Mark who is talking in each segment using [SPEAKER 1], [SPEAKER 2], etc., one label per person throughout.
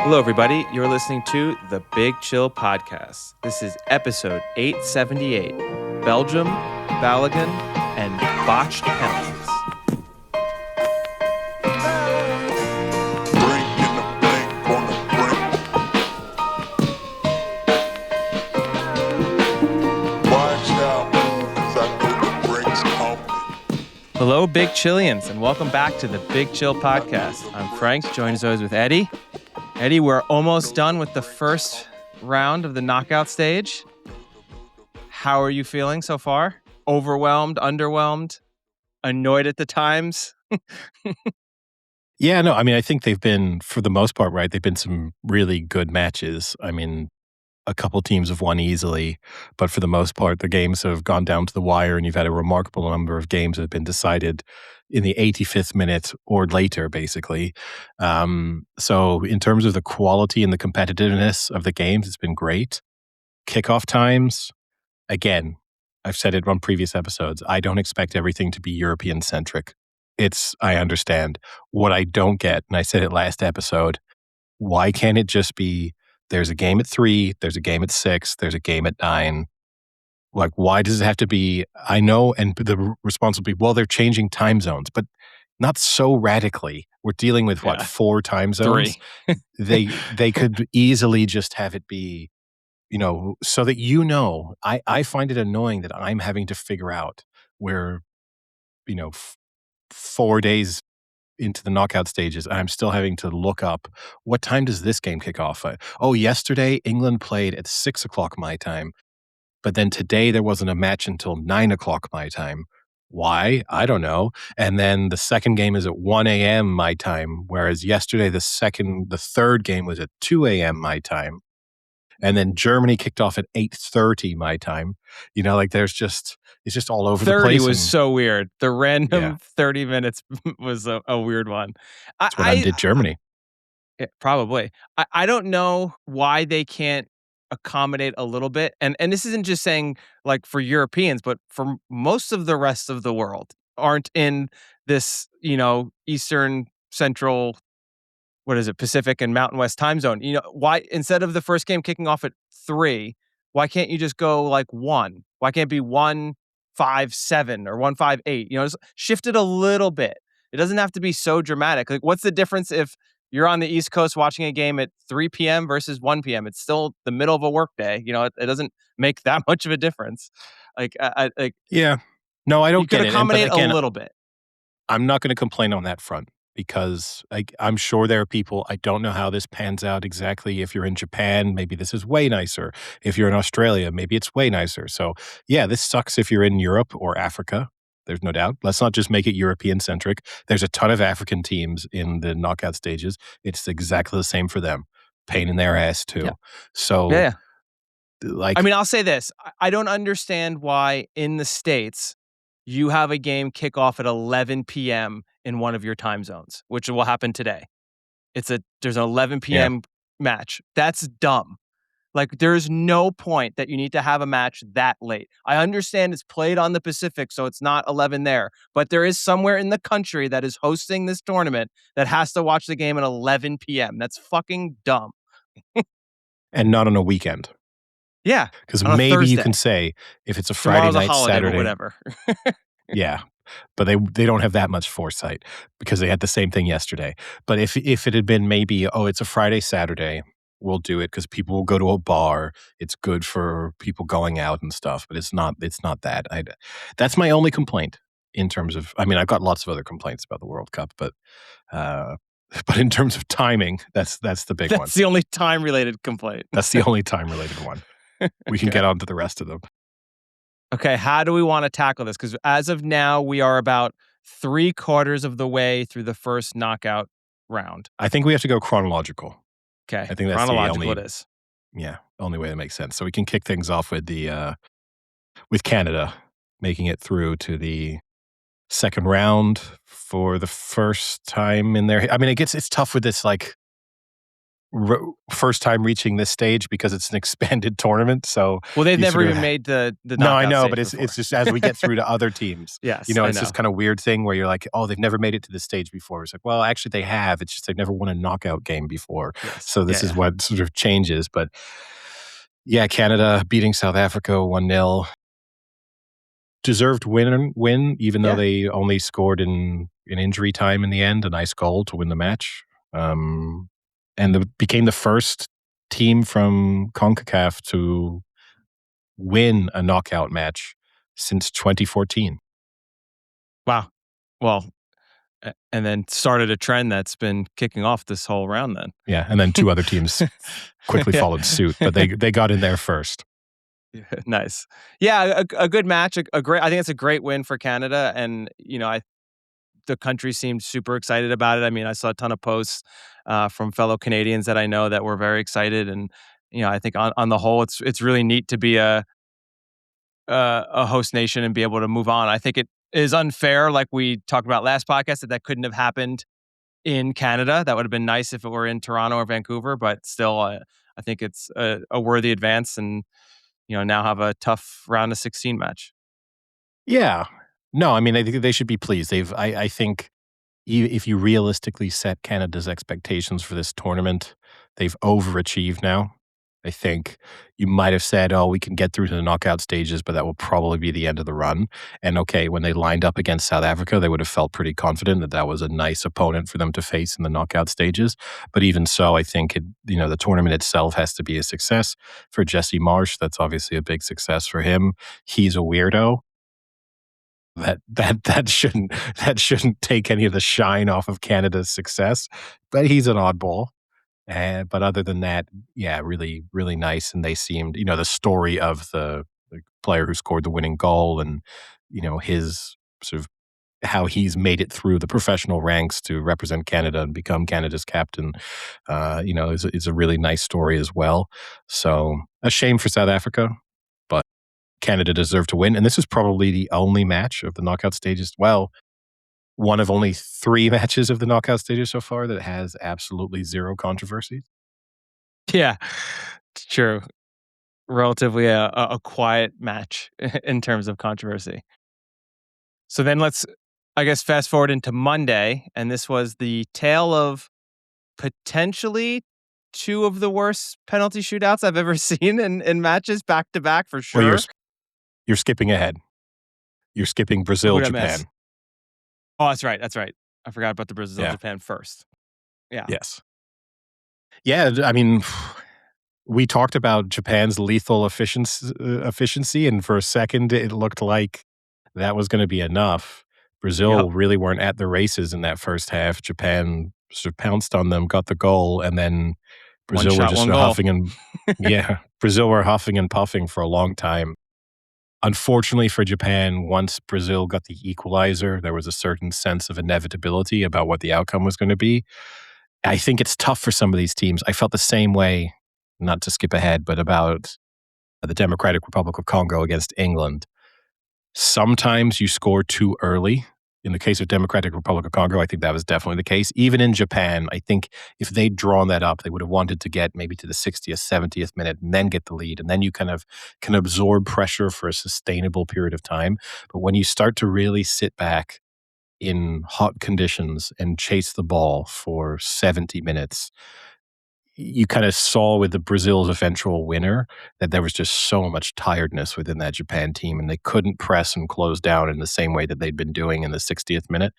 [SPEAKER 1] Hello, everybody. You're listening to the Big Chill Podcast. This is episode 878, Belgium, Balogun, and Botched Penalties. Hello, Big Chillians, and welcome back to the Big Chill Podcast. I'm Frank, joined as always with Eddie. Eddie, we're almost done with the first round of the knockout stage. How are you feeling so far? Overwhelmed, underwhelmed, annoyed at the times?
[SPEAKER 2] Yeah, no, I mean, I think they've been, for the most part, right, they've been some really good matches. I mean, a couple teams have won easily, but for the most part, the games have gone down to the wire, and you've had a remarkable number of games that have been decided in the 85th minute or later, basically. So in terms of the quality and the competitiveness of the games, it's been great. Kickoff times, again, I've said it on previous episodes, I don't expect everything to be European-centric. I understand. What I don't get, and I said it last episode, why can't it just be there's a game at 3, there's a game at 6, there's a game at 9? Like, why does it have to be, I know, and the response will be, well, they're changing time zones, but not so radically. We're dealing with, 4 time zones?
[SPEAKER 1] 3.
[SPEAKER 2] They could easily just have it be, so that I find it annoying that I'm having to figure out where, 4 days into the knockout stages, I'm still having to look up what time does this game kick off. Yesterday England played at 6 o'clock my time, but then today there wasn't a match until 9 o'clock my time. Why? I don't know. And then the second game is at 1 a.m. my time, whereas yesterday the third game was at 2 a.m. my time. And then Germany kicked off at 8:30 my time. It's just all over the place.
[SPEAKER 1] 30 was so weird. The random 30 minutes was a weird one.
[SPEAKER 2] That's what undid Germany.
[SPEAKER 1] Yeah, probably. I don't know why they can't accommodate a little bit. And this isn't just saying like for Europeans, but for most of the rest of the world aren't in this, Eastern, Central, Pacific and Mountain West time zone. Why, instead of the first game kicking off at 3, why can't you just go like 1? Why can't it be 1-5-7 or 1-5-8? Just shift it a little bit. It doesn't have to be so dramatic. Like, what's the difference if you're on the East Coast watching a game at 3 p.m. versus 1 p.m.? It's still the middle of a workday. It doesn't make that much of a difference.
[SPEAKER 2] Yeah. No, I don't
[SPEAKER 1] you could
[SPEAKER 2] get
[SPEAKER 1] accommodate
[SPEAKER 2] it. But again,
[SPEAKER 1] a little bit.
[SPEAKER 2] I'm not going to complain on that front because I'm sure there are people, I don't know how this pans out exactly. If you're in Japan, maybe this is way nicer. If you're in Australia, maybe it's way nicer. So yeah, this sucks if you're in Europe or Africa. There's no doubt. Let's not just make it European-centric. There's a ton of African teams in the knockout stages. It's exactly the same for them. Pain in their ass, too.
[SPEAKER 1] Yeah.
[SPEAKER 2] So,
[SPEAKER 1] yeah. I'll say this. I don't understand why in the States you have a game kick off at 11 p.m. in one of your time zones, which will happen today. There's an 11 p.m. match. That's dumb. Like, there's no point that you need to have a match that late. I understand it's played on the Pacific, so it's not 11 there. But there is somewhere in the country that is hosting this tournament that has to watch the game at 11 p.m. That's fucking dumb.
[SPEAKER 2] And not on a weekend.
[SPEAKER 1] Yeah.
[SPEAKER 2] Because maybe you can say, if it's a Friday night,
[SPEAKER 1] holiday,
[SPEAKER 2] Saturday.
[SPEAKER 1] Whatever.
[SPEAKER 2] Yeah. But they don't have that much foresight because they had the same thing yesterday. But if it had been maybe, it's a Friday, Saturday, we'll do it because people will go to a bar. It's good for people going out and stuff, but it's not that. That's my only complaint in terms of, I've got lots of other complaints about the World Cup, but in terms of timing, that's the big one.
[SPEAKER 1] That's the only time-related complaint.
[SPEAKER 2] That's the only time-related one. We can get on to the rest of them.
[SPEAKER 1] Okay, how do we want to tackle this? Because as of now, we are about 3/4 of the way through the first knockout round.
[SPEAKER 2] I think we have to go chronological.
[SPEAKER 1] Okay,
[SPEAKER 2] I think that's
[SPEAKER 1] chronological it is.
[SPEAKER 2] Yeah, only way that makes sense. So we can kick things off with with Canada making it through to the second round for the first time in their. It's tough with this. Like, first time reaching this stage because it's an expanded tournament. So
[SPEAKER 1] Well, they've
[SPEAKER 2] you
[SPEAKER 1] never
[SPEAKER 2] sort of
[SPEAKER 1] even made the
[SPEAKER 2] no, I
[SPEAKER 1] knockout
[SPEAKER 2] know,
[SPEAKER 1] stage
[SPEAKER 2] but it's
[SPEAKER 1] before.
[SPEAKER 2] just as we get through to other teams,
[SPEAKER 1] Yes, I
[SPEAKER 2] it's this
[SPEAKER 1] know.
[SPEAKER 2] kind of weird thing where you're like, oh, they've never made it to this stage before. It's like, well, actually, they have. It's just they've never won a knockout game before.
[SPEAKER 1] Yes.
[SPEAKER 2] So
[SPEAKER 1] Yeah,
[SPEAKER 2] this is
[SPEAKER 1] yeah.
[SPEAKER 2] what sort of changes. But yeah, Canada beating South Africa 1-0. Deserved win, even though
[SPEAKER 1] Yeah.
[SPEAKER 2] they only scored in injury time in the end, a nice goal to win the match. And became the first team from CONCACAF to win a knockout match since 2014.
[SPEAKER 1] Wow. Well, and then started a trend that's been kicking off this whole round then.
[SPEAKER 2] Yeah, and then two other teams quickly
[SPEAKER 1] Yeah.
[SPEAKER 2] followed suit, but they got in there first.
[SPEAKER 1] Nice. Yeah, a good match, a great I think it's a great win for Canada, and, the country seemed super excited about it. I mean, I saw a ton of posts, from fellow Canadians that I know that were very excited, and, I think on the whole, it's really neat to be a host nation and be able to move on. I think it is unfair, like we talked about last podcast, that couldn't have happened in Canada. That would have been nice if it were in Toronto or Vancouver, but still, I think it's a worthy advance, and now have a tough round of 16 match.
[SPEAKER 2] Yeah. No, I mean, I think they should be pleased. I think if you realistically set Canada's expectations for this tournament, they've overachieved now. I think you might have said, oh, we can get through to the knockout stages, but that will probably be the end of the run. And okay, when they lined up against South Africa, they would have felt pretty confident that that was a nice opponent for them to face in the knockout stages. But even so, I think the tournament itself has to be a success. For Jesse Marsh, that's obviously a big success for him. He's a weirdo. That shouldn't take any of the shine off of Canada's success, but he's an oddball. But other than that, yeah, really, really nice. And they seemed, the story of the player who scored the winning goal and, his sort of how he's made it through the professional ranks to represent Canada and become Canada's captain, is a really nice story as well. So a shame for South Africa, but Canada deserved to win. And this is probably the only match of the knockout stages. Well, one of only 3 matches of the knockout stages so far that has absolutely zero controversy.
[SPEAKER 1] Yeah, it's true. Relatively a quiet match in terms of controversy. So then let's, I guess, fast forward into Monday, and this was the tale of potentially two of the worst penalty shootouts I've ever seen in matches back to back for
[SPEAKER 2] Well,
[SPEAKER 1] sure.
[SPEAKER 2] you're skipping ahead. You're skipping Brazil,
[SPEAKER 1] Who'd I miss?
[SPEAKER 2] Japan.
[SPEAKER 1] Oh, that's right. That's right. I forgot about the Brazil
[SPEAKER 2] Yeah.
[SPEAKER 1] Japan first. Yeah.
[SPEAKER 2] Yes. Yeah, I mean, we talked about Japan's lethal efficiency, and for a second, it looked like that was gonna be enough.
[SPEAKER 1] Yep.
[SPEAKER 2] Brazil really weren't at the races in that first half. Japan sort of pounced on them, got the goal, and then
[SPEAKER 1] One
[SPEAKER 2] Brazil were
[SPEAKER 1] shot,
[SPEAKER 2] just
[SPEAKER 1] one
[SPEAKER 2] sort of
[SPEAKER 1] goal.
[SPEAKER 2] huffing and yeah, Brazil were huffing and puffing for a long time. Unfortunately for Japan, once Brazil got the equalizer, there was a certain sense of inevitability about what the outcome was gonna be. I think it's tough for some of these teams. I felt the same way, not to skip ahead, but about the Democratic Republic of Congo against England. Sometimes you score too early. In the case of Democratic Republic of Congo, I think that was definitely the case. Even in Japan, I think if they'd drawn that up, they would have wanted to get maybe to the 60th, 70th minute and then get the lead. And then you kind of can absorb pressure for a sustainable period of time. But when you start to really sit back in hot conditions and chase the ball for 70 minutes, you kind of saw with the Brazil's eventual winner that there was just so much tiredness within that Japan team, and they couldn't press and close down in the same way that they'd been doing in the 60th minute.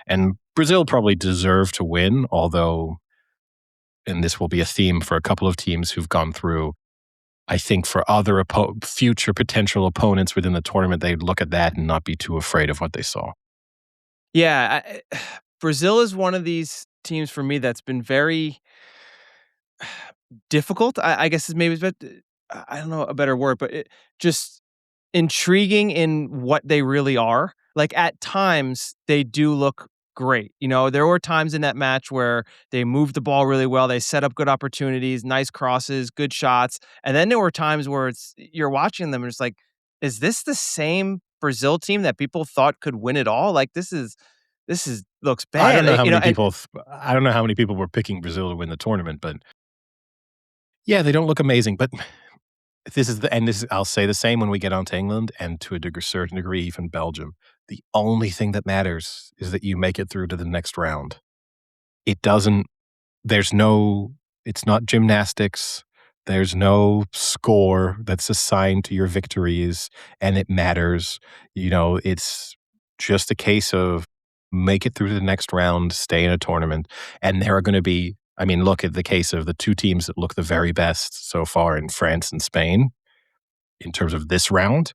[SPEAKER 2] And Brazil probably deserved to win, although, and this will be a theme for a couple of teams who've gone through, I think for other future potential opponents within the tournament, they'd look at that and not be too afraid of what they saw.
[SPEAKER 1] Yeah. Brazil is one of these teams for me that's been very difficult. I guess is maybe, but I don't know a better word, but just intriguing in what they really are. Like at times they do look great. There were times in that match where they moved the ball really well. They set up good opportunities, nice crosses, good shots. And then there were times where you're watching them and it's like, is this the same Brazil team that people thought could win it all? Like this is looks
[SPEAKER 2] I
[SPEAKER 1] bad.
[SPEAKER 2] don't know how many
[SPEAKER 1] And
[SPEAKER 2] people. I don't know how many people were picking Brazil to win the tournament, but Yeah, they don't look amazing, but I'll say the same when we get on to England and to a certain degree, even Belgium. The only thing that matters is that you make it through to the next round. It doesn't there's no it's not gymnastics. There's no score that's assigned to your victories, and it matters. It's just a case of make it through to the next round, stay in a tournament, and there are gonna be I mean, look at the case of the 2 teams that look the very best so far in France and Spain in terms of this round.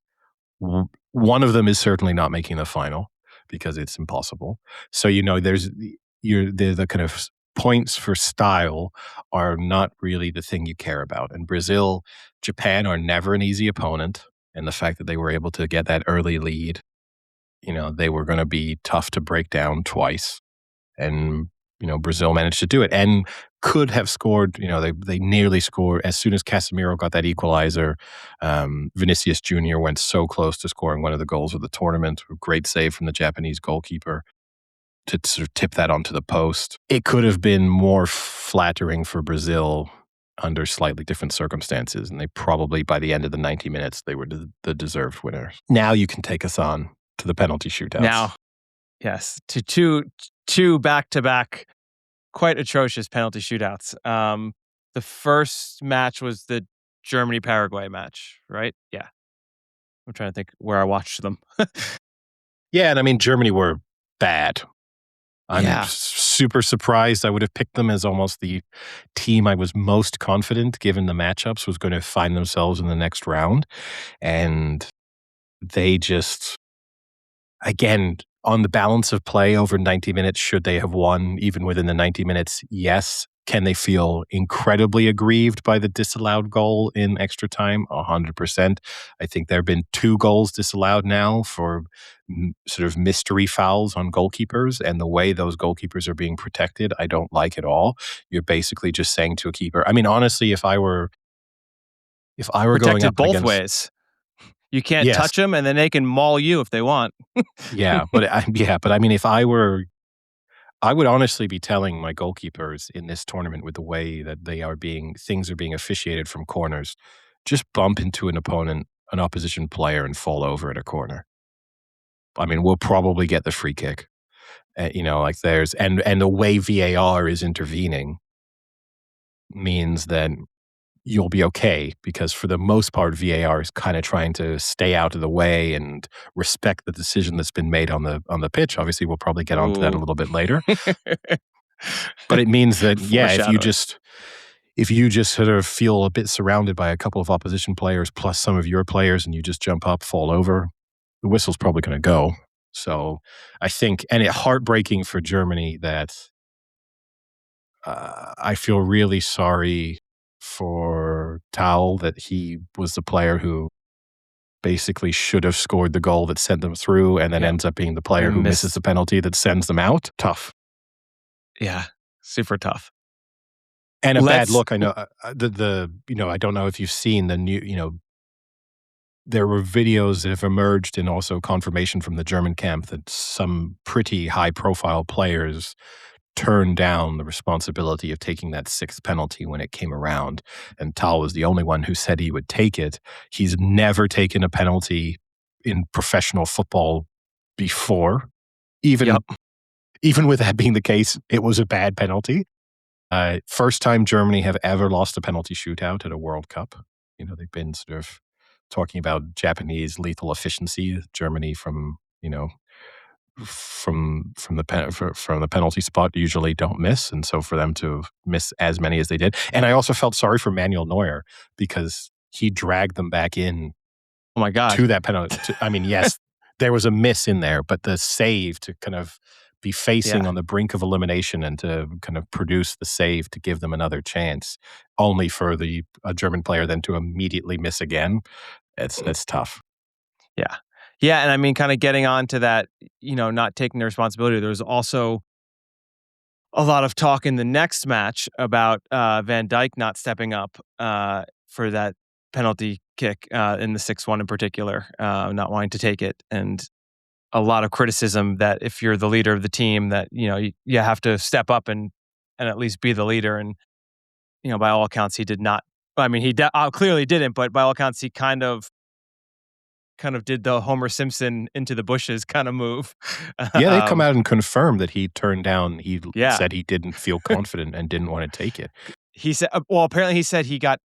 [SPEAKER 2] One of them is certainly not making the final because it's impossible. So, there's the kind of points for style are not really the thing you care about. And Brazil, Japan are never an easy opponent. And the fact that they were able to get that early lead, they were going to be tough to break down twice. And Brazil managed to do it and could have scored. They nearly scored as soon as Casemiro got that equalizer. Vinicius Jr. went so close to scoring one of the goals of the tournament. Great save from the Japanese goalkeeper to sort of tip that onto the post. It could have been more flattering for Brazil under slightly different circumstances, and they probably by the end of the 90 minutes they were the deserved winners. Now you can take us on to the penalty shootouts.
[SPEAKER 1] Now, yes, to two back-to-back quite atrocious penalty shootouts. The first match was the Germany-Paraguay match, right? Yeah. I'm trying to think where I watched them.
[SPEAKER 2] Yeah, and I mean, Germany were bad. I'm
[SPEAKER 1] Yeah.
[SPEAKER 2] super surprised. I would have picked them as almost the team I was most confident, given the matchups, was going to find themselves in the next round. And they just, again, on the balance of play over 90 minutes, should they have won even within the 90 minutes? Yes. Can they feel incredibly aggrieved by the disallowed goal in extra time? 100%. I think there have been 2 goals disallowed now for sort of mystery fouls on goalkeepers, and the way those goalkeepers are being protected, I don't like at all. You're basically just saying to a keeper, I mean, honestly, if I were going
[SPEAKER 1] Protected
[SPEAKER 2] up
[SPEAKER 1] both
[SPEAKER 2] against,
[SPEAKER 1] ways. You can't
[SPEAKER 2] yes,
[SPEAKER 1] touch them, and then they can maul you if they want.
[SPEAKER 2] but I mean, if I would honestly be telling my goalkeepers in this tournament, with the way that things are being officiated from corners, just bump into an opposition player and fall over at a corner. I mean, we'll probably get the free kick. Like there's, and the way VAR is intervening means that you'll be okay, because for the most part, VAR is kind of trying to stay out of the way and respect the decision that's been made on the pitch. Obviously, we'll probably get onto that a little bit later. But it means that, yeah, if you just sort of feel a bit surrounded by a couple of opposition players plus some of your players and you just jump up, fall over, the whistle's probably going to go. So I think, and it's heartbreaking for Germany that I feel really sorry for Tal, that he was the player who basically should have scored the goal that sent them through and then ends up being the player who misses the penalty that sends them out. Tough.
[SPEAKER 1] Yeah, super tough.
[SPEAKER 2] And a bad look. I know I don't know if you've seen the new, there were videos that have emerged and also confirmation from the German camp that some pretty high profile players turned down the responsibility of taking that 6th penalty when it came around. And Tal was the only one who said he would take it. He's never taken a penalty in professional football before. Even with that being the case, it was a bad penalty. First time Germany have ever lost a penalty shootout at a World Cup. They've been sort of talking about Japanese lethal efficiency. Germany from the penalty spot usually don't miss, and so for them to miss as many as they did. And I also felt sorry for Manuel Neuer because he dragged them back in.
[SPEAKER 1] Oh my God.
[SPEAKER 2] To that penalty. I mean, yes, there was a miss in there, but the save to kind of be facing on the brink of elimination and to kind of produce the save to give them another chance, only for a German player then to immediately miss again. It's tough.
[SPEAKER 1] Yeah. Yeah, and I mean, kind of getting on to that, not taking the responsibility. There's also a lot of talk in the next match about Van Dijk not stepping up for that penalty kick in the 6-1 in particular, not wanting to take it. And a lot of criticism that if you're the leader of the team, that, you have to step up and at least be the leader. And, by all accounts, he did not I mean, he clearly didn't, but by all accounts, he kind of did the Homer Simpson into the bushes kind of move.
[SPEAKER 2] Yeah, they've come
[SPEAKER 1] um,
[SPEAKER 2] out and confirmed that he turned down he
[SPEAKER 1] yeah,
[SPEAKER 2] said he didn't feel confident and didn't wanna take it.
[SPEAKER 1] he said. Well, apparently, he said he got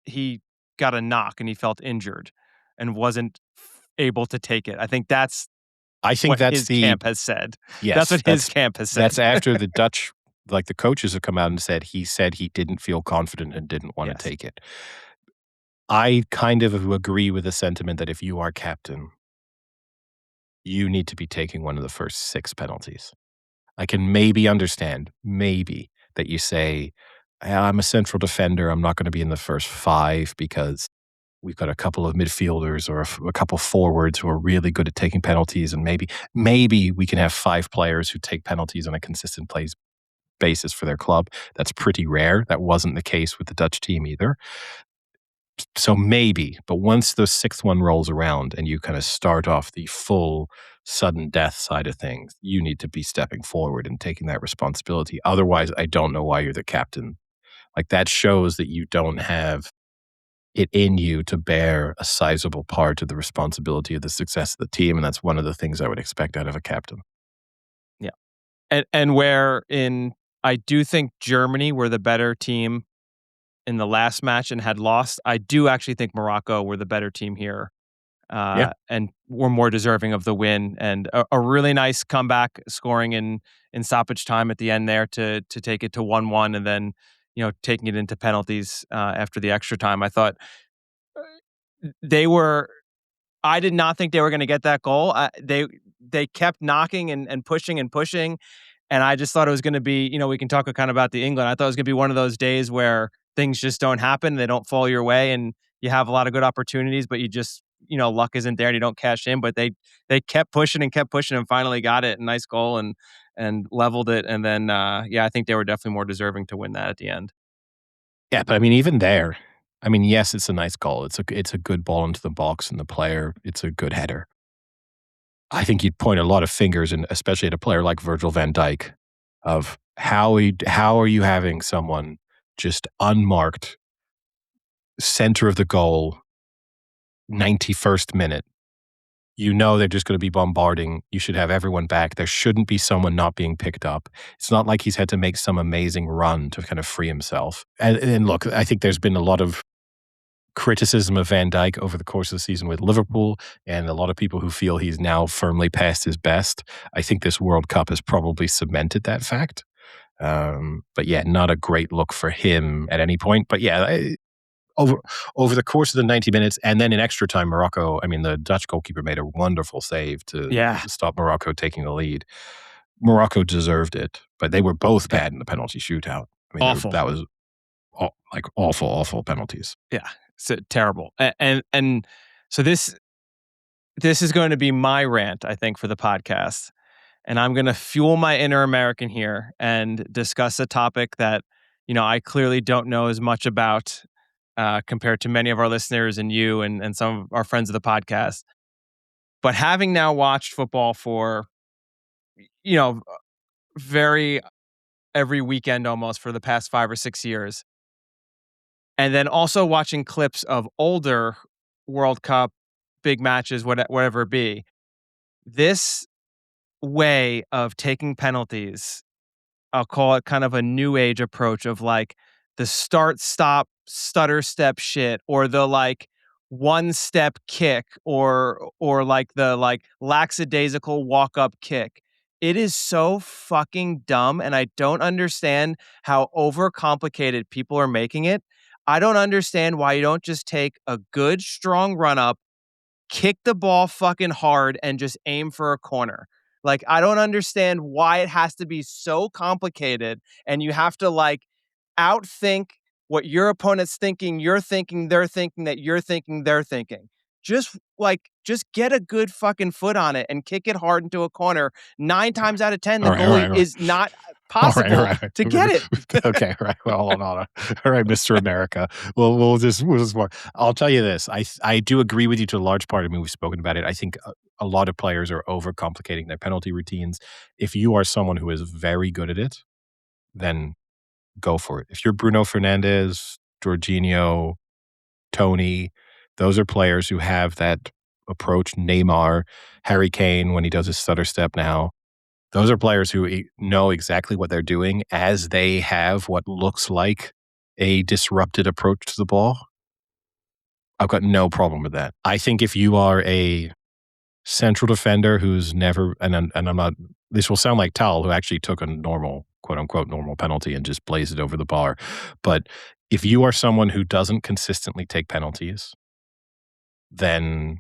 [SPEAKER 1] a knock and he felt injured and wasn't able to take it. I think that's
[SPEAKER 2] I think
[SPEAKER 1] what
[SPEAKER 2] that's
[SPEAKER 1] his
[SPEAKER 2] the
[SPEAKER 1] camp has said. That's
[SPEAKER 2] yes,
[SPEAKER 1] what his camp has
[SPEAKER 2] that's
[SPEAKER 1] said.
[SPEAKER 2] after the Dutch like, the coaches have come out and said he didn't feel confident and didn't wanna
[SPEAKER 1] Yes.
[SPEAKER 2] take it. I kind of agree with the sentiment that if you are captain, you need to be taking one of the first 6 penalties. I can maybe understand, maybe, that you say, I'm a central defender, I'm not gonna be in the first 5 because we've got a couple of midfielders or a couple forwards who are really good at taking penalties, and maybe we can have 5 players who take penalties on a consistent plays basis for their club. That's pretty rare. That wasn't the case with the Dutch team either. So maybe, but once the 6th one rolls around and you kind of start off the full sudden death side of things, you need to be stepping forward and taking that responsibility. Otherwise, I don't know why you're the captain. Like, that shows that you don't have it in you to bear a sizable part of the responsibility of the success of the team, and that's one of the things I would expect out of a captain.
[SPEAKER 1] Yeah. And where in I do think Germany were the better team in the last match and had lost. I do actually think Morocco were the better team here,
[SPEAKER 2] Yeah.
[SPEAKER 1] and were more deserving of the win. And a really nice comeback, scoring in stoppage time at the end there to take it to 1-1, and then taking it into penalties after the extra time. I thought they were. I did not think they were going to get that goal. They kept knocking and pushing and pushing, and I just thought it was gonna be, we can talk kind of about the England. I thought it was gonna be one of those days where things just don't happen, they don't fall your way, and you have a lot of good opportunities, but you just, luck isn't there and you don't cash in. But they kept pushing and finally got it. Nice goal and leveled it. And then yeah, I think they were definitely more deserving to win that at the end.
[SPEAKER 2] Yeah, but I mean, even there, I mean, yes, it's a nice goal. It's a good ball into the box and the player, it's a good header. I think you'd point a lot of fingers, and especially at a player like Virgil van Dijk, of how are you having someone just unmarked, center of the goal, 91st minute. You know they're just going to be bombarding. You should have everyone back. There shouldn't be someone not being picked up. It's not like he's had to make some amazing run to kind of free himself. And look, I think there's been a lot of criticism of Van Dijk over the course of the season with Liverpool, and a lot of people who feel he's now firmly past his best. I think this World Cup has probably cemented that fact. But yeah, not a great look for him at any point. But yeah, over over the course of the 90 minutes, and then in extra time, Morocco, I mean, the Dutch goalkeeper made a wonderful save to
[SPEAKER 1] Yeah,
[SPEAKER 2] stop Morocco taking the lead. Morocco deserved it, but they were both
[SPEAKER 1] yeah,
[SPEAKER 2] bad in the penalty shootout. I mean,
[SPEAKER 1] awful.
[SPEAKER 2] that was like awful, awful penalties.
[SPEAKER 1] Yeah, so terrible. And so this is going to be my rant, I think, for the podcast. And I'm going to fuel my inner American here and discuss a topic that, I clearly don't know as much about compared to many of our listeners and you and some of our friends of the podcast. But having now watched football for, you know, very every weekend almost for the past 5 or 6 years, and then also watching clips of older World Cup big matches, whatever it be, this way of taking penalties, I'll call it kind of a new age approach of like the start, stop, stutter step shit, or the like one step kick, or like the like lackadaisical walk up kick. It is so fucking dumb, and I don't understand how overcomplicated people are making it. I don't understand why you don't just take a good strong run up, kick the ball fucking hard, and just aim for a corner. Like, I don't understand why it has to be so complicated and you have to like outthink what your opponent's thinking, you're thinking, they're thinking, that you're thinking, they're thinking. Just get a good fucking foot on it and kick it hard into a corner. 9 times out of 10,
[SPEAKER 2] All
[SPEAKER 1] the
[SPEAKER 2] right, all
[SPEAKER 1] goalie
[SPEAKER 2] right, all right.
[SPEAKER 1] is not
[SPEAKER 2] All right, all
[SPEAKER 1] possible
[SPEAKER 2] right.
[SPEAKER 1] to get it.
[SPEAKER 2] Okay, all right. Well, hold on. All right, Mr. America. We'll just more. I'll tell you this. I do agree with you to a large part. I mean, we've spoken about it. I think a lot of players are overcomplicating their penalty routines. If you are someone who is very good at it, then go for it. If you're Bruno Fernandes, Jorginho, Tony. Those are players who have that approach. Neymar, Harry Kane, when he does his stutter step now. Those are players who know exactly what they're doing as they have what looks like a disrupted approach to the ball. I've got no problem with that. I think if you are a central defender who's never, and I'm not, this will sound like Tal, who actually took a normal, quote unquote, normal penalty and just blazed it over the bar. But if you are someone who doesn't consistently take penalties, then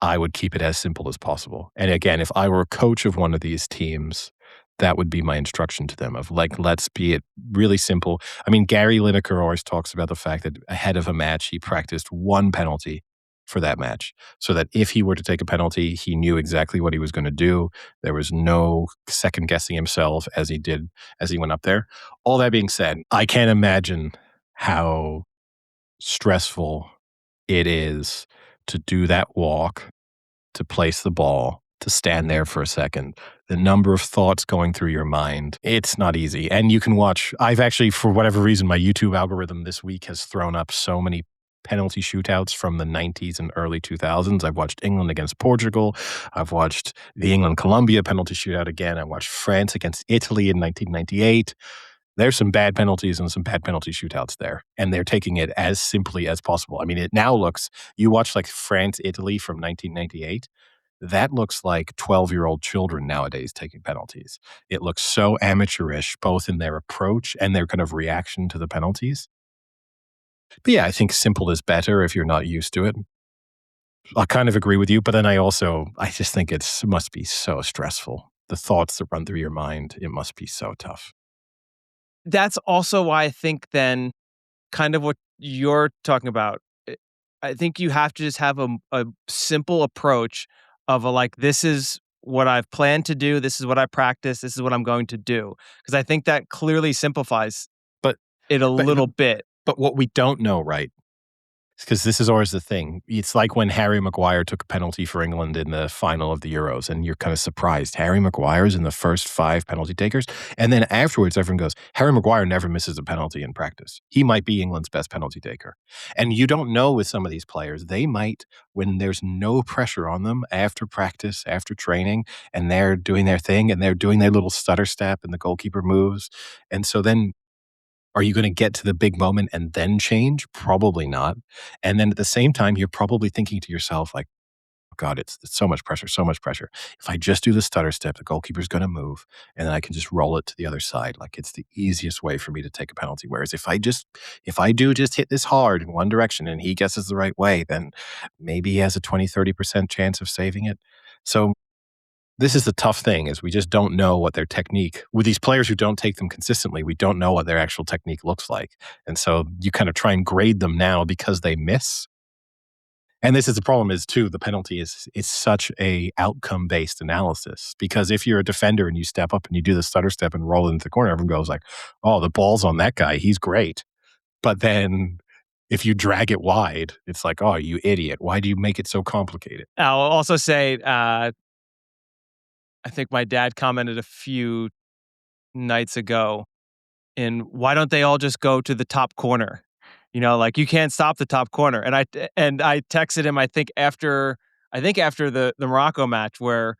[SPEAKER 2] I would keep it as simple as possible. And again, if I were a coach of one of these teams, that would be my instruction to them of like, let's be it really simple. I mean, Gary Lineker always talks about the fact that ahead of a match, he practiced one penalty for that match so that if he were to take a penalty, he knew exactly what he was going to do. There was no second guessing himself as he went up there. All that being said, I can't imagine how stressful it is to do that walk, to place the ball, to stand there for a second. The number of thoughts going through your mind, it's not easy. And you can watch, I've actually, for whatever reason, my YouTube algorithm this week has thrown up so many penalty shootouts from the 90s and early 2000s. I've watched England against Portugal. I've watched the England-Colombia penalty shootout again. I watched France against Italy in 1998. There's some bad penalties and some bad penalty shootouts there, and they're taking it as simply as possible. I mean, it now looks, you watch like France-Italy from 1998, that looks like 12-year-old children nowadays taking penalties. It looks so amateurish, both in their approach and their kind of reaction to the penalties. But yeah, I think simple is better if you're not used to it. I kind of agree with you, but then I just think must be so stressful. The thoughts that run through your mind, it must be so tough.
[SPEAKER 1] That's also why I think then kind of what you're talking about. I think you have to just have a simple approach of a like, this is what I've planned to do. This is what I practice. This is what I'm going to do. Because I think that clearly simplifies
[SPEAKER 2] But
[SPEAKER 1] it a
[SPEAKER 2] but
[SPEAKER 1] little bit.
[SPEAKER 2] but what we don't know, right? Because this is always the thing. It's like when Harry Maguire took a penalty for England in the final of the Euros, and you're kind of surprised. Harry Maguire's in the first 5 penalty takers. And then afterwards, everyone goes, Harry Maguire never misses a penalty in practice. He might be England's best penalty taker. And you don't know with some of these players, they might, when there's no pressure on them after practice, after training, and they're doing their thing, and they're doing their little stutter step and the goalkeeper moves. And so then are you going to get to the big moment and then change? Probably not. And then at the same time, you're probably thinking to yourself, like, oh God, it's so much pressure, so much pressure. If I just do the stutter step, the goalkeeper's going to move, and then I can just roll it to the other side. Like it's the easiest way for me to take a penalty. Whereas if I do just hit this hard in one direction and he guesses the right way, then maybe he has a 20-30% chance of saving it. So this is the tough thing is we just don't know what their technique with these players who don't take them consistently. We don't know what their actual technique looks like. And so you kind of try and grade them now because they miss. And this is the problem is too, the penalty is such a outcome based analysis because if you're a defender and you step up and you do the stutter step and roll into the corner, everyone goes like, oh, the ball's on that guy. He's great. But then if you drag it wide, it's like, oh, you idiot. Why do you make it so complicated?
[SPEAKER 1] I'll also say, I think my dad commented a few nights ago in why don't they all just go to the top corner? You know, like you can't stop the top corner. And I texted him, I think after the Morocco match where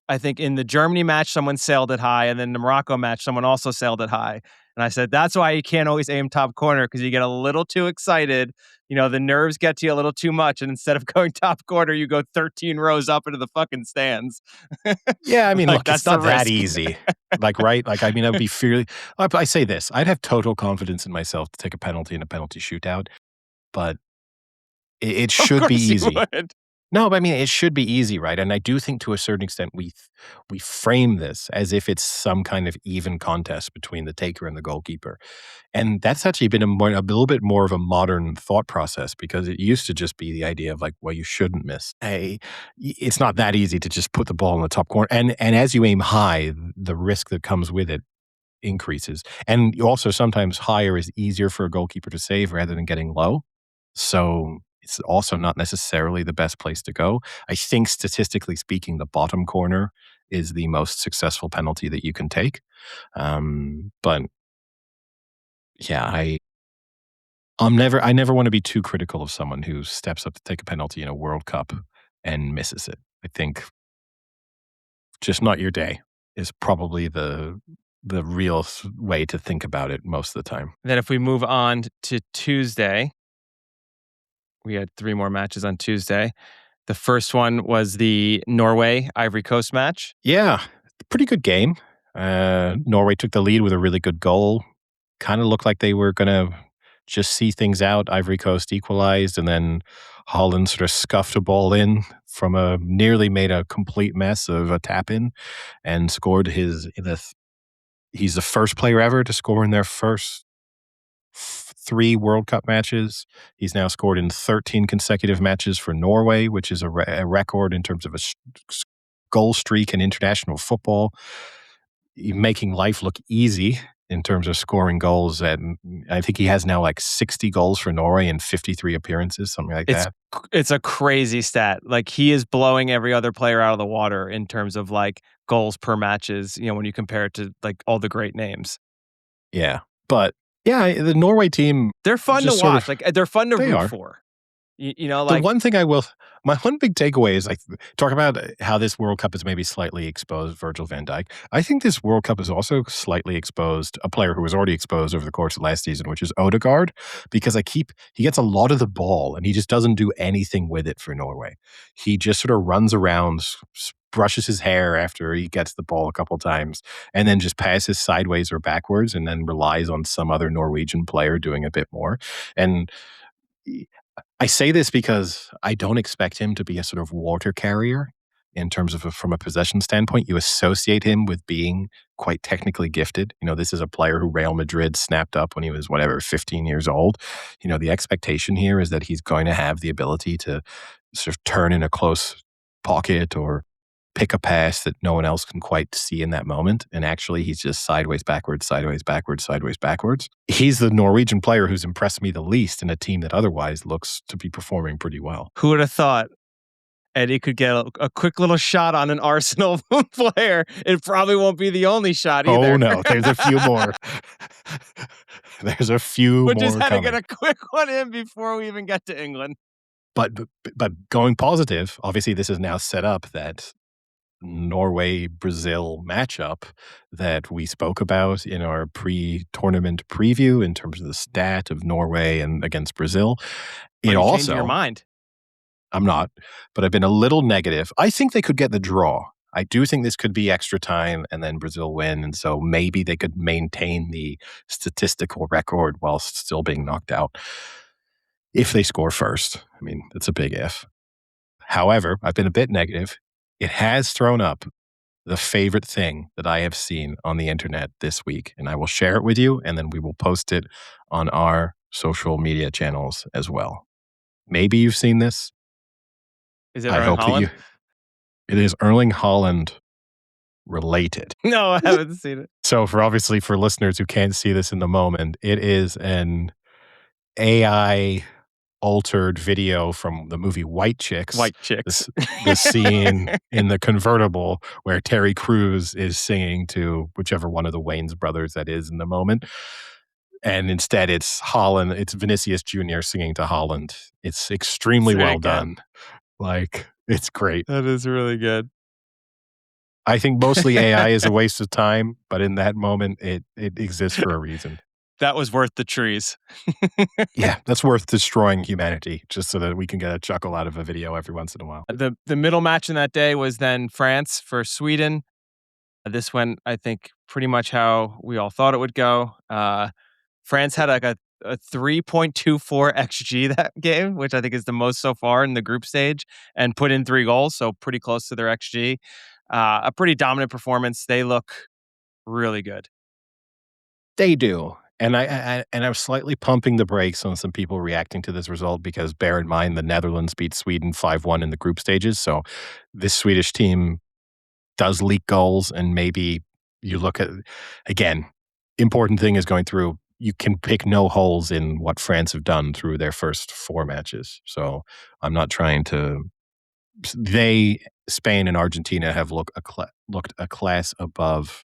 [SPEAKER 1] I think in the Germany match someone sailed it high, and then the Morocco match someone also sailed it high. And I said, that's why you can't always aim top corner because you get a little too excited. You know, the nerves get to you a little too much. And instead of going top corner, you go 13 rows up into the fucking stands.
[SPEAKER 2] Yeah, I mean,
[SPEAKER 1] Like
[SPEAKER 2] look,
[SPEAKER 1] that's
[SPEAKER 2] it's
[SPEAKER 1] the
[SPEAKER 2] not that
[SPEAKER 1] risk.
[SPEAKER 2] easy. Like, right? Like, I mean, I would be fearly. I say this: I'd have total confidence in myself to take a penalty in a penalty shootout, but it
[SPEAKER 1] Of
[SPEAKER 2] should be
[SPEAKER 1] course you
[SPEAKER 2] easy.
[SPEAKER 1] would.
[SPEAKER 2] No, but I mean, it should be easy, right? And I do think, to a certain extent, we frame this as if it's some kind of even contest between the taker and the goalkeeper, and that's actually been a little bit more of a modern thought process because it used to just be the idea of like, well, you shouldn't miss. It's not that easy to just put the ball in the top corner, and as you aim high, the risk that comes with it increases. And you also sometimes higher is easier for a goalkeeper to save rather than getting low. So it's also not necessarily the best place to go. I think statistically speaking, the bottom corner is the most successful penalty that you can take. But yeah, I never want to be too critical of someone who steps up to take a penalty in a World Cup and misses it. I think just not your day is probably the real way to think about it most of the time.
[SPEAKER 1] Then if we move on to Tuesday, we had 3 more matches on Tuesday. The first one was the Norway Ivory Coast match.
[SPEAKER 2] Yeah, pretty good game. Norway took the lead with a really good goal. Kind of looked like they were going to just see things out. Ivory Coast equalized, and then Holland sort of scuffed a ball in from nearly made a complete mess of a tap in and scored he's the first player ever to score in their first 3 World Cup matches. He's now scored in 13 consecutive matches for Norway, which is a record in terms of a goal streak in international football. Making life look easy in terms of scoring goals. And I think he has now like 60 goals for Norway in 53 appearances, something like that.
[SPEAKER 1] It's a crazy stat. Like, he is blowing every other player out of the water in terms of like goals per matches, when you compare it to like all the great names.
[SPEAKER 2] Yeah. But yeah, the Norway team,
[SPEAKER 1] they're fun to watch. Like, they're fun to root for.
[SPEAKER 2] The one thing my one big takeaway is like talk about how this World Cup has maybe slightly exposed Virgil van Dijk. I think this World Cup has also slightly exposed a player who was already exposed over the course of last season, which is Odegaard, because he gets a lot of the ball and he just doesn't do anything with it for Norway. He just sort of runs around, brushes his hair after he gets the ball a couple times, and then just passes sideways or backwards, and then relies on some other Norwegian player doing a bit more. And I say this because I don't expect him to be a sort of water carrier in terms of from a possession standpoint. You associate him with being quite technically gifted. This is a player who Real Madrid snapped up when he was, 15 years old. The expectation here is that he's going to have the ability to sort of turn in a close pocket or pick a pass that no one else can quite see in that moment. And actually, he's just sideways, backwards, sideways, backwards, sideways, backwards. He's the Norwegian player who's impressed me the least in a team that otherwise looks to be performing pretty well.
[SPEAKER 1] Who would have thought Eddie could get a quick little shot on an Arsenal player? It probably won't be the only shot either.
[SPEAKER 2] Oh, no. There's a few more. There's a few more
[SPEAKER 1] We're just had
[SPEAKER 2] coming.
[SPEAKER 1] to get a quick one in before we even get to England.
[SPEAKER 2] But going positive, obviously this is now set up that Norway-Brazil matchup that we spoke about in our pre-tournament preview in terms of the stat of Norway and against Brazil.
[SPEAKER 1] Are you changing your mind?
[SPEAKER 2] I'm not, but I've been a little negative. I think they could get the draw. I do think this could be extra time and then Brazil win, and so maybe they could maintain the statistical record while still being knocked out if they score first. I mean, it's a big if. However, I've been a bit negative. It has thrown up the favorite thing that I have seen on the internet this week, and I will share it with you, and then we will post it on our social media channels as well. Maybe you've seen this.
[SPEAKER 1] Is it Erling Haaland?
[SPEAKER 2] It is Erling Haaland related.
[SPEAKER 1] No, I haven't seen it.
[SPEAKER 2] So for listeners who can't see this in the moment, it is an AI altered video from the movie White Chicks.
[SPEAKER 1] White Chicks.
[SPEAKER 2] The scene in the convertible where Terry Crews is singing to whichever one of the Wayans brothers that is in the moment. And instead it's Haaland, it's Vinicius Jr. singing to Haaland. It's extremely well done. Like, it's great.
[SPEAKER 1] That is really good.
[SPEAKER 2] I think mostly AI is a waste of time, but in that moment, it exists for a reason.
[SPEAKER 1] That was worth the trees.
[SPEAKER 2] Yeah, that's worth destroying humanity just so that we can get a chuckle out of a video every once in a while.
[SPEAKER 1] The middle match in that day was then France for Sweden. This went, I think, pretty much how we all thought it would go. France had like a 3.24 XG that game, which I think is the most so far in the group stage, and put in 3 goals, so pretty close to their XG. A pretty dominant performance. They look really good.
[SPEAKER 2] They do. And I'm slightly pumping the brakes on some people reacting to this result because bear in mind the Netherlands beat Sweden 5-1 in the group stages. So this Swedish team does leak goals, and maybe you look at, again, important thing is going through, you can pick no holes in what France have done through their first 4 matches. So I'm not trying to, Spain and Argentina have looked a class above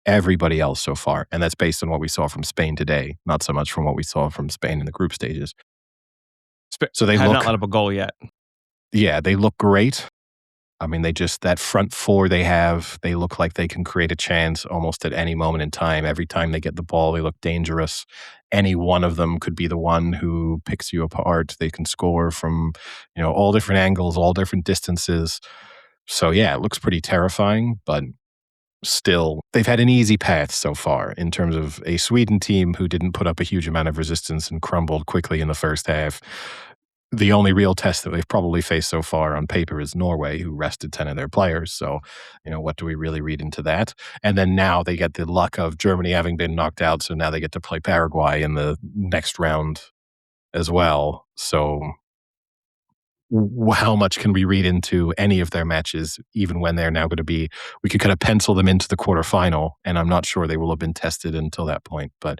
[SPEAKER 2] everybody else so far. And that's based on what we saw from Spain today, not so much from what we saw from Spain in the group stages. So they
[SPEAKER 1] Have not
[SPEAKER 2] look,
[SPEAKER 1] let up a goal yet.
[SPEAKER 2] yeah, they look great. I mean, that front four they have, they look like they can create a chance almost at any moment in time. Every time they get the ball, they look dangerous. Any one of them could be the one who picks you apart. They can score from, all different angles, all different distances. So yeah, it looks pretty terrifying, but still, they've had an easy path so far in terms of a Sweden team who didn't put up a huge amount of resistance and crumbled quickly in the first half. The only real test that they've probably faced so far on paper is Norway, who rested 10 of their players. So, what do we really read into that? And then now they get the luck of Germany having been knocked out, so now they get to play Paraguay in the next round as well. So how much can we read into any of their matches, even when they're now going to be, we could kind of pencil them into the quarterfinal, and I'm not sure they will have been tested until that point, but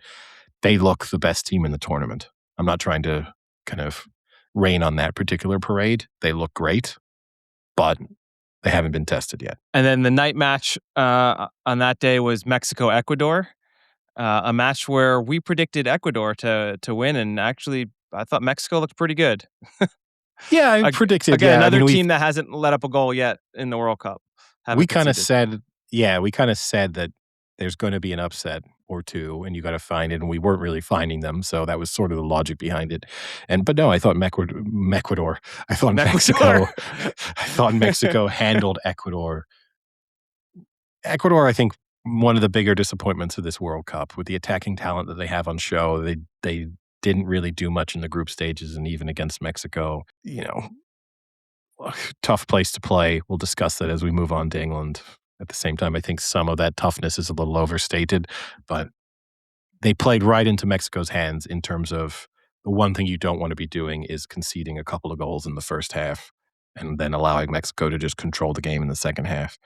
[SPEAKER 2] they look the best team in the tournament. I'm not trying to kind of rain on that particular parade. They look great, but they haven't been tested yet.
[SPEAKER 1] And then the night match on that day was Mexico-Ecuador, a match where we predicted Ecuador to win, and actually I thought Mexico looked pretty good.
[SPEAKER 2] Yeah, I predicted.
[SPEAKER 1] Again, another team that hasn't let up a goal yet in the World Cup.
[SPEAKER 2] We kind of said that there's going to be an upset or two, and you got to find it, and we weren't really finding them, so that was sort of the logic behind it. But no, I thought Ecuador. I thought Mexico. I thought Mexico handled Ecuador. Ecuador, I think, one of the bigger disappointments of this World Cup with the attacking talent that they have on show. They didn't really do much in the group stages, and even against Mexico, tough place to play. We'll discuss that as we move on to England. At the same time, I think some of that toughness is a little overstated, but they played right into Mexico's hands in terms of the one thing you don't want to be doing is conceding a couple of goals in the first half and then allowing Mexico to just control the game in the second half.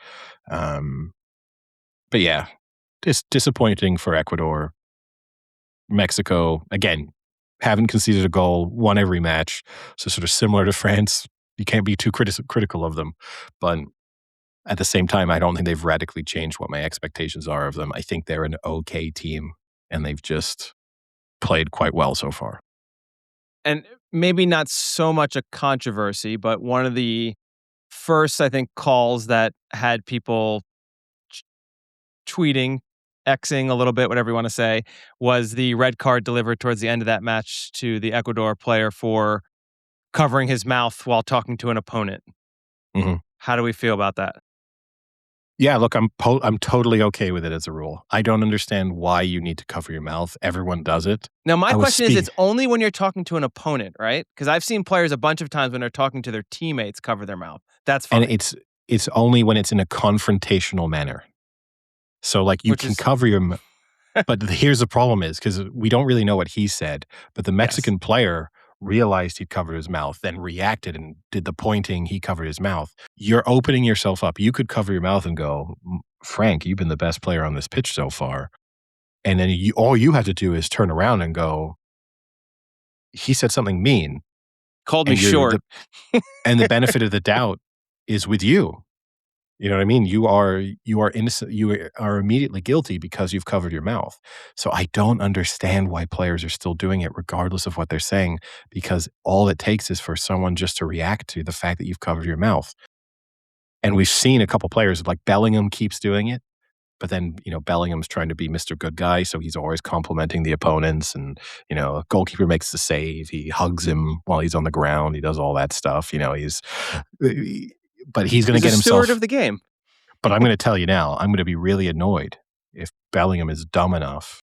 [SPEAKER 2] But yeah, it's disappointing for Ecuador. Mexico, again, haven't conceded a goal, won every match. So sort of similar to France, you can't be too critical of them. But at the same time, I don't think they've radically changed what my expectations are of them. I think they're an okay team, and they've just played quite well so far.
[SPEAKER 1] And maybe not so much a controversy, but one of the first, I think, calls that had people tweeting, Xing a little bit, whatever you want to say, was the red card delivered towards the end of that match to the Ecuador player for covering his mouth while talking to an opponent.
[SPEAKER 2] Mm-hmm.
[SPEAKER 1] How do we feel about that?
[SPEAKER 2] Yeah, look, I'm totally okay with it as a rule. I don't understand why you need to cover your mouth. Everyone does it.
[SPEAKER 1] Now, my question is, it's only when you're talking to an opponent, right? Because I've seen players a bunch of times when they're talking to their teammates cover their mouth. That's fine.
[SPEAKER 2] And it's only when it's in a confrontational manner. So, like, you can cover your mouth. But here's the problem is, because we don't really know what he said, but the Mexican player realized he'd covered his mouth, then reacted and did the pointing, he covered his mouth. You're opening yourself up. You could cover your mouth and go, Frank, you've been the best player on this pitch so far. And then all you have to do is turn around and go, he said something mean.
[SPEAKER 1] Called me short.
[SPEAKER 2] And the benefit of the doubt is with you. You know what I mean? You are innocent. You are immediately guilty because you've covered your mouth. So I don't understand why players are still doing it regardless of what they're saying, because all it takes is for someone just to react to the fact that you've covered your mouth. And we've seen a couple players, like Bellingham keeps doing it, but then, Bellingham's trying to be Mr. Good Guy, so he's always complimenting the opponents, and, a goalkeeper makes the save, he hugs him while he's on the ground, he does all that stuff, but he's going to get himself
[SPEAKER 1] steward of the game.
[SPEAKER 2] But I'm going to tell you now, I'm going to be really annoyed if Bellingham is dumb enough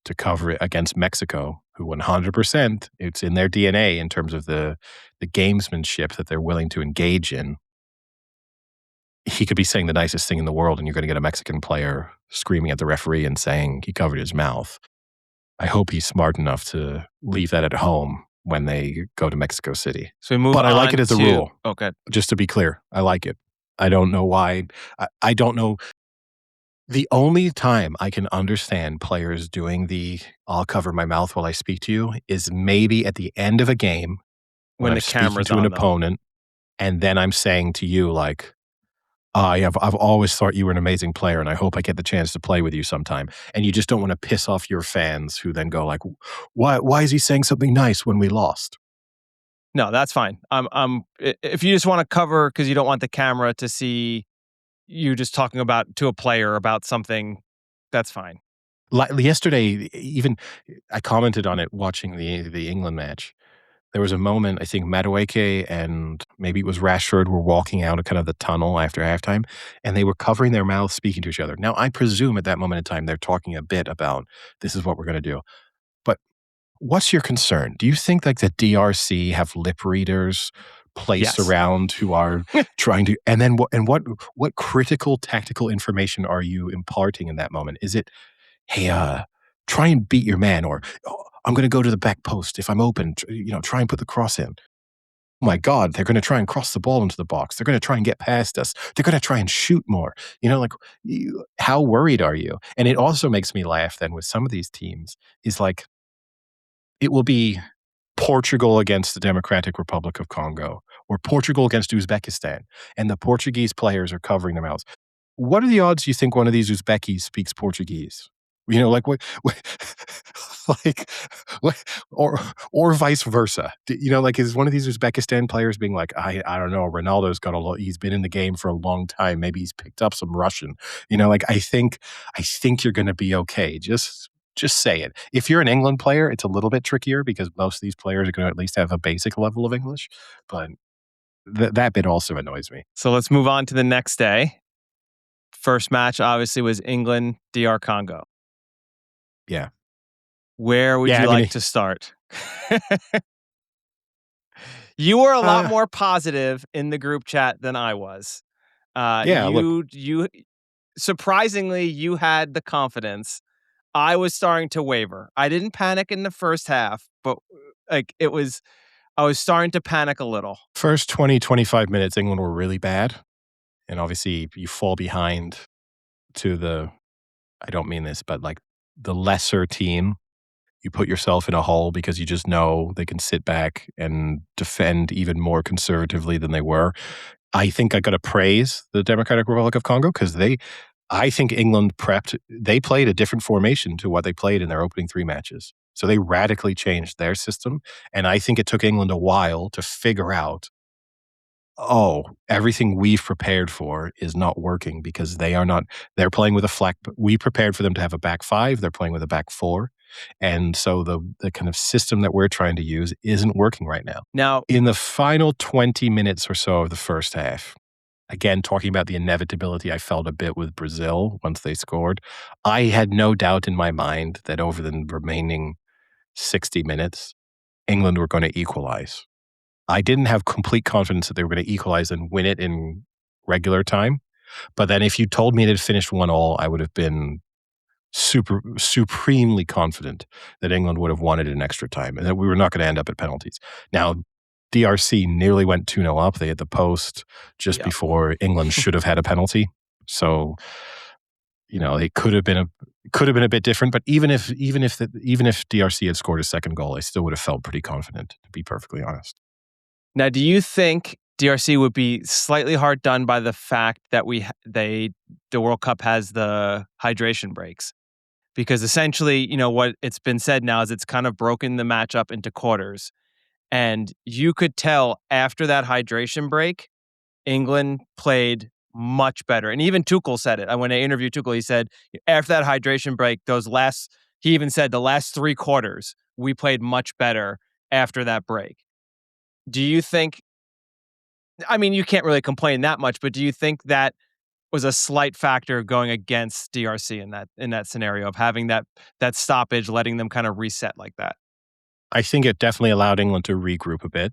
[SPEAKER 2] to cover it against Mexico, who 100%, it's in their DNA in terms of the gamesmanship that they're willing to engage in. He could be saying the nicest thing in the world, and you're going to get a Mexican player screaming at the referee and saying he covered his mouth. I hope he's smart enough to leave that at home when they go to Mexico City.
[SPEAKER 1] So we move on.
[SPEAKER 2] But I like it as a rule.
[SPEAKER 1] Okay.
[SPEAKER 2] Just to be clear, I like it. I don't know why. I don't know. The only time I can understand players doing I'll cover my mouth while I speak to you is maybe at the end of a game when
[SPEAKER 1] the
[SPEAKER 2] I'm
[SPEAKER 1] camera's
[SPEAKER 2] speaking to an
[SPEAKER 1] on,
[SPEAKER 2] opponent, and then I'm saying to you, like, I've always thought you were an amazing player, and I hope I get the chance to play with you sometime. And you just don't want to piss off your fans who then go like, why is he saying something nice when we lost?
[SPEAKER 1] No, that's fine. If you just want to cover because you don't want the camera to see you just talking about to a player about something, that's fine.
[SPEAKER 2] Like yesterday, even I commented on it watching the England match. There was a moment, I think Madueke and maybe it was Rashford were walking out of kind of the tunnel after halftime, and they were covering their mouths speaking to each other. Now, I presume at that moment in time, they're talking a bit about, "This is what we're gonna do." But what's your concern? Do you think, like, the DRC have lip readers placed
[SPEAKER 1] Yes.
[SPEAKER 2] around who are trying to and then what critical tactical information are you imparting in that moment? Is it, "Hey, try and beat your man," or, "Oh, I'm gonna go to the back post. If I'm open, try and put the cross in." Oh my god, they're gonna try and cross the ball into the box. They're gonna try and get past us. They're gonna try and shoot more. Like, how worried are you? And it also makes me laugh then with some of these teams is like, it will be Portugal against the Democratic Republic of Congo or Portugal against Uzbekistan, and the Portuguese players are covering their mouths. What are the odds you think one of these Uzbekis speaks Portuguese? Like what like what, or vice versa. Like is one of these Uzbekistan players being like, I don't know, Ronaldo's got a lot. He's been in the game for a long time. Maybe he's picked up some Russian. Like I think you're going to be okay. Just say it. If you're an England player, it's a little bit trickier because most of these players are going to at least have a basic level of English. But that bit also annoys me.
[SPEAKER 1] So let's move on to the next day. First match obviously was England, DR Congo.
[SPEAKER 2] Yeah.
[SPEAKER 1] Where would
[SPEAKER 2] Yeah,
[SPEAKER 1] you
[SPEAKER 2] I mean,
[SPEAKER 1] like to start? You were a lot
[SPEAKER 2] uh,
[SPEAKER 1] more positive in the group chat than I was.
[SPEAKER 2] yeah, look,
[SPEAKER 1] You surprisingly you had the confidence. I was starting to waver. I didn't panic in the first half, but I was starting to panic a little.
[SPEAKER 2] first 20, 25 minutes, England were really bad. And obviously, you fall behind to I don't mean this, but like the lesser team. You put yourself in a hole because you just know they can sit back and defend even more conservatively than they were. I think I got to praise the Democratic Republic of Congo because I think England they played a different formation to what they played in their opening three matches. So they radically changed their system. And I think it took England a while to figure out, oh, everything we've prepared for is not working because they're playing with a flat, we prepared for them to have a back five. They're playing with a back four. And so the kind of system that we're trying to use isn't working right now.
[SPEAKER 1] Now,
[SPEAKER 2] In the final 20 minutes or so of the first half, again, talking about the inevitability I felt a bit with Brazil once they scored, I had no doubt in my mind that over the remaining 60 minutes, England were going to equalize. I didn't have complete confidence that they were going to equalize and win it in regular time. But then if you told me it had finished 1-1, I would have been supremely confident that England would have won it in extra time and that we were not going to end up at penalties. Now, DRC nearly went 2-0 up. They hit the post just
[SPEAKER 1] yep.
[SPEAKER 2] before England should have had a penalty. So, it could have been a bit different. But even if DRC had scored a second goal, I still would have felt pretty confident, to be perfectly honest.
[SPEAKER 1] Now, do you think DRC would be slightly hard done by the fact that the World Cup has the hydration breaks? Because essentially, what it's been said now is it's kind of broken the match up into quarters. And you could tell after that hydration break, England played much better. And even Tuchel said it. When I interviewed Tuchel, he said after that hydration break, he even said the last three quarters, we played much better after that break. Do you think, I mean, you can't really complain that much, but do you think that was a slight factor going against DRC in that scenario of having that stoppage, letting them kind of reset like that?
[SPEAKER 2] I think it definitely allowed England to regroup a bit.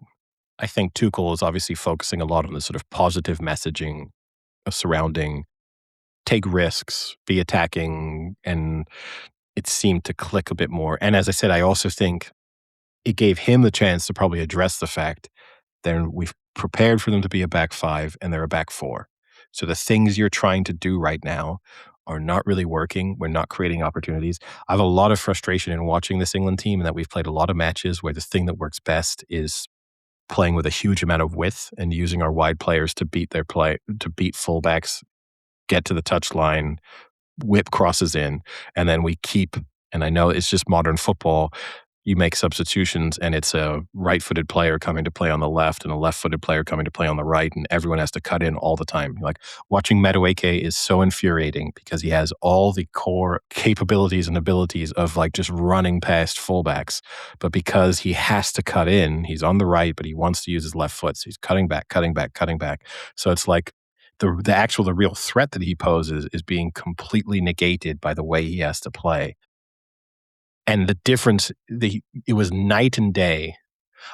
[SPEAKER 2] I think Tuchel is obviously focusing a lot on the sort of positive messaging surrounding take risks, be attacking, and it seemed to click a bit more. And as I said, I also think it gave him the chance to probably address the fact that we've prepared for them to be a back five and they're a back four. So the things you're trying to do right now are not really working. We're not creating opportunities. I have a lot of frustration in watching this England team and that we've played a lot of matches where the thing that works best is playing with a huge amount of width and using our wide players to beat fullbacks, get to the touchline, whip crosses in, and then we keep. And I know it's just modern football. You make substitutions, and it's a right-footed player coming to play on the left and a left-footed player coming to play on the right, and everyone has to cut in all the time. Like, watching Madueke is so infuriating because he has all the core capabilities and abilities of like just running past fullbacks, but because he has to cut in, he's on the right, but he wants to use his left foot, so he's cutting back, cutting back, cutting back. So it's like the real threat that he poses is being completely negated by the way he has to play. And the difference, it was night and day.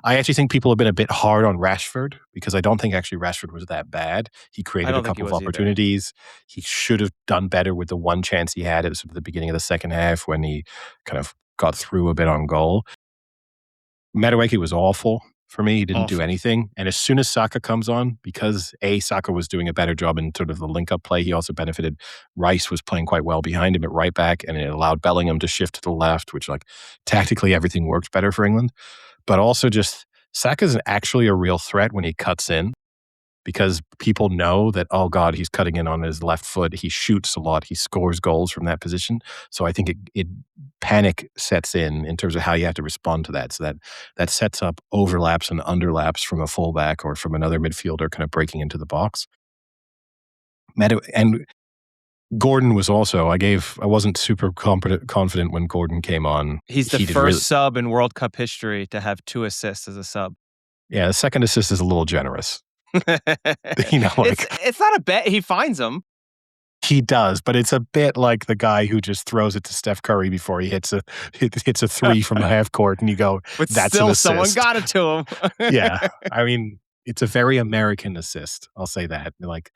[SPEAKER 2] I actually think people have been a bit hard on Rashford because I don't think actually Rashford was that bad. He
[SPEAKER 1] I
[SPEAKER 2] created a
[SPEAKER 1] don't think he
[SPEAKER 2] couple of
[SPEAKER 1] was either.
[SPEAKER 2] opportunities. He should have done better with the one chance he had at sort of the beginning of the second half when he kind of got through a bit on goal. Madueke was awful for me. He didn't do
[SPEAKER 1] Awful.
[SPEAKER 2] anything. And as soon as Saka comes on, because Saka was doing a better job in sort of the link-up play, he also benefited. Rice was playing quite well behind him at right back, and it allowed Bellingham to shift to the left, which like tactically everything worked better for England. But also just Saka's actually a real threat when he cuts in, because people know that, oh God, he's cutting in on his left foot. He shoots a lot. He scores goals from that position. So I think it panic sets in terms of how you have to respond to that. So that sets up overlaps and underlaps from a fullback or from another midfielder kind of breaking into the box. And Gordon was also, I wasn't super confident when Gordon came on.
[SPEAKER 1] He's the
[SPEAKER 2] He did
[SPEAKER 1] first sub in World Cup history to have 2 assists as a sub.
[SPEAKER 2] Yeah, the second assist is a little generous.
[SPEAKER 1] It's not a bet. He finds them.
[SPEAKER 2] He does, but it's a bit like the guy who just throws it to Steph Curry before he hits a three from a half court, and you go,
[SPEAKER 1] But
[SPEAKER 2] "That's
[SPEAKER 1] still,
[SPEAKER 2] an assist."
[SPEAKER 1] someone got it to him.
[SPEAKER 2] Yeah, I mean, it's a very American assist. I'll say that. Like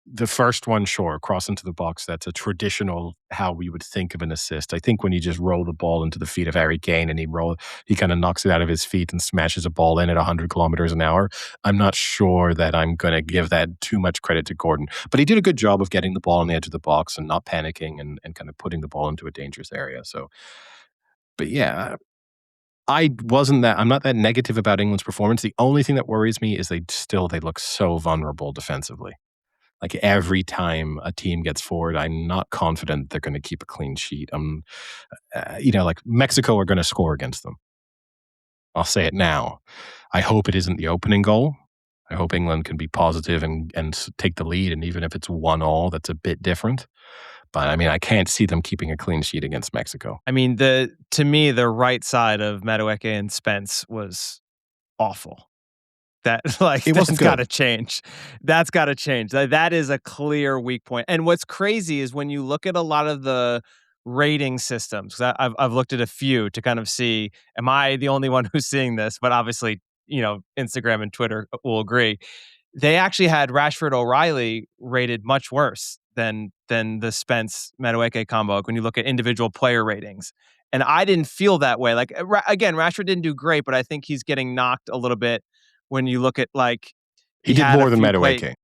[SPEAKER 2] the first one, sure, cross into the box. That's a traditional how we would think of an assist. I think when you just roll the ball into the feet of Harry Kane and he kind of knocks it out of his feet and smashes a ball in at 100 kilometers an hour. I'm not sure that I'm going to give that too much credit to Gordon, but he did a good job of getting the ball on the edge of the box and not panicking and kind of putting the ball into a dangerous area. So, but yeah, I'm not that negative about England's performance. The only thing that worries me is they look so vulnerable defensively. Like every time a team gets forward, I'm not confident they're going to keep a clean sheet. Like Mexico are going to score against them. I'll say it now. I hope it isn't the opening goal. I hope England can be positive and take the lead. And even if it's 1-1, that's a bit different. But I mean, I can't see them keeping a clean sheet against Mexico.
[SPEAKER 1] I mean, to me, the right side of Madueke and Spence was awful. That's got to change. That's got to change. That is a clear weak point. And what's crazy is when you look at a lot of the rating systems, 'cause I've looked at a few to kind of see, am I the only one who's seeing this? But obviously, Instagram and Twitter will agree. They actually had Rashford O'Reilly rated much worse than the Spence Madueke combo when you look at individual player ratings. And I didn't feel that way. Like again, Rashford didn't do great, but I think he's getting knocked a little bit when you look at
[SPEAKER 2] He did
[SPEAKER 1] had a
[SPEAKER 2] more than
[SPEAKER 1] few play.
[SPEAKER 2] Madueke.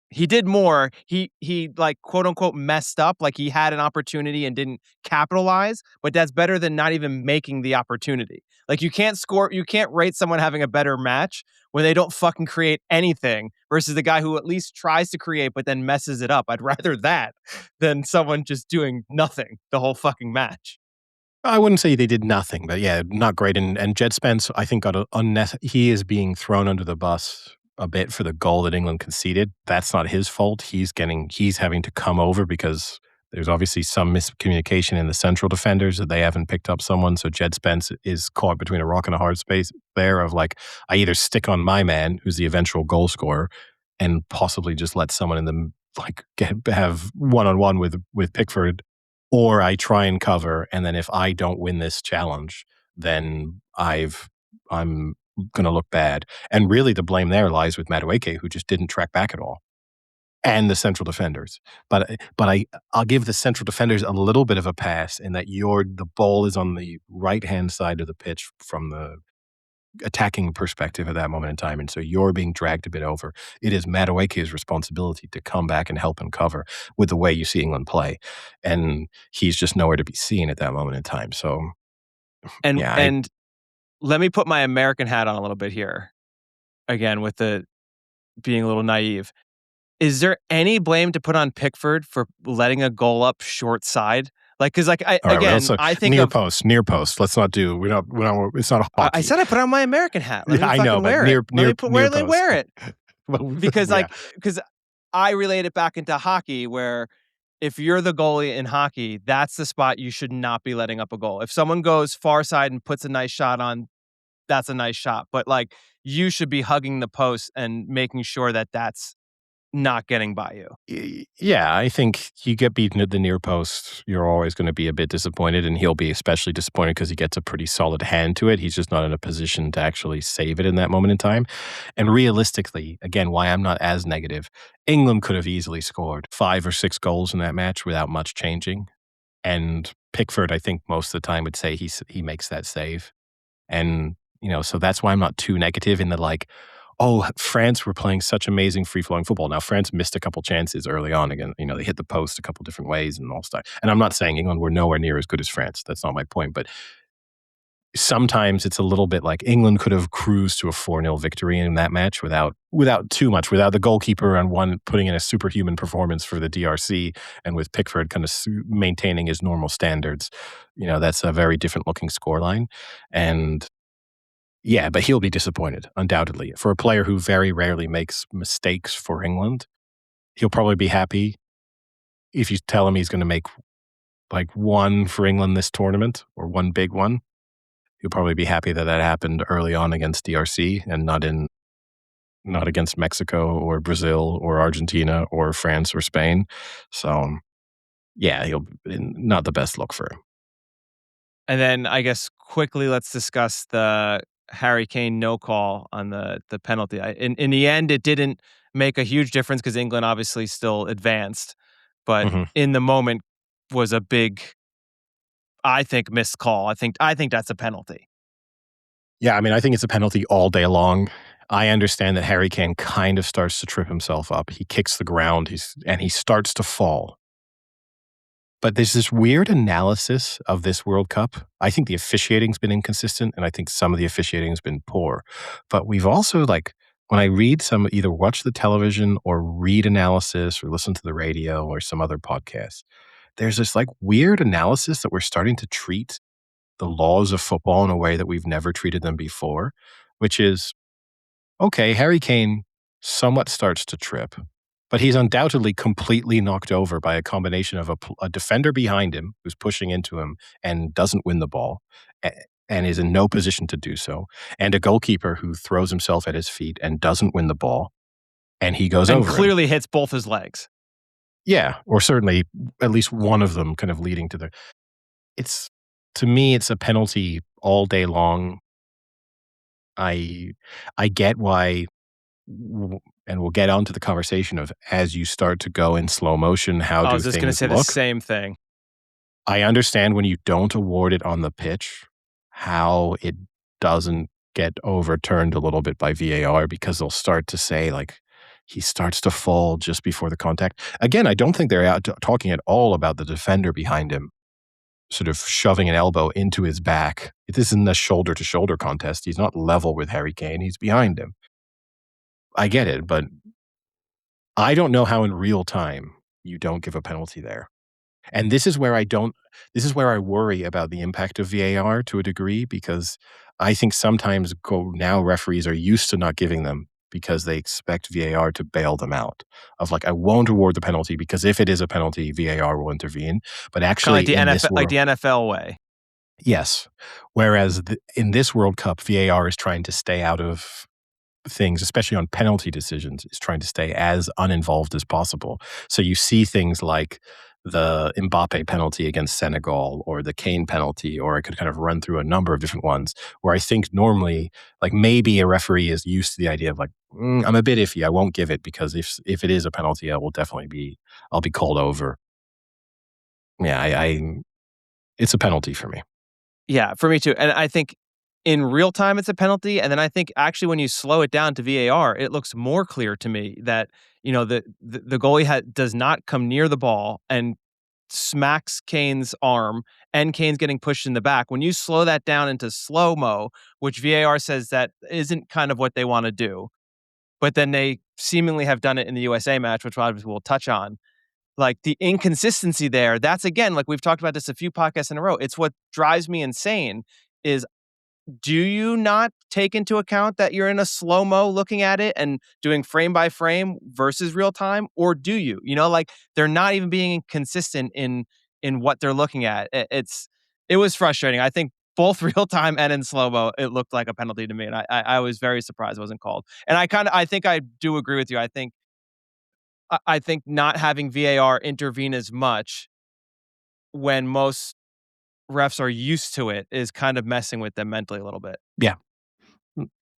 [SPEAKER 1] He did more. He like quote unquote messed up. Like he had an opportunity and didn't capitalize, but that's better than not even making the opportunity. Like you can't rate someone having a better match when they don't fucking create anything versus the guy who at least tries to create but then messes it up. I'd rather that than someone just doing nothing the whole fucking match.
[SPEAKER 2] I wouldn't say they did nothing, but yeah, not great. And Jed Spence, I think, he is being thrown under the bus a bit for the goal that England conceded. That's not his fault. He's having to come over because there's obviously some miscommunication in the central defenders that they haven't picked up someone. So Jed Spence is caught between a rock and a hard space there of like, I either stick on my man, who's the eventual goal scorer, and possibly just let someone in the have one-on-one with Pickford, or I try and cover, and then if I don't win this challenge, then I'm going to look bad. And really the blame there lies with Madueke, who just didn't track back at all, and the central defenders. But I'll give the central defenders a little bit of a pass in that the ball is on the right-hand side of the pitch from the attacking perspective at that moment in time, and so you're being dragged a bit over. It is Madueke's responsibility to come back and help and cover with the way you see England play, and he's just nowhere to be seen at that moment in time. So,
[SPEAKER 1] And
[SPEAKER 2] yeah,
[SPEAKER 1] and let me put my American hat on a little bit here. again, with the being a little naive. Is there any blame to put on Pickford for letting a goal up short side? Like, because like
[SPEAKER 2] All right, well,
[SPEAKER 1] again,
[SPEAKER 2] so
[SPEAKER 1] I think
[SPEAKER 2] near
[SPEAKER 1] of
[SPEAKER 2] post, near post. Let's not do. We don't. It's not
[SPEAKER 1] I
[SPEAKER 2] hockey.
[SPEAKER 1] said I put on my American hat. Let
[SPEAKER 2] Yeah,
[SPEAKER 1] me
[SPEAKER 2] I know,
[SPEAKER 1] fucking
[SPEAKER 2] but
[SPEAKER 1] wear it.
[SPEAKER 2] near
[SPEAKER 1] Let
[SPEAKER 2] near
[SPEAKER 1] me put
[SPEAKER 2] near
[SPEAKER 1] where they
[SPEAKER 2] post.
[SPEAKER 1] wear it.
[SPEAKER 2] Well,
[SPEAKER 1] Because
[SPEAKER 2] yeah.
[SPEAKER 1] because I relate it back into hockey where if you're the goalie in hockey, that's the spot you should not be letting up a goal. If someone goes far side and puts a nice shot on, that's a nice shot. But like you should be hugging the post and making sure that that's not getting by you.
[SPEAKER 2] Yeah, I think you get beaten at the near post, you're always going to be a bit disappointed, and he'll be especially disappointed because he gets a pretty solid hand to it. He's just not in a position to actually save it in that moment in time. And realistically, again, why I'm not as negative, England could have easily scored 5 or 6 goals in that match without much changing. And Pickford, I think most of the time would say he makes that save. And, so that's why I'm not too negative in the like, oh, France were playing such amazing free flowing football. Now, France missed a couple chances early on again. They hit the post a couple different ways and all stuff. And I'm not saying England were nowhere near as good as France. That's not my point. But sometimes it's a little bit like England could have cruised to a 4-0 victory in that match without too much, without the goalkeeper on one putting in a superhuman performance for the DRC and with Pickford kind of maintaining his normal standards. That's a very different looking scoreline. And yeah, but he'll be disappointed, undoubtedly. For a player who very rarely makes mistakes for England, he'll probably be happy if you tell him he's going to make like one for England this tournament or one big one. He'll probably be happy that happened early on against DRC and not against Mexico or Brazil or Argentina or France or Spain. So yeah, he'll not the best look for him.
[SPEAKER 1] And then I guess quickly let's discuss the Harry Kane no call on the penalty. In the end, it didn't make a huge difference because England obviously still advanced, but
[SPEAKER 2] Mhm.
[SPEAKER 1] in the moment was a big, I think, missed call. I think that's a penalty.
[SPEAKER 2] Yeah, I mean, I think it's a penalty all day long. I understand that Harry Kane kind of starts to trip himself up. He kicks the ground, and he starts to fall. But there's this weird analysis of this World Cup. I think the officiating's been inconsistent, and I think some of the officiating's been poor. But we've also, like, when I either watch the television or read analysis or listen to the radio or some other podcast, there's this like weird analysis that we're starting to treat the laws of football in a way that we've never treated them before, which is okay, Harry Kane somewhat starts to trip, but he's undoubtedly completely knocked over by a combination of a defender behind him who's pushing into him and doesn't win the ball and is in no position to do so, and a goalkeeper who throws himself at his feet and doesn't win the ball, and he goes
[SPEAKER 1] And
[SPEAKER 2] over him.
[SPEAKER 1] clearly hits both his legs.
[SPEAKER 2] Yeah, or certainly at least one of them kind of leading to it's to me, it's a penalty all day long. I I get why and we'll get onto the conversation of as you start to go in slow motion, how
[SPEAKER 1] I
[SPEAKER 2] do
[SPEAKER 1] was just gonna
[SPEAKER 2] things
[SPEAKER 1] say the
[SPEAKER 2] look?
[SPEAKER 1] same thing.
[SPEAKER 2] I understand when you don't award it on the pitch, how it doesn't get overturned a little bit by VAR because they'll start to say, like, he starts to fall just before the contact. Again, I don't think they're out talking at all about the defender behind him sort of shoving an elbow into his back. This isn't a shoulder to shoulder contest. He's not level with Harry Kane. He's behind him. I get it, but I don't know how in real time you don't give a penalty there. And this is where I worry about the impact of VAR to a degree because I think sometimes now referees are used to not giving them because they expect VAR to bail them out of like, I won't award the penalty because if it is a penalty, VAR will intervene. But
[SPEAKER 1] Kinda
[SPEAKER 2] actually
[SPEAKER 1] like the
[SPEAKER 2] in this
[SPEAKER 1] NFL, like
[SPEAKER 2] world,
[SPEAKER 1] the NFL way.
[SPEAKER 2] yes. Whereas in this World Cup, VAR is trying to stay out of things, especially on penalty decisions, is trying to stay as uninvolved as possible. So you see things like the Mbappe penalty against Senegal or the Kane penalty, or I could kind of run through a number of different ones where I think normally, like maybe a referee is used to the idea of like, I'm a bit iffy. I won't give it because if it is a penalty, I'll be called over. Yeah, it's a penalty for me.
[SPEAKER 1] Yeah, for me too. And I think in real time it's a penalty, and then I think actually when you slow it down to VAR, it looks more clear to me that, the goalie does not come near the ball and smacks Kane's arm, and Kane's getting pushed in the back. When you slow that down into slow-mo, which VAR says that isn't kind of what they wanna do, but then they seemingly have done it in the USA match, which obviously we'll touch on. Like the inconsistency there, that's again, like we've talked about this a few podcasts in a row. It's what drives me insane is do you not take into account that you're in a slow-mo looking at it and doing frame by frame versus real time? Or do you? You know, like they're not even being consistent in what they're looking at. It was frustrating. I think both real time and in slow-mo, it looked like a penalty to me. And I was very surprised it wasn't called. And I think I do agree with you. I think not having VAR intervene as much when most refs are used to it is kind of messing with them mentally a little bit.
[SPEAKER 2] Yeah.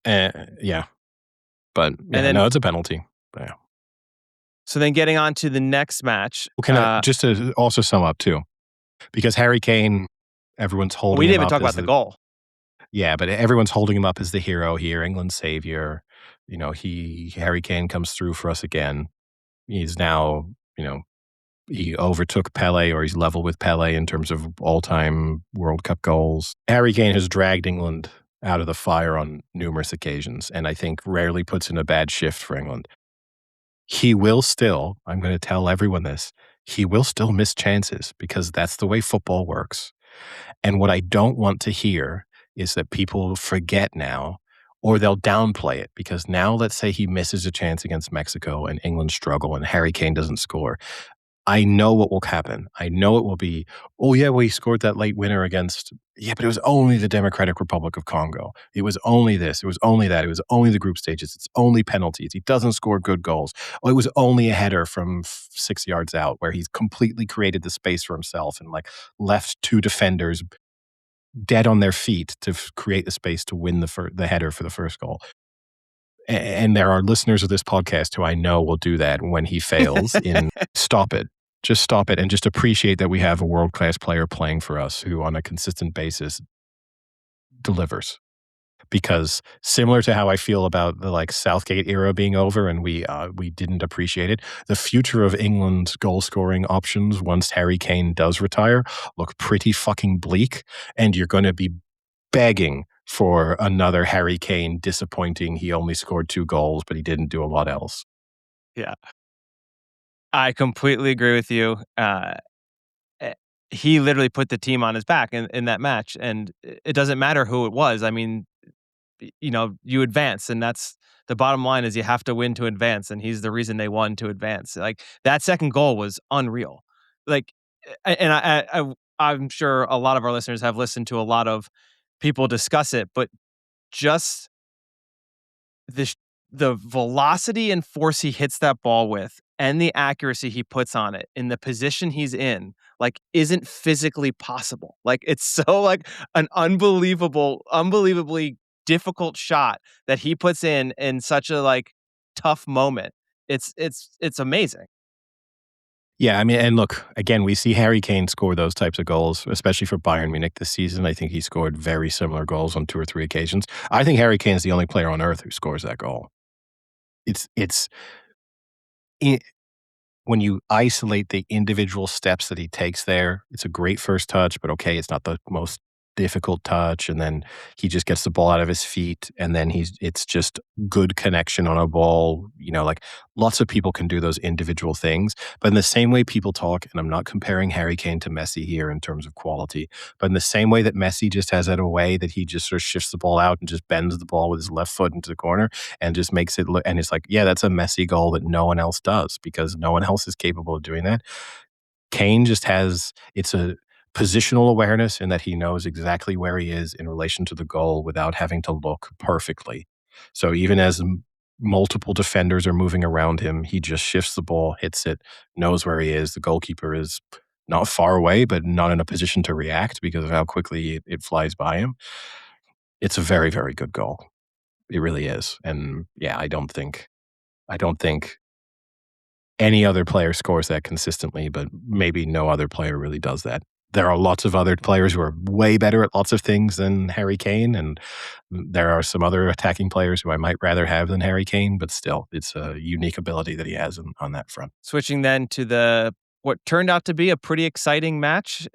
[SPEAKER 2] Yeah. But
[SPEAKER 1] And
[SPEAKER 2] yeah,
[SPEAKER 1] then
[SPEAKER 2] no, it's a penalty. Yeah.
[SPEAKER 1] so then getting on to the next match.
[SPEAKER 2] Well, can I just to also sum up too, because Harry Kane, everyone's holding
[SPEAKER 1] We didn't
[SPEAKER 2] him
[SPEAKER 1] even
[SPEAKER 2] up
[SPEAKER 1] talk
[SPEAKER 2] as
[SPEAKER 1] about the goal.
[SPEAKER 2] yeah, but everyone's holding him up as the hero here, England's savior. You know, Harry Kane comes through for us again. He's now, you know, he overtook Pele or he's level with Pele in terms of all-time World Cup goals. Harry Kane has dragged England out of the fire on numerous occasions, and I think rarely puts in a bad shift for England. He will still, I'm going to tell everyone this, he will still miss chances because that's the way football works. And what I don't want to hear is that people forget now or they'll downplay it because now let's say he misses a chance against Mexico and England struggle and Harry Kane doesn't score. I know what will happen. I know it will be, oh yeah, well, he scored that late winner against, yeah, but it was only the Democratic Republic of Congo. It was only this. It was only that. It was only the group stages. It's only penalties. He doesn't score good goals. Oh, it was only a header from 6 yards out where he's completely created the space for himself and like left two defenders dead on their feet to create the space to win the header for the first goal. And there are listeners of this podcast who I know will do that when he fails in stop it. Just stop it and just appreciate that we have a world-class player playing for us who on a consistent basis delivers. Because similar to how I feel about the like Southgate era being over and we didn't appreciate it, the future of England's goal scoring options once Harry Kane does retire look pretty fucking bleak, and you're going to be begging for another Harry Kane disappointing. He only scored 2 goals, but he didn't do a lot else.
[SPEAKER 1] Yeah. I completely agree with you. He literally put the team on his back in that match, and it doesn't matter who it was. I mean, you know, you advance, and that's the bottom line is you have to win to advance, and he's the reason they won to advance. Like that second goal was unreal. Like, and I'm sure a lot of our listeners have listened to a lot of people discuss it, but just the the velocity and force he hits that ball with and the accuracy he puts on it in the position he's in, like, isn't physically possible. Like, it's so, like, an unbelievably difficult shot that he puts in such a, like, tough moment. It's amazing.
[SPEAKER 2] Yeah, I mean, and look, again, we see Harry Kane score those types of goals, especially for Bayern Munich this season. I think he scored very similar goals on 2 or 3 occasions. I think Harry Kane is the only player on earth who scores that goal. It's when you isolate the individual steps that he takes there, it's a great first touch, but okay, it's not the most difficult touch. And then he just gets the ball out of his feet, and then it's just good connection on a ball. You know, like lots of people can do those individual things, but in the same way people talk, and I'm not comparing Harry Kane to Messi here in terms of quality, but in the same way that Messi just has that a way that he just sort of shifts the ball out and just bends the ball with his left foot into the corner and just makes it look, and it's like, yeah, that's a Messi goal that no one else does because no one else is capable of doing that. Kane just it's a positional awareness in that he knows exactly where he is in relation to the goal without having to look perfectly. So even as multiple defenders are moving around him, he just shifts the ball, hits it, knows where he is. The goalkeeper is not far away, but not in a position to react because of how quickly it flies by him. It's a very, very good goal. It really is. And yeah, I don't think any other player scores that consistently, but maybe no other player really does that. There are lots of other players who are way better at lots of things than Harry Kane, and there are some other attacking players who I might rather have than Harry Kane, but still, it's a unique ability that he has on that front.
[SPEAKER 1] Switching then to what turned out to be a pretty exciting match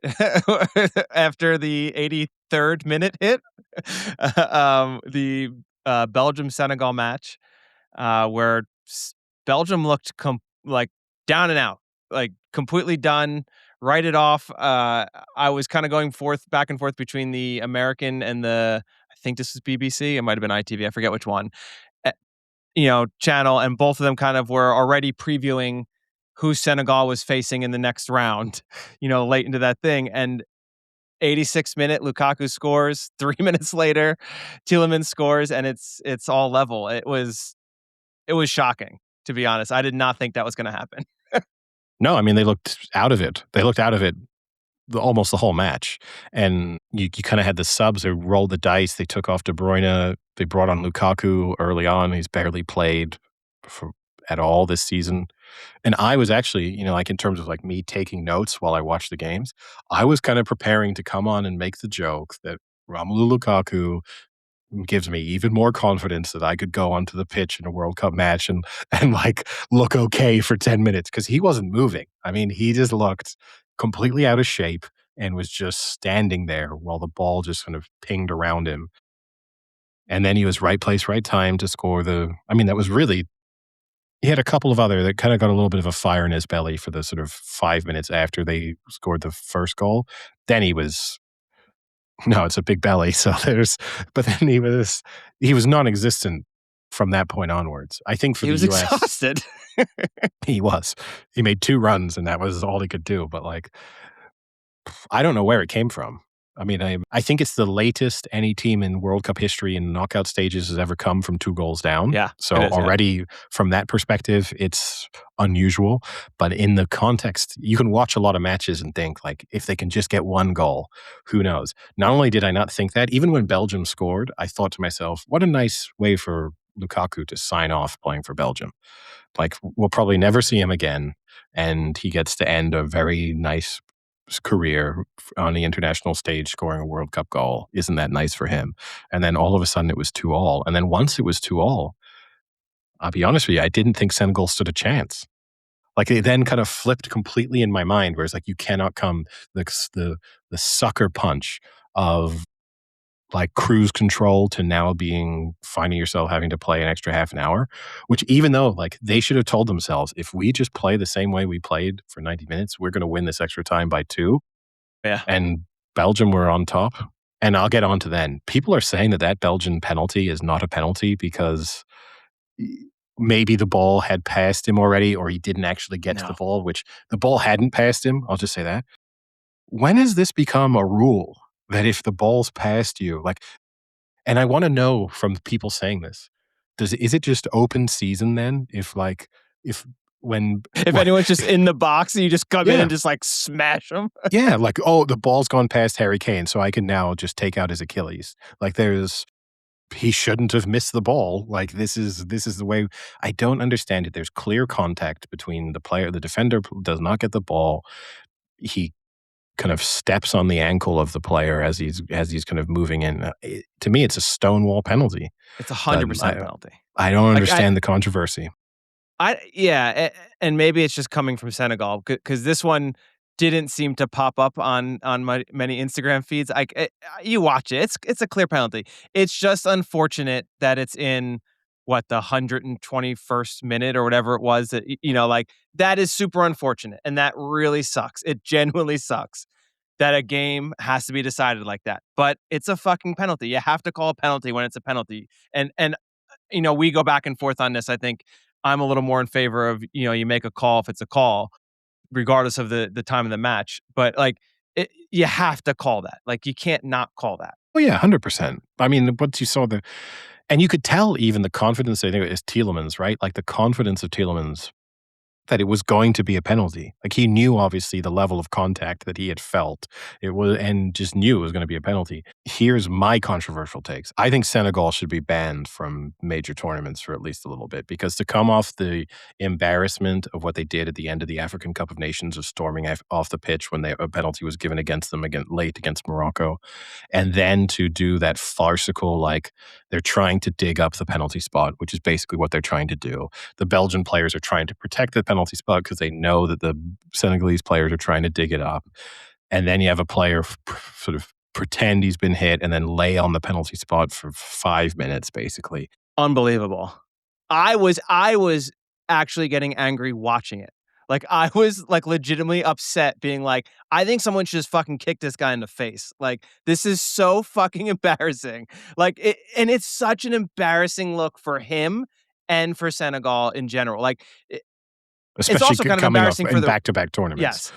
[SPEAKER 1] after the 83rd minute hit, the Belgium Senegal match. where Belgium looked like down and out, like completely done. Write it off. I was kind of going back and forth between the American and I think this was BBC. It might have been ITV. I forget which one. eh, channel, and both of them kind of were already previewing who Senegal was facing in the next round. Late into that thing, and 86th minute, Lukaku scores. 3 minutes later, Tielemans scores, and it's all level. It was shocking, to be honest. I did not think that was going to happen.
[SPEAKER 2] No, I mean, they looked out of it. They looked out of it almost the whole match. And you kind of had the subs who rolled the dice. They took off De Bruyne. They brought on Lukaku early on. He's barely played at all this season. And I was actually, like in terms of like me taking notes while I watched the games, I was kind of preparing to come on and make the joke that Romelu Lukaku gives me even more confidence that I could go onto the pitch in a World Cup match and like look okay for 10 minutes, because he wasn't moving. I mean, he just looked completely out of shape and was just standing there while the ball just kind of pinged around him. And then he was right place, right time to score that was really, he had a couple of other that kind of got a little bit of a fire in his belly for the sort of 5 minutes after they scored the first goal. Then he was, no, it's a big belly. So but then he was non-existent from that point onwards. I think for
[SPEAKER 1] He
[SPEAKER 2] the
[SPEAKER 1] was
[SPEAKER 2] US,
[SPEAKER 1] exhausted.
[SPEAKER 2] he made 2 runs and that was all he could do. But like, I don't know where it came from. I mean, I think it's the latest any team in World Cup history in knockout stages has ever come from 2 goals down.
[SPEAKER 1] Yeah.
[SPEAKER 2] So
[SPEAKER 1] it is, yeah.
[SPEAKER 2] already from that perspective, it's unusual. But in the context, you can watch a lot of matches and think like, if they can just get 1 goal, who knows? Not only did I not think that, even when Belgium scored, I thought to myself, what a nice way for Lukaku to sign off playing for Belgium. Like, we'll probably never see him again, and he gets to end a very nice career on the international stage scoring a World Cup goal. Isn't that nice for him? And then all of a sudden it was 2-2. And then once it was 2-2, I'll be honest with you, I didn't think Senegal stood a chance. Like, it then kind of flipped completely in my mind, where it's like, you cannot come the sucker punch of like cruise control to now finding yourself having to play an extra half an hour, which, even though like they should have told themselves, if we just play the same way we played for 90 minutes, we're going to win this extra time by 2.
[SPEAKER 1] Yeah.
[SPEAKER 2] And Belgium were on top. And I'll get on to then. People are saying that Belgian penalty is not a penalty because maybe the ball had passed him already, or he didn't actually get to the ball, which the ball hadn't passed him. I'll just say that. When has this become a rule that if the ball's past you, like, and I want to know from people saying this, is it just open season then? If
[SPEAKER 1] anyone's just in the box, you just come in
[SPEAKER 2] Yeah.
[SPEAKER 1] and just like smash them.
[SPEAKER 2] Yeah, like, oh, the ball's gone past Harry Kane, so I can now just take out his Achilles. Like, he shouldn't have missed the ball. Like, this is the way. I don't understand it. There's clear contact between the player. The defender does not get the ball. He kind of steps on the ankle of the player as he's kind of moving in. To me, it's a stonewall penalty.
[SPEAKER 1] It's 100% penalty.
[SPEAKER 2] I don't understand the controversy.
[SPEAKER 1] And maybe it's just coming from Senegal, because this one didn't seem to pop up on many Instagram feeds. You watch it; it's a clear penalty. It's just unfortunate that it's in the 121st minute or whatever it was. That like, that is super unfortunate, and that really sucks. It genuinely sucks that a game has to be decided like that. But it's a fucking penalty. You have to call a penalty when it's a penalty, and we go back and forth on this. I think I'm a little more in favor of, you make a call if it's a call, regardless of the time of the match. But like, you have to call that. Like, you can't not call that.
[SPEAKER 2] Oh yeah, 100%. I mean, once you saw and you could tell even the confidence, I think it is Tielemans, right? Like, the confidence of Tielemans that it was going to be a penalty. Like, he knew obviously the level of contact that he had felt. And just knew it was going to be a penalty. Here's my controversial takes. I think Senegal should be banned from major tournaments for at least a little bit, because to come off the embarrassment of what they did at the end of the African Cup of Nations of storming off the pitch when a penalty was given against them late against Morocco, and then to do that farcical, like, they're trying to dig up the penalty spot, which is basically what they're trying to do. The Belgian players are trying to protect the penalty spot because they know that the Senegalese players are trying to dig it up. And then you have a player sort of pretend he's been hit and then lay on the penalty spot for 5 minutes, basically.
[SPEAKER 1] Unbelievable. I was actually getting angry watching it. Like I was like legitimately upset being like, I think someone should just fucking kick this guy in the face. Like this is so fucking embarrassing. And it's such an embarrassing look for him and for Senegal in general. Like it's
[SPEAKER 2] especially
[SPEAKER 1] also kind of
[SPEAKER 2] coming off
[SPEAKER 1] embarrassing for
[SPEAKER 2] in
[SPEAKER 1] the
[SPEAKER 2] back-to-back tournaments.
[SPEAKER 1] yes.